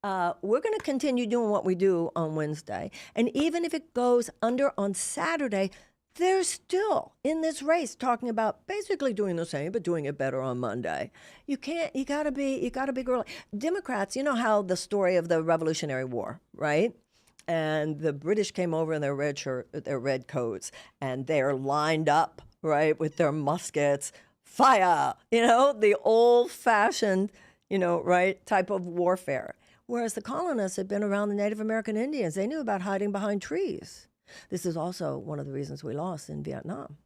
We're going to continue doing what we do on Wednesday. And even if it goes under on Saturday, they're still in this race talking about basically doing the same, but doing it better on Monday. You gotta be girly. Democrats, you know how the story of the Revolutionary War, right? And the British came over in their red coats, and they're lined up, right, with their muskets, fire, the old-fashioned, right, type of warfare. Whereas the colonists had been around the Native American Indians. They knew about hiding behind trees. This is also one of the reasons we lost in Vietnam.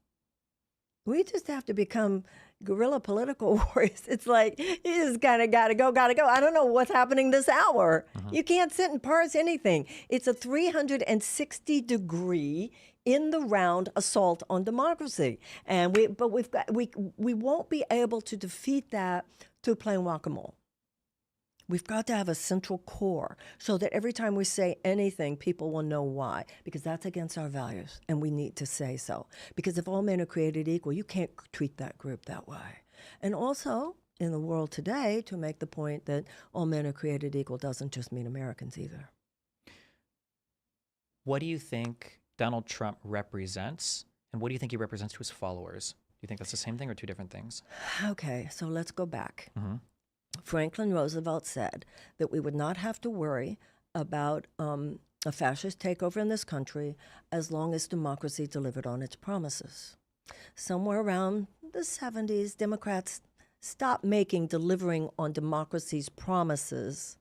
We just have to become guerrilla political warriors. It's like, you just kind of gotta go. I don't know what's happening this hour. You can't sit and parse anything. It's a 360-degree in the round assault on democracy. And we won't be able to defeat that through playing whack-a-mole. We've got to have a central core so that every time we say anything, people will know why, because that's against our values, and we need to say so. Because if all men are created equal, you can't treat that group that way. And also, in the world today, to make the point that all men are created equal doesn't just mean Americans either. What do you think Donald Trump represents, and what do you think he represents to his followers? Do you think that's the same thing or two different things? Okay, so let's go back. Franklin Roosevelt said that we would not have to worry about a fascist takeover in this country as long as democracy delivered on its promises. Somewhere around the 70s, Democrats stopped making delivering on democracy's promises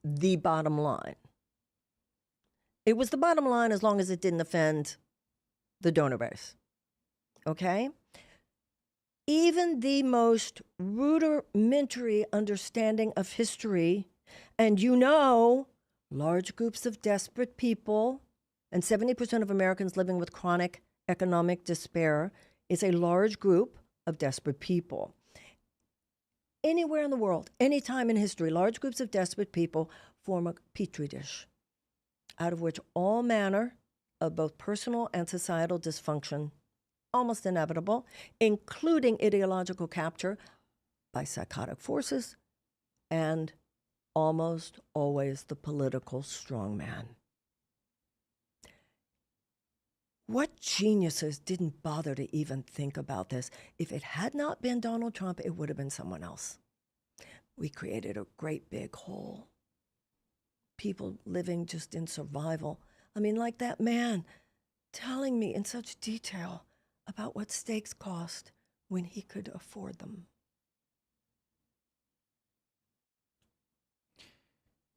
the bottom line. It was the bottom line as long as it didn't offend the donor base. Okay? Even the most rudimentary understanding of history, and large groups of desperate people, and 70% of Americans living with chronic economic despair is a large group of desperate people. Anywhere in the world, any time in history, large groups of desperate people form a petri dish out of which all manner of both personal and societal dysfunction almost inevitable, including ideological capture by psychotic forces and almost always the political strongman. What geniuses didn't bother to even think about this? If it had not been Donald Trump, it would have been someone else. We created a great big hole. People living just in survival. I mean, like that man telling me in such detail about what steaks cost when he could afford them.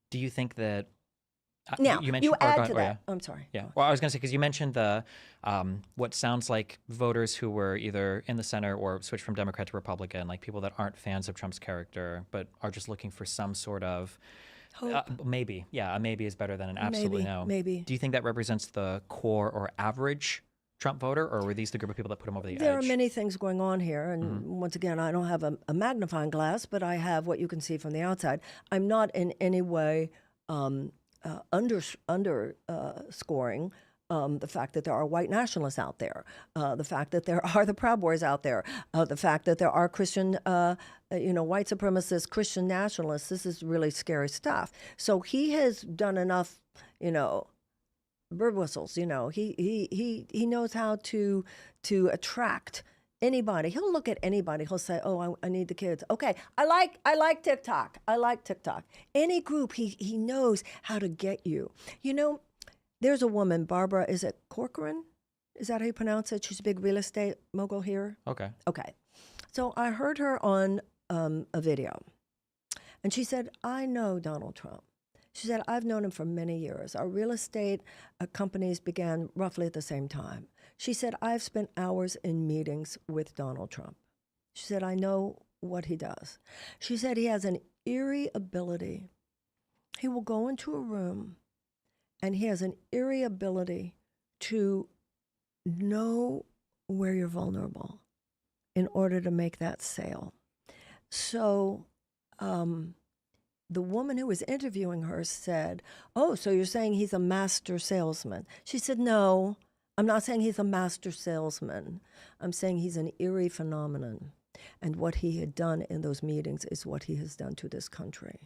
Do you think that now you mentioned? You add to that. Yeah. I'm sorry. Yeah. Well, I was going to say because you mentioned the what sounds like voters who were either in the center or switched from Democrat to Republican, like people that aren't fans of Trump's character but are just looking for some sort of hope. Maybe. Yeah, a maybe is better than an absolutely no. Maybe. Do you think that represents the core or average Trump voter, or were these the group of people that put him over the edge? There are many things going on here, and once again, I don't have a magnifying glass, but I have what you can see from the outside. I'm not in any way underscoring the fact that there are white nationalists out there, the fact that there are the Proud Boys out there, the fact that there are Christian, white supremacist Christian nationalists. This is really scary stuff. So he has done enough, bird whistles. He knows how to attract anybody. He'll look at anybody. He'll say, "Oh, I need the kids." Okay, I like TikTok. I like TikTok. Any group, he knows how to get you. There's a woman, Barbara. Is it Corcoran? Is that how you pronounce it? She's a big real estate mogul here. Okay. So I heard her on a video, and she said, "I know Donald Trump." She said, "I've known him for many years. Our real estate companies began roughly at the same time." She said, "I've spent hours in meetings with Donald Trump." She said, "I know what he does." She said, "He has an eerie ability. He will go into a room, and he has an eerie ability to know where you're vulnerable in order to make that sale." So, the woman who was interviewing her said, "Oh, so you're saying he's a master salesman?" She said, "No, I'm not saying he's a master salesman. I'm saying he's an eerie phenomenon. And what he had done in those meetings is what he has done to this country.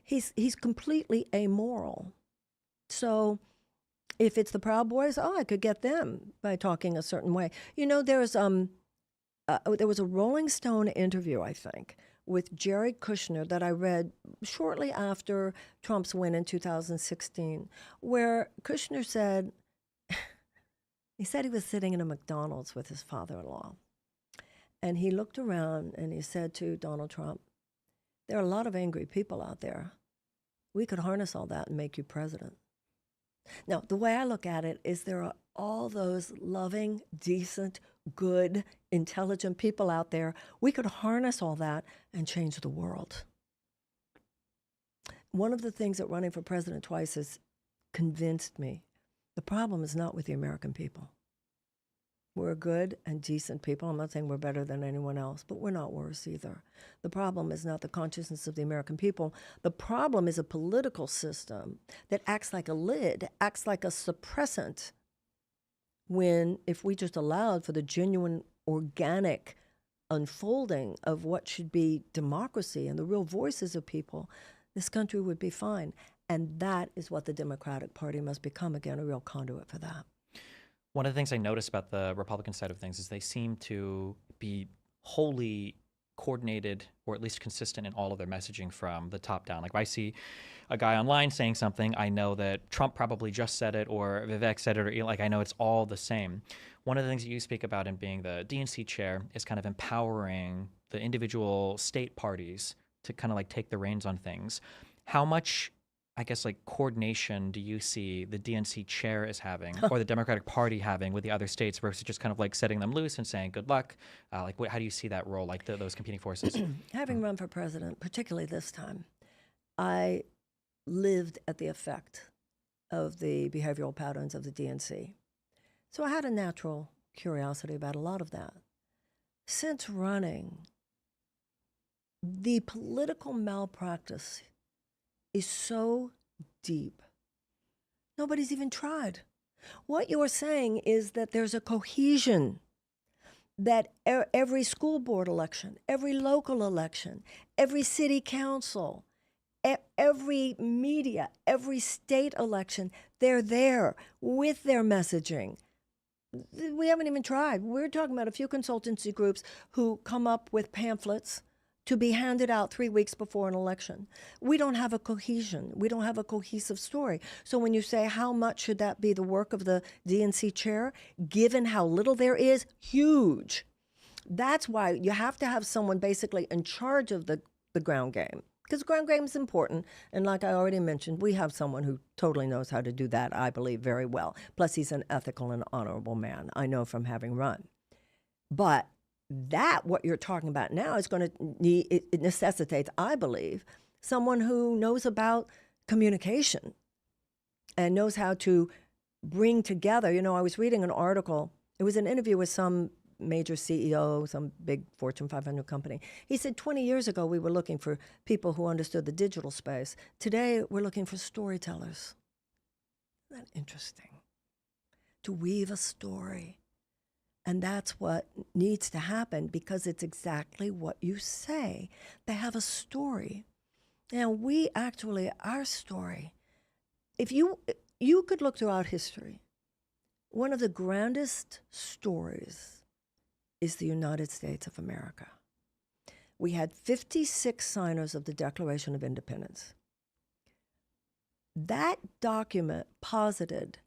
He's completely amoral. So if it's the Proud Boys, I could get them by talking a certain way. You know, there was a Rolling Stone interview, I think, with Jared Kushner that I read shortly after Trump's win in 2016, where Kushner said, he said he was sitting in a McDonald's with his father-in-law. And he looked around and he said to Donald Trump, there are a lot of angry people out there. We could harness all that and make you president. Now, the way I look at it is there are all those loving, decent, good, intelligent people out there. We could harness all that and change the world. One of the things that running for president twice has convinced me, the problem is not with the American people. We're good and decent people. I'm not saying we're better than anyone else, but we're not worse either. The problem is not the consciousness of the American people. The problem is a political system that acts like a lid, acts like a suppressant, when if we just allowed for the genuine, organic unfolding of what should be democracy and the real voices of people, this country would be fine. And that is what the Democratic Party must become again, a real conduit for that. One of the things I noticed about the Republican side of things is they seem to be wholly coordinated or at least consistent in all of their messaging from the top down. Like if I see a guy online saying something, I know that Trump probably just said it or Vivek said it, or like I know it's all the same. One of the things that you speak about in being the DNC chair is kind of empowering the individual state parties to kind of like take the reins on things. How much, I guess, like coordination do you see the DNC chair is having or the Democratic Party having with the other states versus just kind of like setting them loose and saying good luck? How do you see that role, like those competing forces? Having run for president, particularly this time, I lived at the effect of the behavioral patterns of the DNC. So I had a natural curiosity about a lot of that. Since running, the political malpractice is so deep. Nobody's even tried. What you're saying is that there's a cohesion, that every school board election, every local election, every city council, every media, every state election, they're there with their messaging. We haven't even tried. We're talking about a few consultancy groups who come up with pamphlets to be handed out 3 weeks before an election. We don't have a cohesion. We don't have a cohesive story. So when you say how much should that be the work of the DNC chair, given how little there is, huge. That's why you have to have someone basically in charge of the ground game. Because ground game is important. And like I already mentioned, we have someone who totally knows how to do that, I believe, very well. Plus, he's an ethical and honorable man, I know from having run. But that, what you're talking about now, is going to need, it necessitates, I believe, someone who knows about communication and knows how to bring together. You know, I was reading an article. It was an interview with some major CEO, some big Fortune 500 company. He said 20 years ago, we were looking for people who understood the digital space. Today, we're looking for storytellers. Isn't that interesting? To weave a story. And that's what needs to happen, because it's exactly what you say. They have a story. Now, we actually, our story, if you could look throughout history, one of the grandest stories is the United States of America. We had 56 signers of the Declaration of Independence. That document posited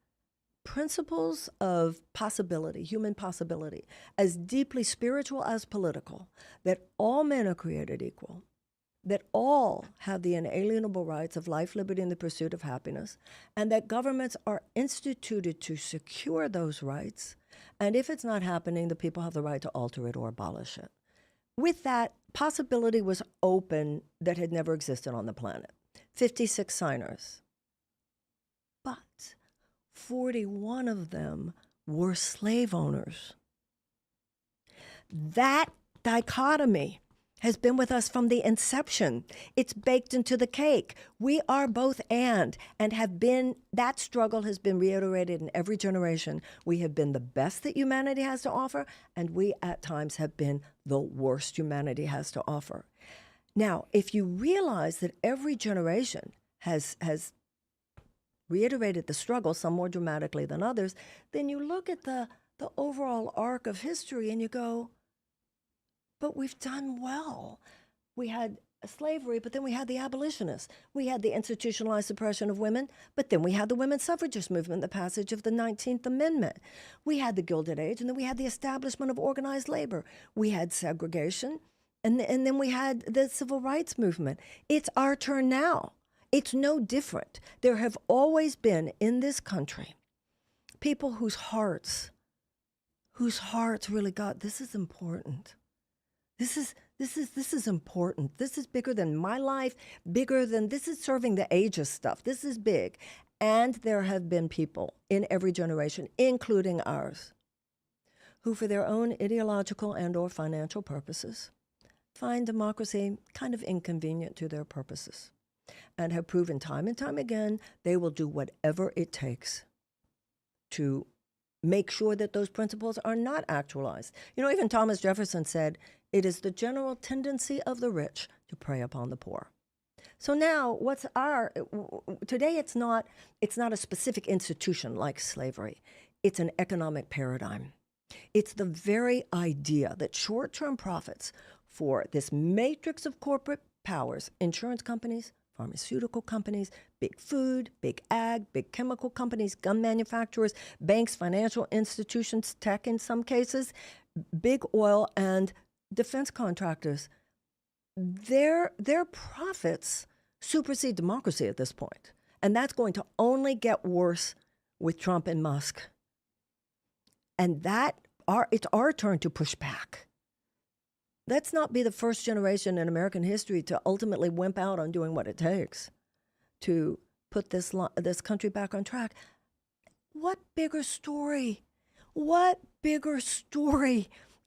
principles of possibility, human possibility, as deeply spiritual as political, that all men are created equal, that all have the inalienable rights of life, liberty, and the pursuit of happiness, and that governments are instituted to secure those rights, and if it's not happening, the people have the right to alter it or abolish it. With that, possibility was open that had never existed on the planet. 56 signers. But 41 of them were slave owners. That dichotomy has been with us from the inception. It's baked into the cake. We are both and have been, that struggle has been reiterated in every generation. We have been the best that humanity has to offer, and we at times have been the worst humanity has to offer. Now, if you realize that every generation has reiterated the struggle, some more dramatically than others, then you look at the overall arc of history and you go, but we've done well. We had slavery, but then we had the abolitionists. We had the institutionalized suppression of women, but then we had the women's suffragist movement, the passage of the 19th Amendment. We had the Gilded Age, and then we had the establishment of organized labor. We had segregation, and then we had the civil rights movement. It's our turn now. It's no different. There have always been in this country people whose hearts really got, this is important. This is important. This is bigger than my life, this is serving the ages stuff. This is big. And there have been people in every generation, including ours, who for their own ideological and or financial purposes find democracy kind of inconvenient to their purposes and have proven time and time again they will do whatever it takes to make sure that those principles are not actualized. You know, even Thomas Jefferson said, it is the general tendency of the rich to prey upon the poor. So now today it's not a specific institution like slavery. It's an economic paradigm. It's the very idea that short-term profits for this matrix of corporate powers, insurance companies, pharmaceutical companies, big food, big ag, big chemical companies, gun manufacturers, banks, financial institutions, tech in some cases, big oil and defense contractors, their profits supersede democracy at this point. And that's going to only get worse with Trump and Musk. And it's our turn to push back. Let's not be the first generation in American history to ultimately wimp out on doing what it takes to put this country back on track. What bigger story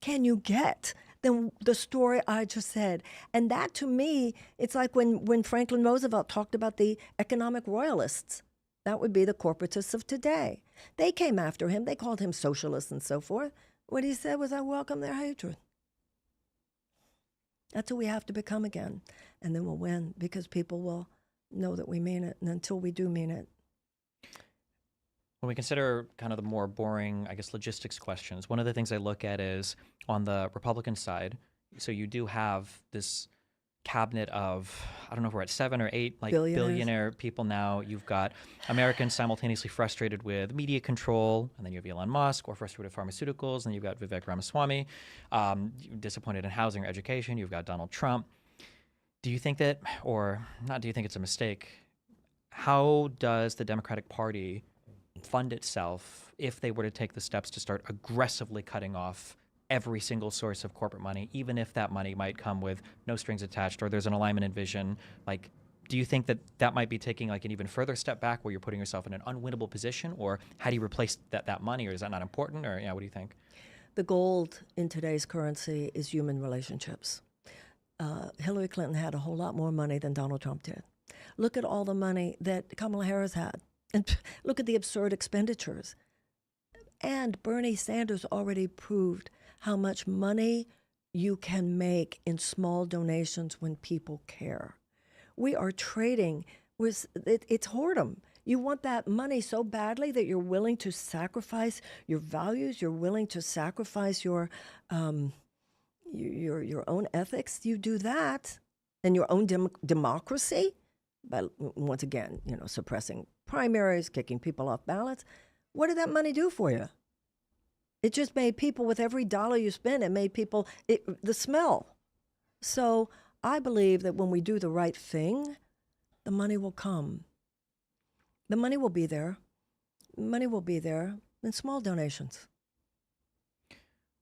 can you get than the story I just said? And that, to me, it's like when Franklin Roosevelt talked about the economic royalists. That would be the corporatists of today. They came after him. They called him socialist and so forth. What he said was, I welcome their hatred. That's who we have to become again. And then we'll win because people will know that we mean it. And until we do mean it. When we consider kind of the more boring, I guess, logistics questions, one of the things I look at is on the Republican side. So you do have this cabinet of, I don't know if we're at 7 or 8 like billionaire people now. You've got Americans simultaneously frustrated with media control, and then you have Elon Musk, or frustrated with pharmaceuticals, and you've got Vivek Ramaswamy, disappointed in housing or education. You've got Donald Trump. Do you think that, or not do you think it's a mistake, how does the Democratic Party fund itself if they were to take the steps to start aggressively cutting off every single source of corporate money, even if that money might come with no strings attached or there's an alignment in vision? Like, do you think that might be taking like an even further step back where you're putting yourself in an unwinnable position? Or how do you replace that money? Or is that not important? Or what do you think? The gold in today's currency is human relationships. Hillary Clinton had a whole lot more money than Donald Trump did. Look at all the money that Kamala Harris had. And look at the absurd expenditures. And Bernie Sanders already proved how much money you can make in small donations when people care. We are trading with, it's whoredom. You want that money so badly that you're willing to sacrifice your values, you're willing to sacrifice your own ethics. You do that, and your own democracy, by once again, suppressing primaries, kicking people off ballots. What did that money do for you? It just made people, with every dollar you spend, it made people, the smell. So I believe that when we do the right thing, the money will come. The money will be there. Money will be there in small donations.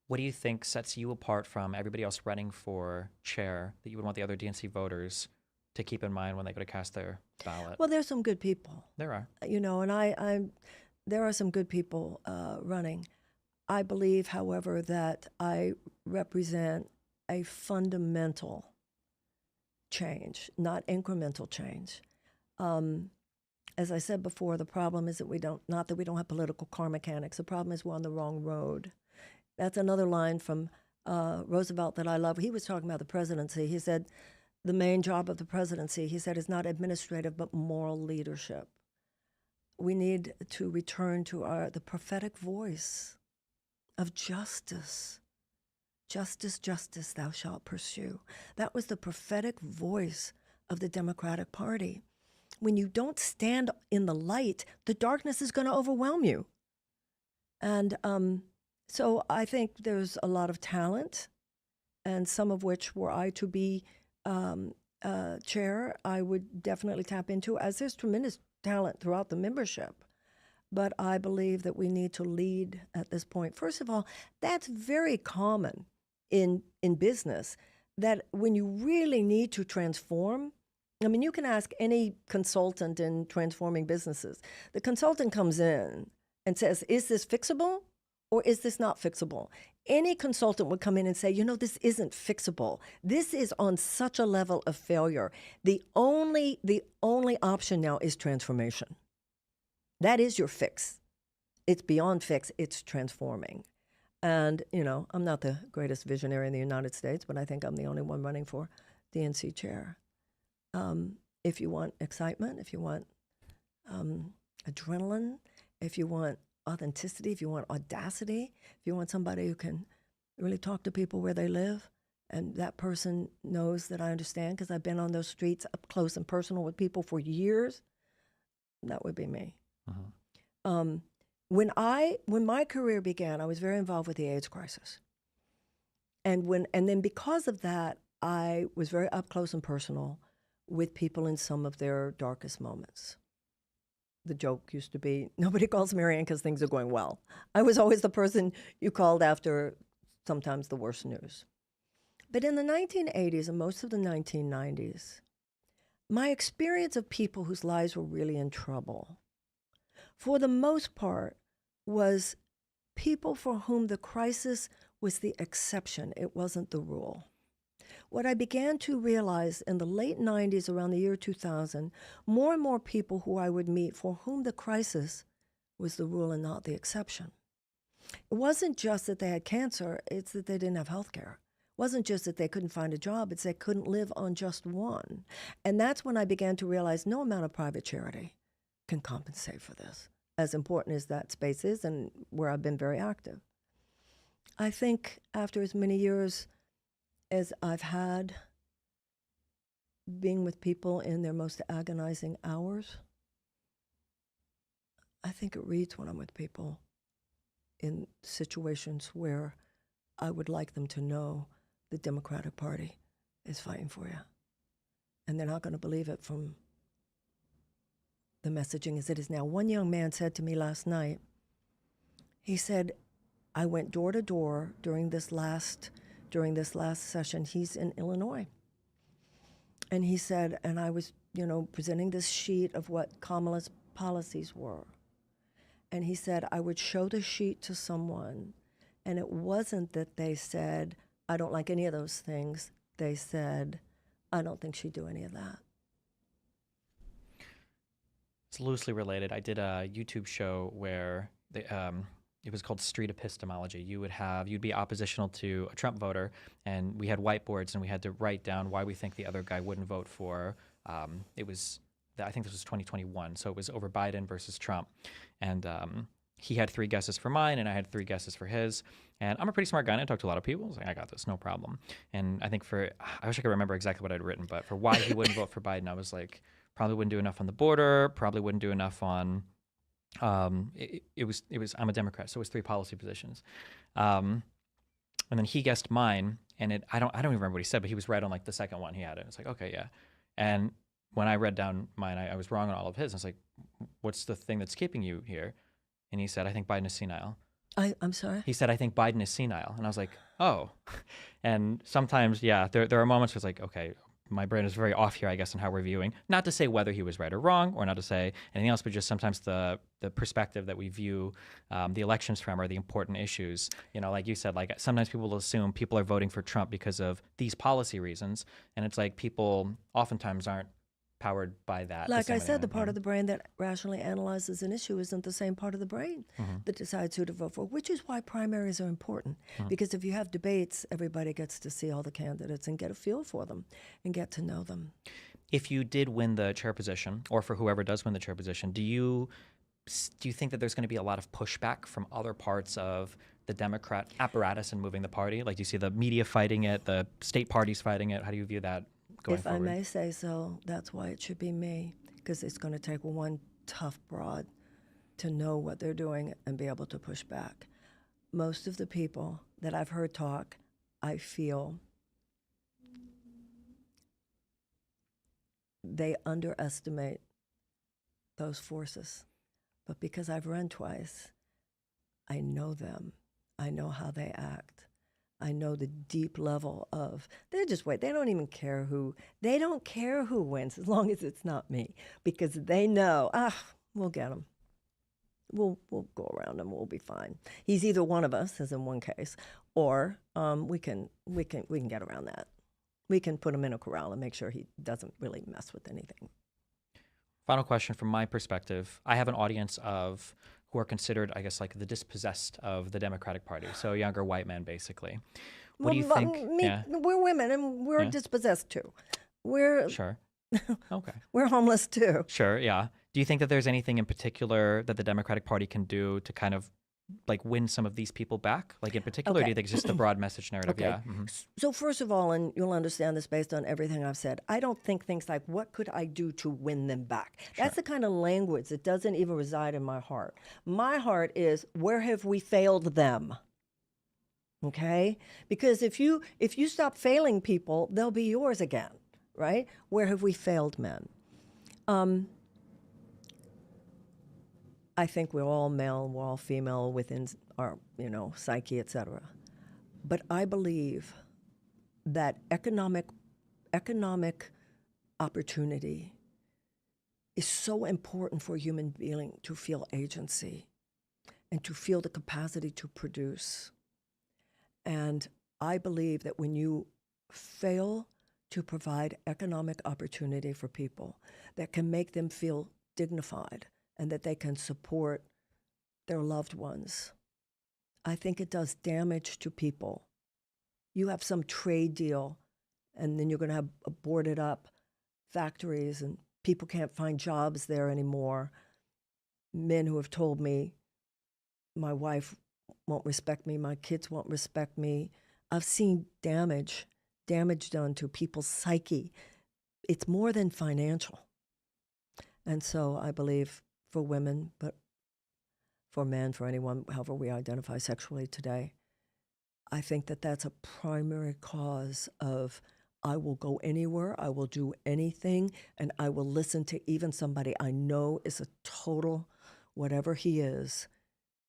What do you think sets you apart from everybody else running for chair that you would want the other DNC voters to keep in mind when they go to cast their ballot? Well, there's some good people. There are. And there are some good people running. I believe, however, that I represent a fundamental change, not incremental change. As I said before, the problem is that not that we don't have political car mechanics. The problem is we're on the wrong road. That's another line from Roosevelt that I love. He was talking about the presidency. He said, the main job of the presidency, he said, is not administrative, but moral leadership. We need to return to the prophetic voice of justice. Justice, justice, thou shalt pursue. That was the prophetic voice of the Democratic Party. When you don't stand in the light, the darkness is going to overwhelm you. And so I think there's a lot of talent, and some of which, were I to be chair, I would definitely tap into, as there's tremendous talent throughout the membership. But I believe that we need to lead at this point. First of all, that's very common in business, that when you really need to transform, I mean, you can ask any consultant in transforming businesses. The consultant comes in and says, is this fixable or is this not fixable? Any consultant would come in and say, this isn't fixable. This is on such a level of failure. The only option now is transformation. That is your fix. It's beyond fix. It's transforming. And, I'm not the greatest visionary in the United States, but I think I'm the only one running for DNC chair. If you want excitement, if you want adrenaline, if you want authenticity, if you want audacity, if you want somebody who can really talk to people where they live, and that person knows that I understand because I've been on those streets up close and personal with people for years, that would be me. Uh-huh. When my career began, I was very involved with the AIDS crisis. And then because of that, I was very up close and personal with people in some of their darkest moments. The joke used to be, nobody calls Marianne because things are going well. I was always the person you called after sometimes the worst news. But in the 1980s and most of the 1990s, my experience of people whose lives were really in trouble, for the most part, was people for whom the crisis was the exception. It wasn't the rule. What I began to realize in the late 90s, around the year 2000, more and more people who I would meet for whom the crisis was the rule and not the exception. It wasn't just that they had cancer, it's that they didn't have health care. It wasn't just that they couldn't find a job, it's they couldn't live on just one. And that's when I began to realize no amount of private charity can compensate for this, as important as that space is and where I've been very active. I think after as many years as I've had being with people in their most agonizing hours, I think it reads when I'm with people in situations where I would like them to know the Democratic Party is fighting for you. And they're not going to believe it from the messaging as it is now. One young man said to me last night, he said, I went door to door during this last session. He's in Illinois. And he said, and I was, presenting this sheet of what Kamala's policies were. And he said, I would show the sheet to someone, and it wasn't that they said, I don't like any of those things. They said, I don't think she'd do any of that. It's loosely related. I did a YouTube show where it was called Street Epistemology. You'd be oppositional to a Trump voter, and we had whiteboards, and we had to write down why we think the other guy wouldn't vote for. I think this was 2021, so it was over Biden versus Trump. And he had 3 guesses for mine, and I had 3 guesses for his. And I'm a pretty smart guy, and I talk to a lot of people. I was like, I got this, no problem. And I think I wish I could remember exactly what I'd written, but for why he wouldn't vote for Biden, I was like, probably wouldn't do enough on the border, probably wouldn't do enough on, I'm a Democrat, so it was 3 policy positions. And then he guessed mine, and I don't even remember what he said, but he was right on like the second one he had it. It's like, okay, yeah. And when I read down mine, I was wrong on all of his. I was like, what's the thing that's keeping you here? And he said, I think Biden is senile. I'm sorry? He said, I think Biden is senile. And I was like, oh. And sometimes, yeah, there are moments where it's like, okay, my brain is very off here, I guess, in how we're viewing. Not to say whether he was right or wrong, or not to say anything else, but just sometimes the perspective that we view the elections from are the important issues. You know, like you said, like sometimes people will assume people are voting for Trump because of these policy reasons, and it's like people oftentimes aren't powered by that. Like I said, the part of the brain that rationally analyzes an issue isn't the same part of the brain that decides who to vote for, which is why primaries are important. Because if you have debates, everybody gets to see all the candidates and get a feel for them and get to know them. If you did win the chair position, or for whoever does win the chair position, do you think that there's going to be a lot of pushback from other parts of the Democrat apparatus in moving the party? Like, do you see the media fighting it, the state parties fighting it? How do you view that? If I may say so, that's why it should be me, because it's going to take one tough broad to know what they're doing and be able to push back. Most of the people that I've heard talk, I feel they underestimate those forces. But because I've run twice, I know them. I know how they act. I know the deep level of, they don't even care who wins as long as it's not me, because they know, we'll get him. We'll go around him, we'll be fine. He's either one of us, as in one case, or we can get around that. We can put him in a corral and make sure he doesn't really mess with anything. Final question from my perspective. I have an audience of who are considered, I guess, like the dispossessed of the Democratic Party, so younger white men, basically. What do you think? We're women, and we're dispossessed too. We're sure. Okay. We're homeless too. Sure. Yeah. Do you think that there's anything in particular that the Democratic Party can do to kind of like win some of these people back? Like in particular, do you think it's just the broad message narrative? Okay. Yeah. So first of all, and you'll understand this based on everything I've said, I don't think things like, what could I do to win them back? Sure. That's the kind of language that doesn't even reside in my heart. My heart is, where have we failed them? Okay? Because if you stop failing people, they'll be yours again, right? Where have we failed men? I think we're all male, we're all female within our, psyche, etc. But I believe that economic opportunity is so important for a human being to feel agency and to feel the capacity to produce. And I believe that when you fail to provide economic opportunity for people that can make them feel dignified and that they can support their loved ones, I think it does damage to people. You have some trade deal, and then you're going to have boarded up factories, and people can't find jobs there anymore. Men who have told me, my wife won't respect me, my kids won't respect me. I've seen damage done to people's psyche. It's more than financial. And so I believe for women, but for men, for anyone, however we identify sexually today, I think that that's a primary cause of, I will go anywhere, I will do anything, and I will listen to even somebody I know is a total whatever he is,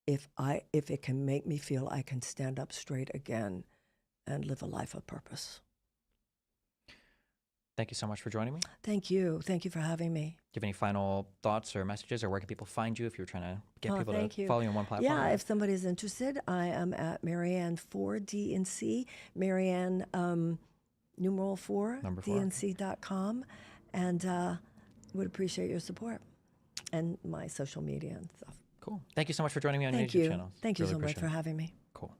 if it can make me feel I can stand up straight again and live a life of purpose. Thank you so much for joining me. Thank you. Thank you for having me. Do you have any final thoughts or messages, or where can people find you if you're trying to get people to follow you on one platform? Yeah, if somebody's interested, I am at Marianne 4 DNC, Marianne numeral 4 DNC.com, and would appreciate your support and my social media and stuff. Cool. Thank you so much for joining me on your YouTube channel. Thank you so much for having me. Cool.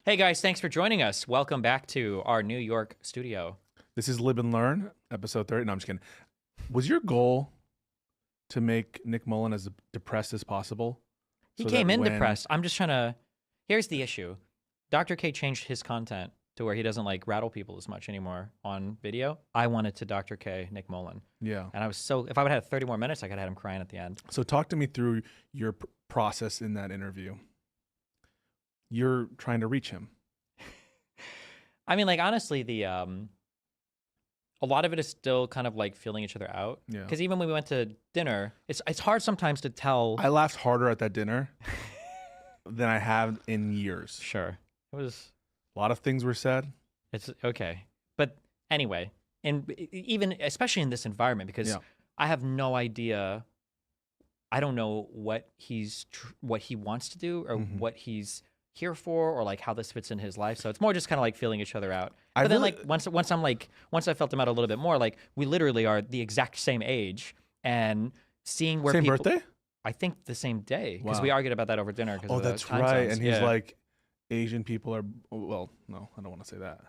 Hey guys, thanks for joining us. Welcome back to our New York studio. This is Live and Learn, episode 30. No, I'm just kidding. Was your goal to make Nick Mullen as depressed as possible? He So came that in when- depressed. I'm just trying to. Here's the issue. Dr. K changed his content to where he doesn't like rattle people as much anymore on video. I wanted to Dr. K Nick Mullen. Yeah. And I was so, if I would have had 30 more minutes, I could have had him crying at the end. So talk to me through your process in that interview. You're trying to reach him. I mean, like, honestly, a lot of it is still kind of like feeling each other out. Yeah. Because even when we went to dinner, it's hard sometimes to tell. I laughed harder at that dinner than I have in years. Sure. It was. A lot of things were said. It's okay. But anyway, and even especially in this environment, because Yeah. I have no idea. I don't know what what he wants to do or Mhm. what he's here for or like how this fits in his life. So it's more just kind of like feeling each other out. I But then really- like once I felt him out a little bit more, like we literally are the exact same age and seeing where Same people, birthday? I think the same day because Wow. we argued about that over dinner. Oh, of the that's time right. zones. And he's Yeah. like, Asian people are, well, no, I don't want to say that.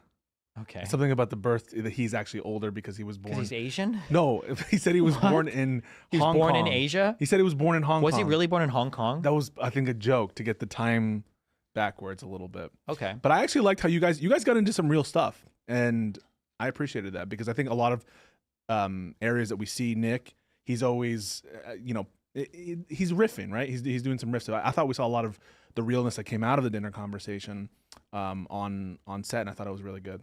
okay, Something about the birth, that he's actually older because he was because born. he's Asian. No, he said he was What? born in He was Hong born Kong. in Asia. He said he was born in Hong Kong. Was he really born in Hong Kong? That was, I think, a joke to get the time backwards a little bit. Okay. But I actually liked how you guys got into some real stuff, and I appreciated that because I think a lot of areas that we see Nick, he's always, he's riffing, right? He's doing some riffs. So I thought we saw a lot of the realness that came out of the dinner conversation on set, and I thought it was really good.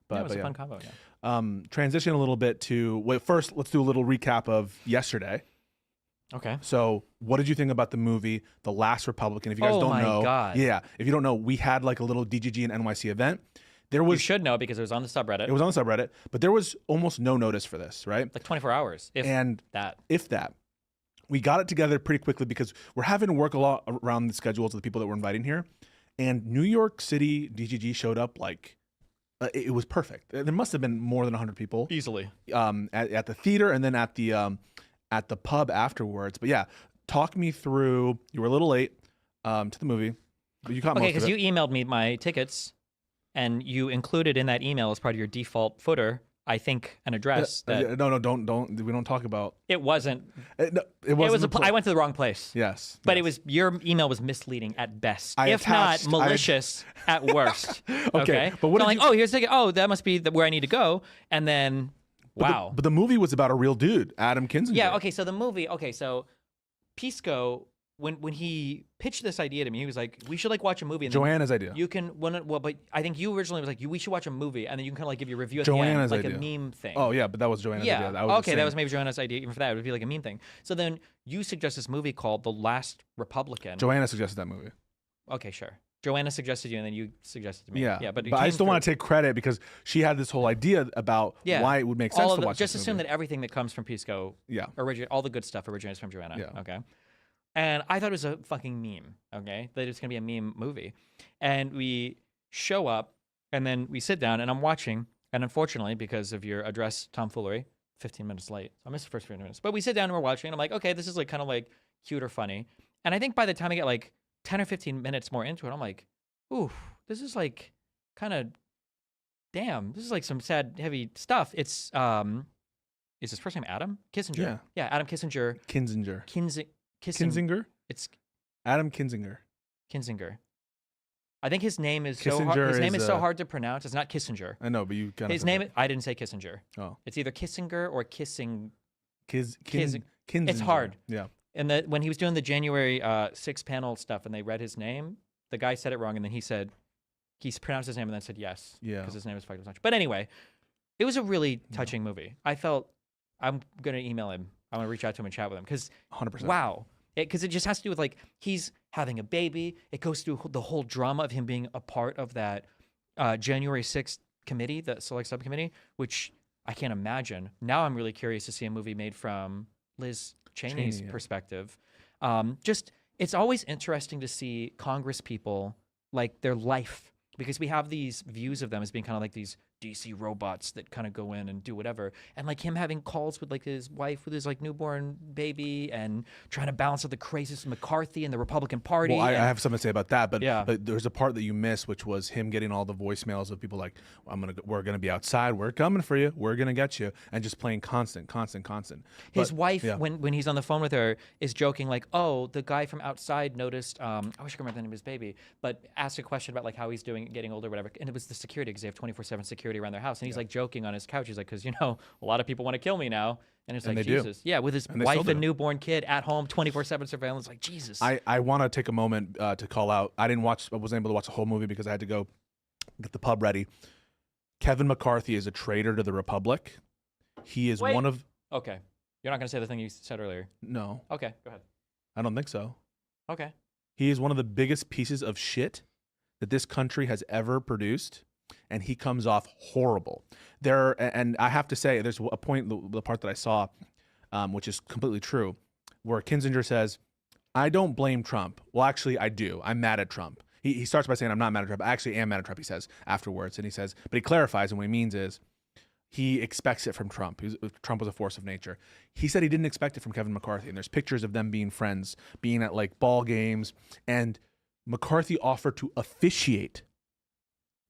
But, Yeah, it was but a fun combo. Yeah. Transition a little bit to wait. First, let's do a little recap of yesterday. Okay. So, what did you think about the movie, The Last Republican? If you guys Oh don't my know, God. yeah, if you don't know, we had like a little DGG and NYC event. There You was should know because it was on the subreddit. it was on the subreddit, but there was almost no notice for this, right? like 24 hours. If And that. if that, we got it together pretty quickly because we're having to work a lot around the schedules of the people that we're inviting here. And New York City DGG showed up like it was perfect. There must have been more than 100 people Easily. at the theater and then at the pub afterwards. But yeah, talk me through. You were a little late to the movie, but you caught Okay, most of because it. you emailed me my tickets, and you included in that email as part of your default footer, I think, an address that No, don't. We don't talk about. it wasn't. No, it It wasn't. was the pla- I went to the wrong place. Yes, But yes. it was your email was misleading at best, I if not attached- malicious at worst. Okay, but what so did I'm like, you- oh, here's the ticket. Oh, that must be where I need to go. And then, wow. But the movie was about a real dude, Adam Kinzinger. Yeah. Okay. So the movie. Okay. So Pisco, when he pitched this idea to me, he was like, "We should like watch a movie." And then Joanna's idea. you can but I think you originally was like, "We should watch a movie," and then you can kind of like give your review at Joanna's the end, like idea. a meme thing. Oh yeah, but that was Joanna's yeah. idea. I was just Okay, that saying- was maybe Joanna's idea. Even for that, it would be like a meme thing. So then you suggest this movie called The Last Republican. Joanna suggested that movie. Okay, sure. Joanna suggested you, and then you suggested to me. Yeah, Yeah. But I just don't want to take credit because she had this whole idea about why it would make sense to watch. Just this assume movie. that everything that comes from Pisco, Yeah. all the good stuff originates from Joanna. Yeah. Okay. And I thought it was a fucking meme. Okay, that it was gonna be a meme movie, and we show up, and then we sit down, and I'm watching, and unfortunately, because of your address tomfoolery, 15 minutes late. I missed the first 15 minutes, but we sit down and we're watching, and I'm like, okay, this is like kind of like cute or funny, and I think by the time I get like 10 or 15 minutes more into it, I'm like, ooh, this is like kind of, damn, this is like some sad, heavy stuff. It's is his first name Adam Kissinger? Yeah. Adam Kissinger. Kinzinger. Kinzinger. Kinzinger. It's Adam Kinzinger. Kinzinger. I think his name is so Kissinger hard. His name is, is so hard to pronounce. It's not Kissinger. I know, but you kind of His name. I didn't say Kissinger. Oh, It's either Kissinger or Kissing. Kinzinger. It's hard. Yeah. And when he was doing the January 6 panel stuff, and they read his name, the guy said it wrong, and then he pronounced his name and then said yes. Yeah. Because his name is fucked up. But anyway, it was a really touching movie. I felt I'm gonna email him. I'm gonna reach out to him and chat with him because 100%. wow. Because it just has to do with like he's having a baby. It goes through the whole drama of him being a part of that January 6th committee, the select subcommittee, which I can't imagine. Now I'm really curious to see a movie made from Liz Cheney's Cheney, yeah. perspective. It's always interesting to see Congress people like their life because we have these views of them as being kind of like these DC robots that kind of go in and do whatever. And like him having calls with like his wife with his like newborn baby and trying to balance out the craziness of McCarthy and the Republican Party. Well, I have something to say about that, but Yeah. but there's a part that you missed, which was him getting all the voicemails of people like, we're gonna be outside, we're coming for you, we're gonna get you, and just playing constant. His But, wife, yeah. when he's on the phone with her, is joking like, "Oh, the guy from outside noticed. I wish I could remember the name of his baby, but asked a question about like how he's doing, getting older, whatever." And it was the security because they have 24/7 security around their house, and he's like joking on his couch. He's like, "Because a lot of people want to kill me now." And it's And like they do. Jesus, yeah, with his And they still wife do. and newborn kid at home, 24/7 surveillance. Like Jesus. I want to take a moment to call out. I wasn't able to watch the whole movie because I had to go get the pub ready. Kevin McCarthy is a traitor to the Republic. He is Wait. one of Okay, you're not gonna say the thing you said earlier. no, Okay, go ahead. I don't think so. Okay. He is one of the biggest pieces of shit that this country has ever produced, and he comes off horrible. And I have to say, there's a point, the part that I saw, which is completely true, where Kinzinger says, "I don't blame Trump." Well, actually, I do. I'm mad at Trump. He starts by saying, "I'm not mad at Trump. I actually am mad at Trump," he says afterwards. And he says, but he clarifies, and what he means is he expects it from Trump. Trump was a force of nature. He said he didn't expect it from Kevin McCarthy. And there's pictures of them being friends, being at like ball games. And McCarthy offered to officiate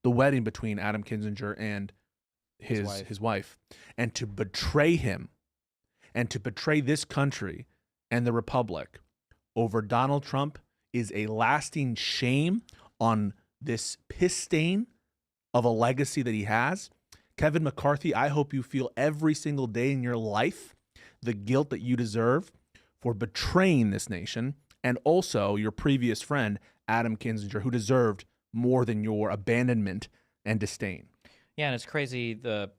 the wedding between Adam Kinzinger and his wife, and to betray him and to betray this country and the Republic over Donald Trump is a lasting shame on this piss stain of a legacy that he has. Kevin McCarthy, I hope you feel every single day in your life the guilt that you deserve for betraying this nation, and also your previous friend, Adam Kinzinger, who deserved more than your abandonment and disdain. Yeah, and it's crazy the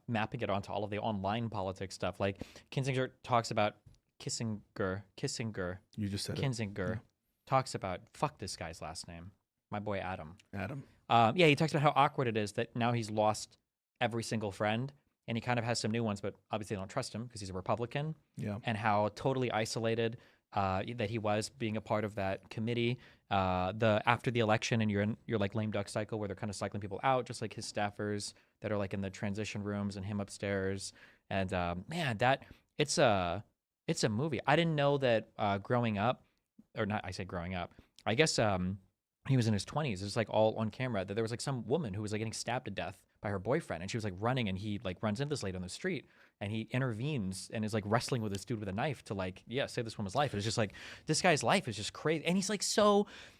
mapping it onto all of the online politics stuff. Like Kinzinger talks about Kissinger. You just said Kinzinger talks about fuck this guy's last name. My boy Adam. Adam. Yeah, he talks about how awkward it is that now he's lost every single friend, and he kind of has some new ones, but obviously they don't trust him because he's a Republican. Yeah. And how totally isolated that he was being a part of that committee. After the election, and you're like lame duck cycle where they're kind of cycling people out, just like his staffers that are like in the transition rooms and him upstairs. And man, it's a movie. I didn't know that growing up, or not. I say growing up. I guess he was in his 20s. It's like all on camera that there was like some woman who was like getting stabbed to death by her boyfriend, and she was like running, and he like runs into this lady on the street, and he intervenes and is like wrestling with this dude with a knife to like save this woman's life. It's just like this guy's life is just crazy, and he's like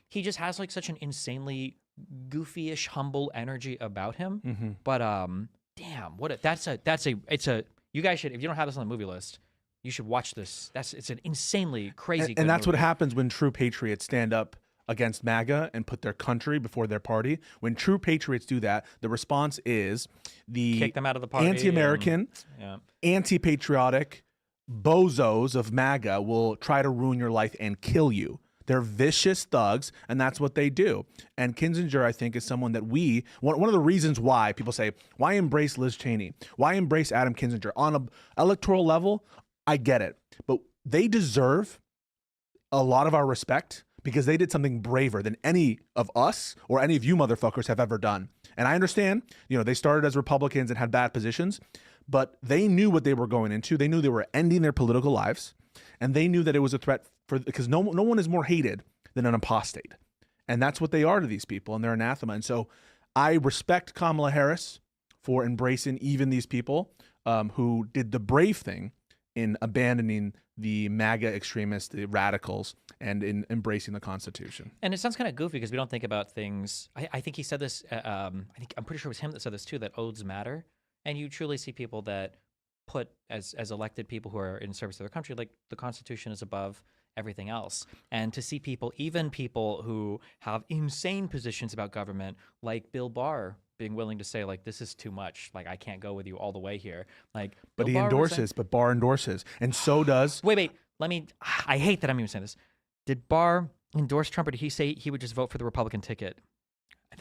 he just has like such an insanely goofy-ish, humble energy about him. Mm-hmm. But you guys should, if you don't have this on the movie list, you should watch this. It's an insanely crazy. And that's what movie. happens when true patriots stand up against MAGA and put their country before their party. When true patriots do that, the response is the Kick them out of the party. anti-American, anti-patriotic bozos of MAGA will try to ruin your life and kill you. They're vicious thugs, and that's what they do. And Kinzinger, I think, is someone that one of the reasons why people say, why embrace Liz Cheney? Why embrace Adam Kinzinger? On an electoral level, I get it. But they deserve a lot of our respect because they did something braver than any of us or any of you motherfuckers have ever done. And I understand, they started as Republicans and had bad positions, but they knew what they were going into. They knew they were ending their political lives, and they knew that it was a threat because no one is more hated than an apostate. And that's what they are to these people, and they're anathema. And so I respect Kamala Harris for embracing even these people who did the brave thing in abandoning the MAGA extremists, the radicals, and in embracing the Constitution. And it sounds kind of goofy because we don't think about things. I think he said this. I'm pretty sure it was him that said this too. That oaths matter, and you truly see people that put as elected people who are in service to their country, like the Constitution is above everything else. And to see people, even people who have insane positions about government, like Bill Barr, being willing to say, like, this is too much. Like, I can't go with you all the way here. Like, But Bill he Barr endorses, but Barr endorses. And so does... Wait. I hate that I'm even saying this. Did Barr endorse Trump, or did he say he would just vote for the Republican ticket?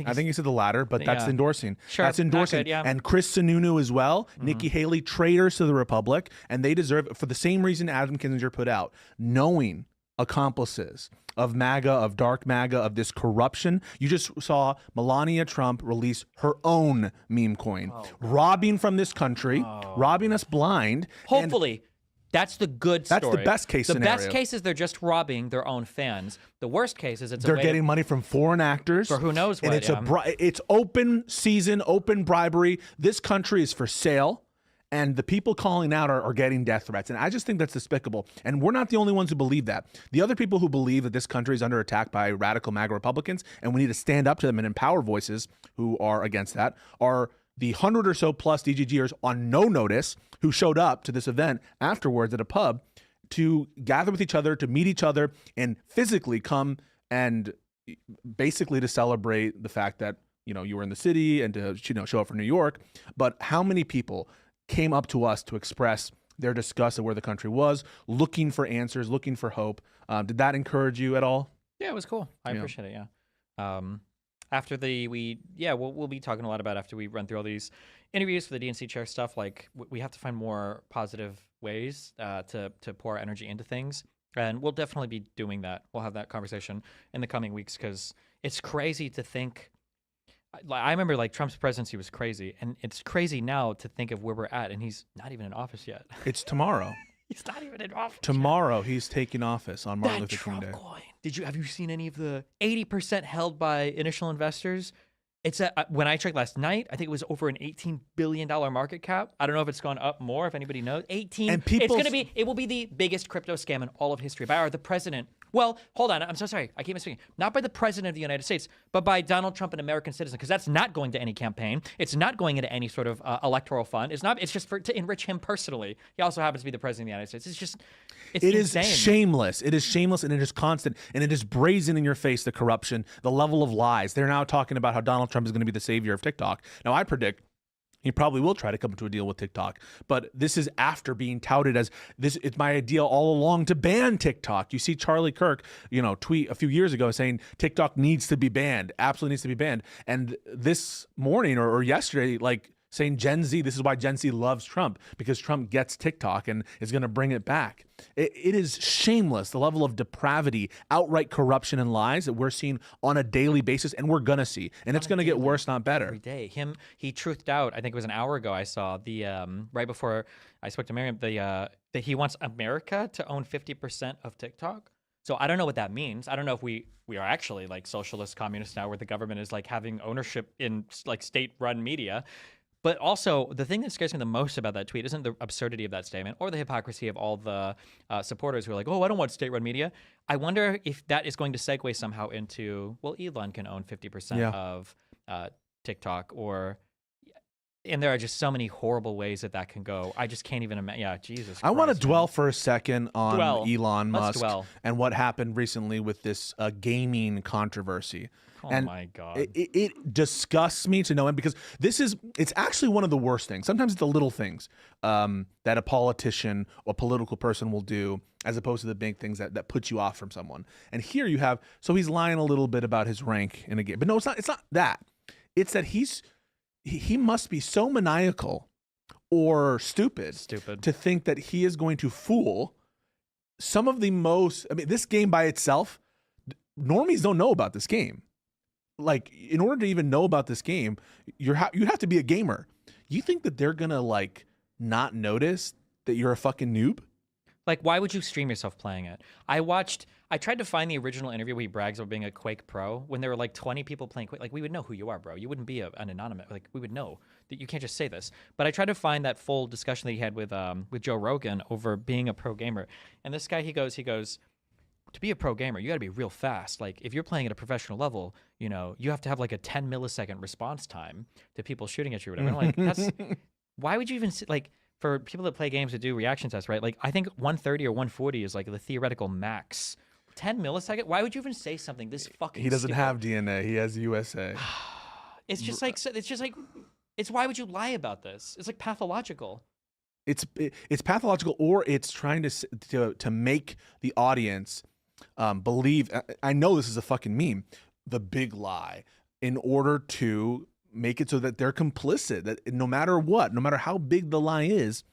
I think he said the latter, but that's Yeah. endorsing. Sure, That's endorsing. good, yeah. And Chris Sununu as well, Nikki Haley, traitors to the Republic, and they deserve, for the same reason Adam Kinzinger put out, knowing accomplices of MAGA, of dark MAGA, of this corruption. You just saw Melania Trump release her own meme coin, robbing from this country, robbing us blind. Hopefully, that's the good story. That's the best case scenario. The best case is they're just robbing their own fans. The worst case is they're getting money from foreign actors for who knows what. And it's open season, open bribery. This country is for sale. And the people calling out are getting death threats. And I just think that's despicable. And we're not the only ones who believe that. The other people who believe that this country is under attack by radical MAGA Republicans, and we need to stand up to them and empower voices who are against that, are the 100 or so plus DGGers on no notice who showed up to this event afterwards at a pub to gather with each other, to meet each other, and physically come and basically to celebrate the fact that, you were in the city and to, show up for New York. But how many people came up to us to express their disgust of where the country was, looking for answers, looking for hope? Did that encourage you at all? Yeah, it was cool. I appreciate it. Yeah. After we'll be talking a lot about after we run through all these interviews for the DNC chair stuff. Like we have to find more positive ways to pour our energy into things, and we'll definitely be doing that. We'll have that conversation in the coming weeks because it's crazy to think. I remember Trump's presidency was crazy, and it's crazy now to think of where we're at, and he's not even in office yet. It's tomorrow. He's not even in office. Tomorrow he's taking office on Martin Luther King Day. Coin. Have you seen any of the 80% held by initial investors? It's when I checked last night, I think it was over an $18 billion market cap. I don't know if it's gone up more, if anybody knows. 18. And it will be the biggest crypto scam in all of history by the president. Well, hold on. I'm so sorry. I keep misspeaking. Not by the president of the United States, but by Donald Trump, an American citizen, because that's not going to any campaign. It's not going into any sort of electoral fund. It's not. It's just to enrich him personally. He also happens to be the president of the United States. It's insane. Is shameless. It is shameless, and it is constant, and it is brazen in your face, the corruption, the level of lies. They're now talking about how Donald Trump is going to be the savior of TikTok. Now, I predict he probably will try to come to a deal with TikTok, but this is after being touted as this. It's my idea all along to ban TikTok. You see Charlie Kirk, tweet a few years ago saying TikTok needs to be banned, absolutely needs to be banned. And this morning or yesterday, saying Gen Z, this is why Gen Z loves Trump, because Trump gets TikTok and is going to bring it back. It is shameless, the level of depravity, outright corruption and lies that we're seeing on a daily basis, and we're going to see. And it's going to get worse, not better. Every day. He truthed out, I think it was an hour ago, I saw the, right before I spoke to Marianne, that he wants America to own 50% of TikTok. So I don't know what that means. I don't know if we are actually socialist communists now, where the government is having ownership in state-run media. But also, the thing that scares me the most about that tweet isn't the absurdity of that statement or the hypocrisy of all the supporters who are like, oh, I don't want state-run media. I wonder if that is going to segue somehow into, well, Elon can own 50% of TikTok, and there are just so many horrible ways that can go. I just can't even imagine. Yeah, Jesus Christ. I want to dwell for a second on Elon Musk dwell. And what happened recently with this gaming controversy. Oh my God. It disgusts me to no end, because it's actually one of the worst things. Sometimes it's the little things that a politician or political person will do, as opposed to the big things that put you off from someone. And here you have, so he's lying a little bit about his rank in a game. But no, it's not that. It's that he must be so maniacal or stupid to think that he is going to fool some of the most, this game by itself, normies don't know about this game. In order to even know about this game, you have to be a gamer. You think that they're going to not notice that you're a fucking noob? Why would you stream yourself playing it? I tried to find the original interview where he brags about being a Quake pro when there were 20 people playing Quake. We would know who you are, bro. You wouldn't be an anonymous. We would know that you can't just say this. But I tried to find that full discussion that he had with Joe Rogan over being a pro gamer. And this guy, he goes, to be a pro gamer, you got to be real fast. If you're playing at a professional level, you have to have a 10 millisecond response time to people shooting at you or whatever. And I'm that's why would you even for people that play games that do reaction tests, right? I think 130 or 140 is the theoretical max. 10 millisecond? Why would you even say something this fucking He doesn't stupid? have DNA. He has USA. It's why would you lie about this? It's pathological. It's pathological, or it's trying to make the audience believe. I know this is a fucking meme. The big lie, in order to make it so that they're complicit. That no matter what, no matter how big the lie is,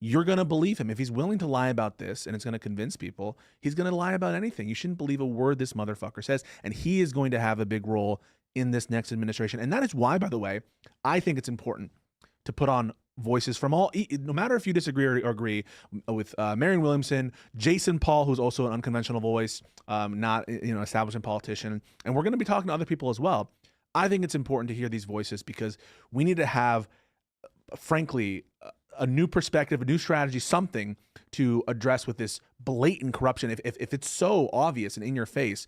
you're going to believe him. If he's willing to lie about this and it's going to convince people, he's going to lie about anything. You shouldn't believe a word this motherfucker says. And he is going to have a big role in this next administration. And that is why, by the way, I think it's important to put on voices from all, no matter if you disagree or agree with Marianne Williamson, Jason Paul, who's also an unconventional voice, not establishment politician. And we're going to be talking to other people as well. I think it's important to hear these voices because we need to have, frankly, a new perspective, a new strategy, something to address with this blatant corruption. If it's so obvious and in your face,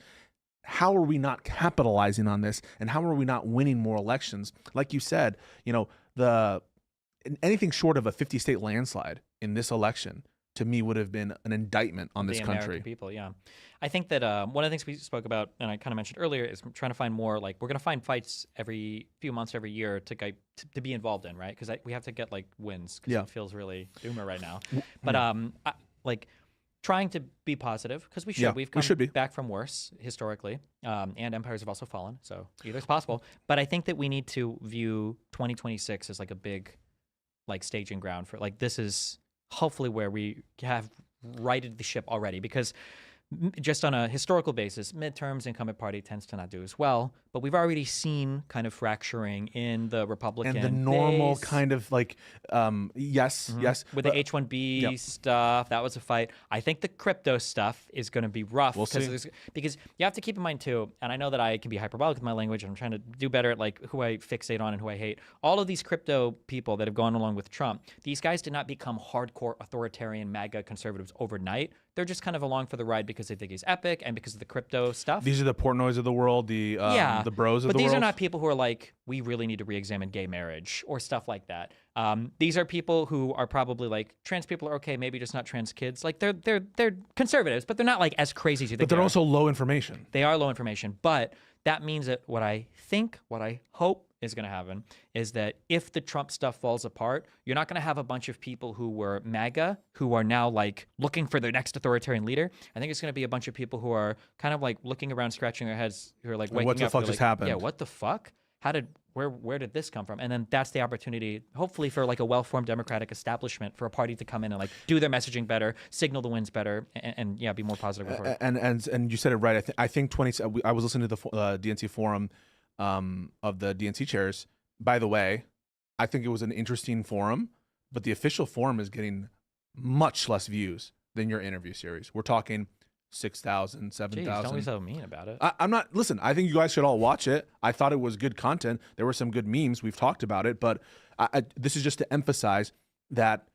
how are we not capitalizing on this? And how are we not winning more elections? Like you said, anything short of a 50-state landslide in this election, to me, would have been an indictment on this the country. American people, yeah. I think that one of the things we spoke about, and I kind of mentioned earlier, is trying to find more, like, we're going to find fights every few months, every year to be involved in, right? Because we have to get, like, wins, because it feels really doomer right now. But, trying to be positive, because we should. Yeah, We've come be back from worse, historically, and empires have also fallen, so either's possible. But I think that we need to view 2026 as, like, a big, like, staging ground for, like, this is hopefully where we have righted the ship already, because just on a historical basis, midterms, incumbent party tends to not do as well. But we've already seen kind of fracturing in the Republican and the normal base. kind of like, yes. With the H-1B stuff, that was a fight. I think the crypto stuff is going to be rough. We'll see. Because you have to keep in mind too, and I know that I can be hyperbolic with my language, and I'm trying to do better at, like, who I fixate on and who I hate. All of these crypto people that have gone along with Trump, these guys did not become hardcore authoritarian MAGA conservatives overnight. They're just kind of along for the ride because they think he's epic and because of the crypto stuff. These are the Portnoys of the world, the bros of the world. But these are not people who are like, we really need to re-examine gay marriage or stuff like that. These are people who are probably like, trans people are okay, maybe just not trans kids. Like, they're conservatives, but they're not like as crazy as you think. But they're also low information. They are low information, but that means that what I hope is going to happen is that if the Trump stuff falls apart, you're not going to have a bunch of people who were MAGA who are now, like, looking for their next authoritarian leader. I think it's going to be a bunch of people who are kind of like looking around, scratching their heads, who are like, waking up. What the fuck just happened? Yeah, what the fuck? Where did this come from? And then that's the opportunity, hopefully, for, like, a well-formed Democratic establishment, for a party to come in and, like, do their messaging better, signal the wins better, and be more positive. And you said it right. I think I was listening to the DNC forum of the DNC chairs. By the way, I think it was an interesting forum, but the official forum is getting much less views than your interview series. We're talking 6,000, 7,000. Don't be so mean about it. I'm not. Listen, I think you guys should all watch it. I thought it was good content. There were some good memes. We've talked about it, but this is just to emphasize that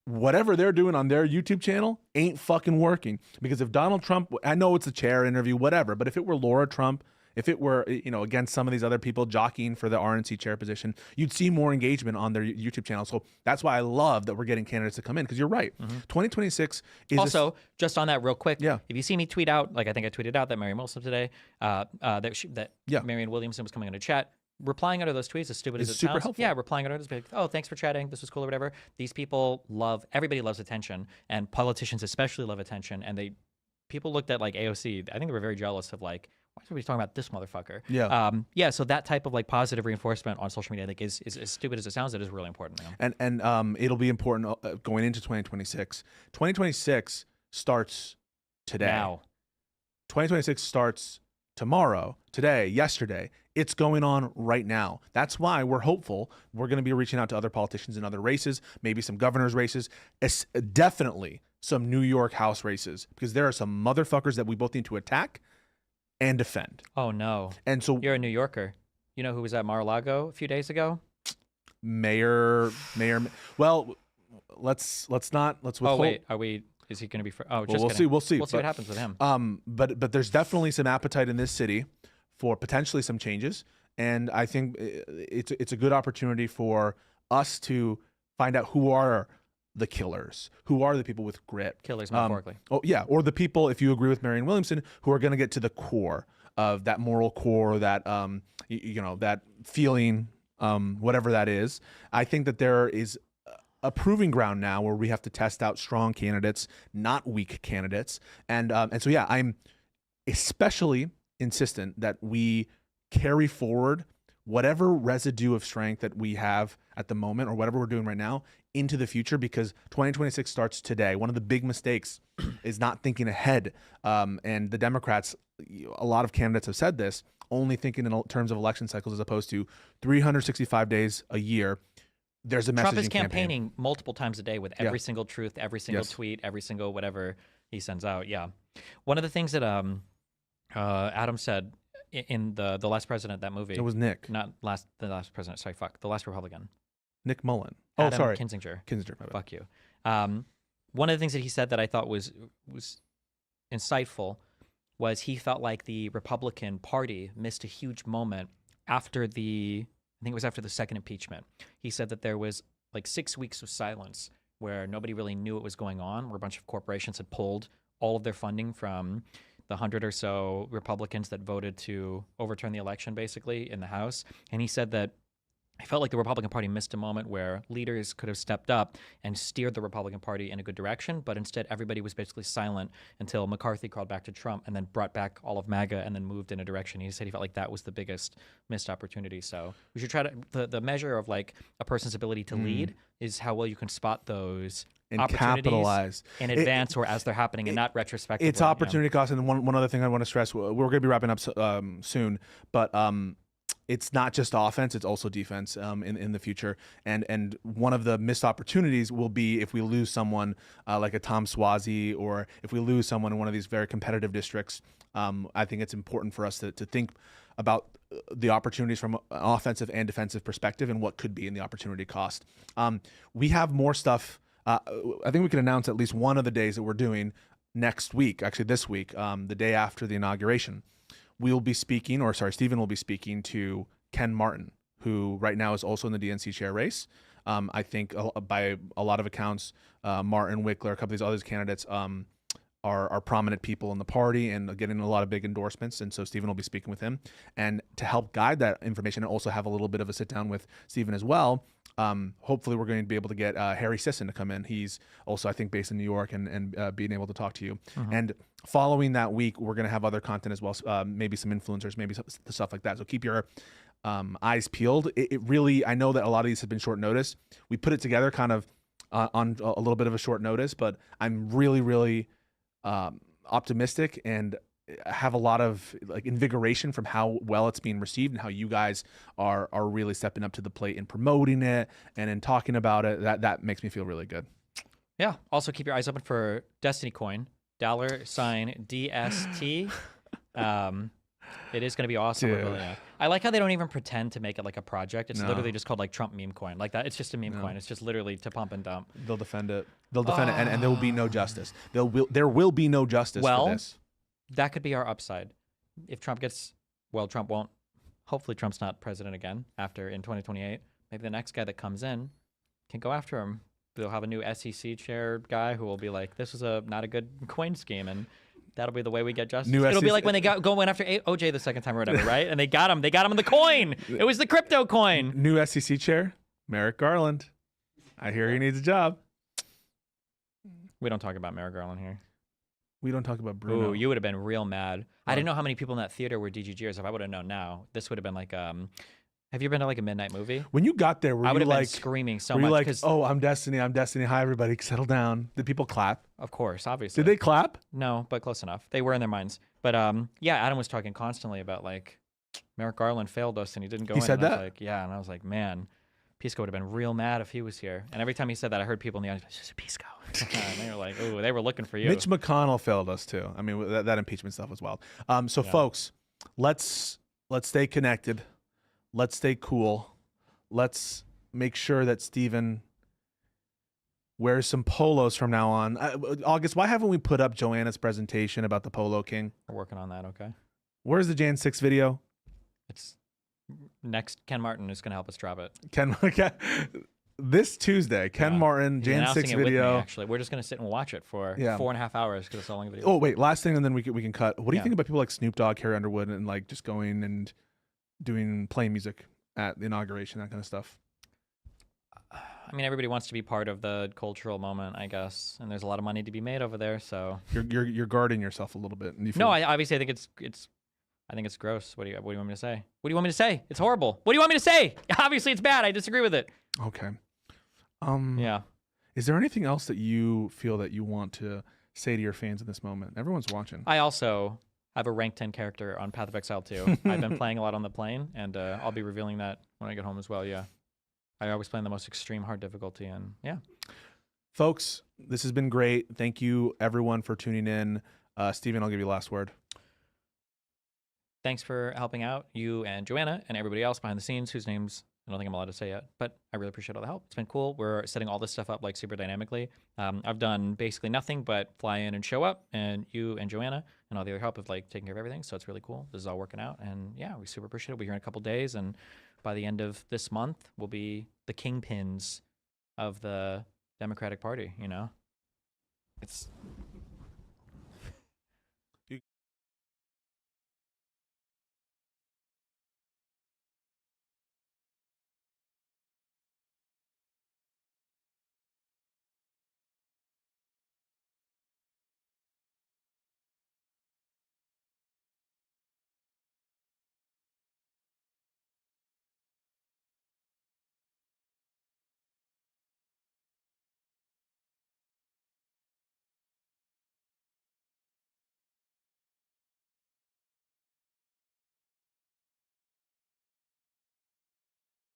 whatever they're doing on their YouTube channel ain't fucking working. Because if Donald Trump, I know it's a chair interview, whatever, but if it were Laura Trump, if it were, against some of these other people jockeying for the RNC chair position, you'd see more engagement on their YouTube channel. So that's why I love that we're getting candidates to come in, because you're right. 2026 is also just on that real quick. Yeah. If you see me tweet out, like I think I tweeted out that Marianne Williamson today, that Marianne Williamson was coming on a chat. Replying under those tweets, as stupid as it super sounds, helpful. yeah, replying under those, like, oh, thanks for chatting, this was cool or whatever. These people everybody loves attention, and politicians especially love attention. And people looked at, like, AOC. I think they were very jealous of, like, why is everybody talking about this motherfucker? Yeah. So that type of, like, positive reinforcement on social media, I think, is as stupid as it sounds. It is really important. And it'll be important going into 2026. 2026 starts today. Now. 2026 starts tomorrow, today, yesterday. It's going on right now. That's why we're hopeful. We're going to be reaching out to other politicians in other races, maybe some governor's races, definitely some New York House races, because there are some motherfuckers that we both need to attack and defend. Oh, no. And so you're a New Yorker. You know who was at Mar-a-Lago a few days ago? Mayor. Well, let's withhold. Oh, wait. Is he going to be? We'll see. We'll see what happens with him. But there's definitely some appetite in this city for potentially some changes, and I think it's a good opportunity for us to find out who are the killers, who are the people with grit. Killers, metaphorically. Or the people, if you agree with Marianne Williamson, who are going to get to the core of that moral core, that that feeling, whatever that is. I think that there is a proving ground now where we have to test out strong candidates, not weak candidates, and so yeah, I'm especially insistent that we carry forward whatever residue of strength that we have at the moment, or whatever we're doing right now, into the future, because 2026 starts today. One of the big mistakes is not thinking ahead. And the Democrats, a lot of candidates have said this, only thinking in terms of election cycles as opposed to 365 days a year. There's a messaging Trump is campaign. campaigning multiple times a day with every single truth, every single Yes. tweet, every single whatever he sends out. Yeah. One of the things that Adam said in the Last President, that movie. It was Nick. Not the last president. Sorry, fuck. The Last Republican. Nick Mullen. Adam Oh, sorry. Kinzinger. Kinzinger. My bad. Fuck you. One of the things that he said that I thought was insightful was he felt like the Republican Party missed a huge moment after I think it was after the second impeachment. He said that there was like 6 weeks of silence where nobody really knew what was going on, where a bunch of corporations had pulled all of their funding from the 100 or so Republicans that voted to overturn the election, basically, in the House. And he said that he felt like the Republican Party missed a moment where leaders could have stepped up and steered the Republican Party in a good direction, but instead everybody was basically silent until McCarthy crawled back to Trump and then brought back all of MAGA and then moved in a direction. He said he felt like that was the biggest missed opportunity. So we should try to, the measure of like a person's ability to lead is how well you can spot those And opportunities capitalize. in advance or as they're happening and not retrospectively. It's opportunity cost. And one other thing I want to stress, we're going to be wrapping up soon, but it's not just offense, it's also defense in the future. And one of the missed opportunities will be if we lose someone like a Tom Suozzi, or if we lose someone in one of these very competitive districts. I think it's important for us to think about the opportunities from an offensive and defensive perspective and what could be in the opportunity cost. We have more stuff. I think we can announce at least one of the days that we're doing next week, actually this week, the day after the inauguration. We'll be speaking, Stephen will be speaking to Ken Martin, who right now is also in the DNC chair race. I think by a lot of accounts, Martin, Wickler, a couple of these other candidates are prominent people in the party and getting a lot of big endorsements. And so Stephen will be speaking with him. And to help guide that information and also have a little bit of a sit down with Stephen as well, hopefully we're going to be able to get Harry Sisson to come in. He's also, I think, based in New York and being able to talk to you. And following that week, we're going to have other content as well, maybe some influencers, maybe stuff like that. So keep your eyes peeled. It really, I know that a lot of these have been short notice. We put it together kind of on a little bit of a short notice, but I'm really, really optimistic and have a lot of like invigoration from how well it's being received and how you guys are really stepping up to the plate in promoting it and in talking about it. That makes me feel really good. Yeah. Also keep your eyes open for Destiny Coin, $DST. It is going to be awesome. I like how they don't even pretend to make it like a project. It's literally just called like Trump meme coin. Like that. It's just a meme coin. It's just literally to pump and dump. They'll defend it. And there will be no justice. There will be no justice for this. That could be our upside. If Trump Trump won't. Hopefully Trump's not president again in 2028. Maybe the next guy that comes in can go after him. They'll have a new SEC chair guy who will be like, this was not a good coin scheme, and that'll be the way we get justice. It'll be like when they went after OJ the second time or whatever, right? And they got him in the coin. It was the crypto coin. New SEC chair, Merrick Garland. I hear he needs a job. We don't talk about Merrick Garland here. We don't talk about Bruno. Ooh, you would have been real mad. I didn't know how many people in that theater were DGGers. If I would have known now, this would have been like, have you been to like a midnight movie? When you got there, I would you have like been screaming so were you much. like, oh, I'm Destiny. Hi, everybody. Settle down. Did people clap? Of course, obviously. Did they clap? No, but close enough. They were in their minds. But yeah, Adam was talking constantly about like Merrick Garland failed us and he didn't go in. He said and I that? was like, yeah, and I was like, man, Pisco would have been real mad if he was here. And every time he said that, I heard people in the audience, this is Pisco. And they were like, ooh, they were looking for you. Mitch McConnell failed us too. I mean, that impeachment stuff was wild. So folks, let's stay connected. Let's stay cool. Let's make sure that Stephen wears some polos from now on. August, why haven't we put up Joanna's presentation about the Polo King? We're working on that, okay? Where's the Jan 6 video? It's next. Ken Martin is going to help us drop it. This Tuesday, Ken Martin, He's Jan announcing 6 it with video. me, actually, we're just going to sit and watch it for 4.5 hours because it's a long video. Oh, wait, last thing, and then we can cut. What do you think about people like Snoop Dogg, Carrie Underwood, and like just going and playing music at the inauguration, that kind of stuff? I mean, everybody wants to be part of the cultural moment, I guess, and there's a lot of money to be made over there. So you're guarding yourself a little bit. And no, I obviously think it's gross. What do you want me to say? What do you want me to say? It's horrible. What do you want me to say? Obviously, it's bad. I disagree with it. Okay. Yeah. Is there anything else that you feel that you want to say to your fans in this moment? Everyone's watching. I also have a rank 10 character on Path of Exile too. I've been playing a lot on the plane, and I'll be revealing that when I get home as well. Yeah. I always play on the most extreme hard difficulty, and yeah. Folks, this has been great. Thank you, everyone, for tuning in. Steven, I'll give you the last word. Thanks for helping out, you and Joanna and everybody else behind the scenes whose names I don't think I'm allowed to say yet, but I really appreciate all the help. It's been cool. We're setting all this stuff up like super dynamically. I've done basically nothing but fly in and show up, and you and Joanna and all the other help have like taken care of everything. So it's really cool. This is all working out, and yeah, we super appreciate it. We're here in a couple days, and by the end of this month, we'll be the kingpins of the Democratic Party. You know, it's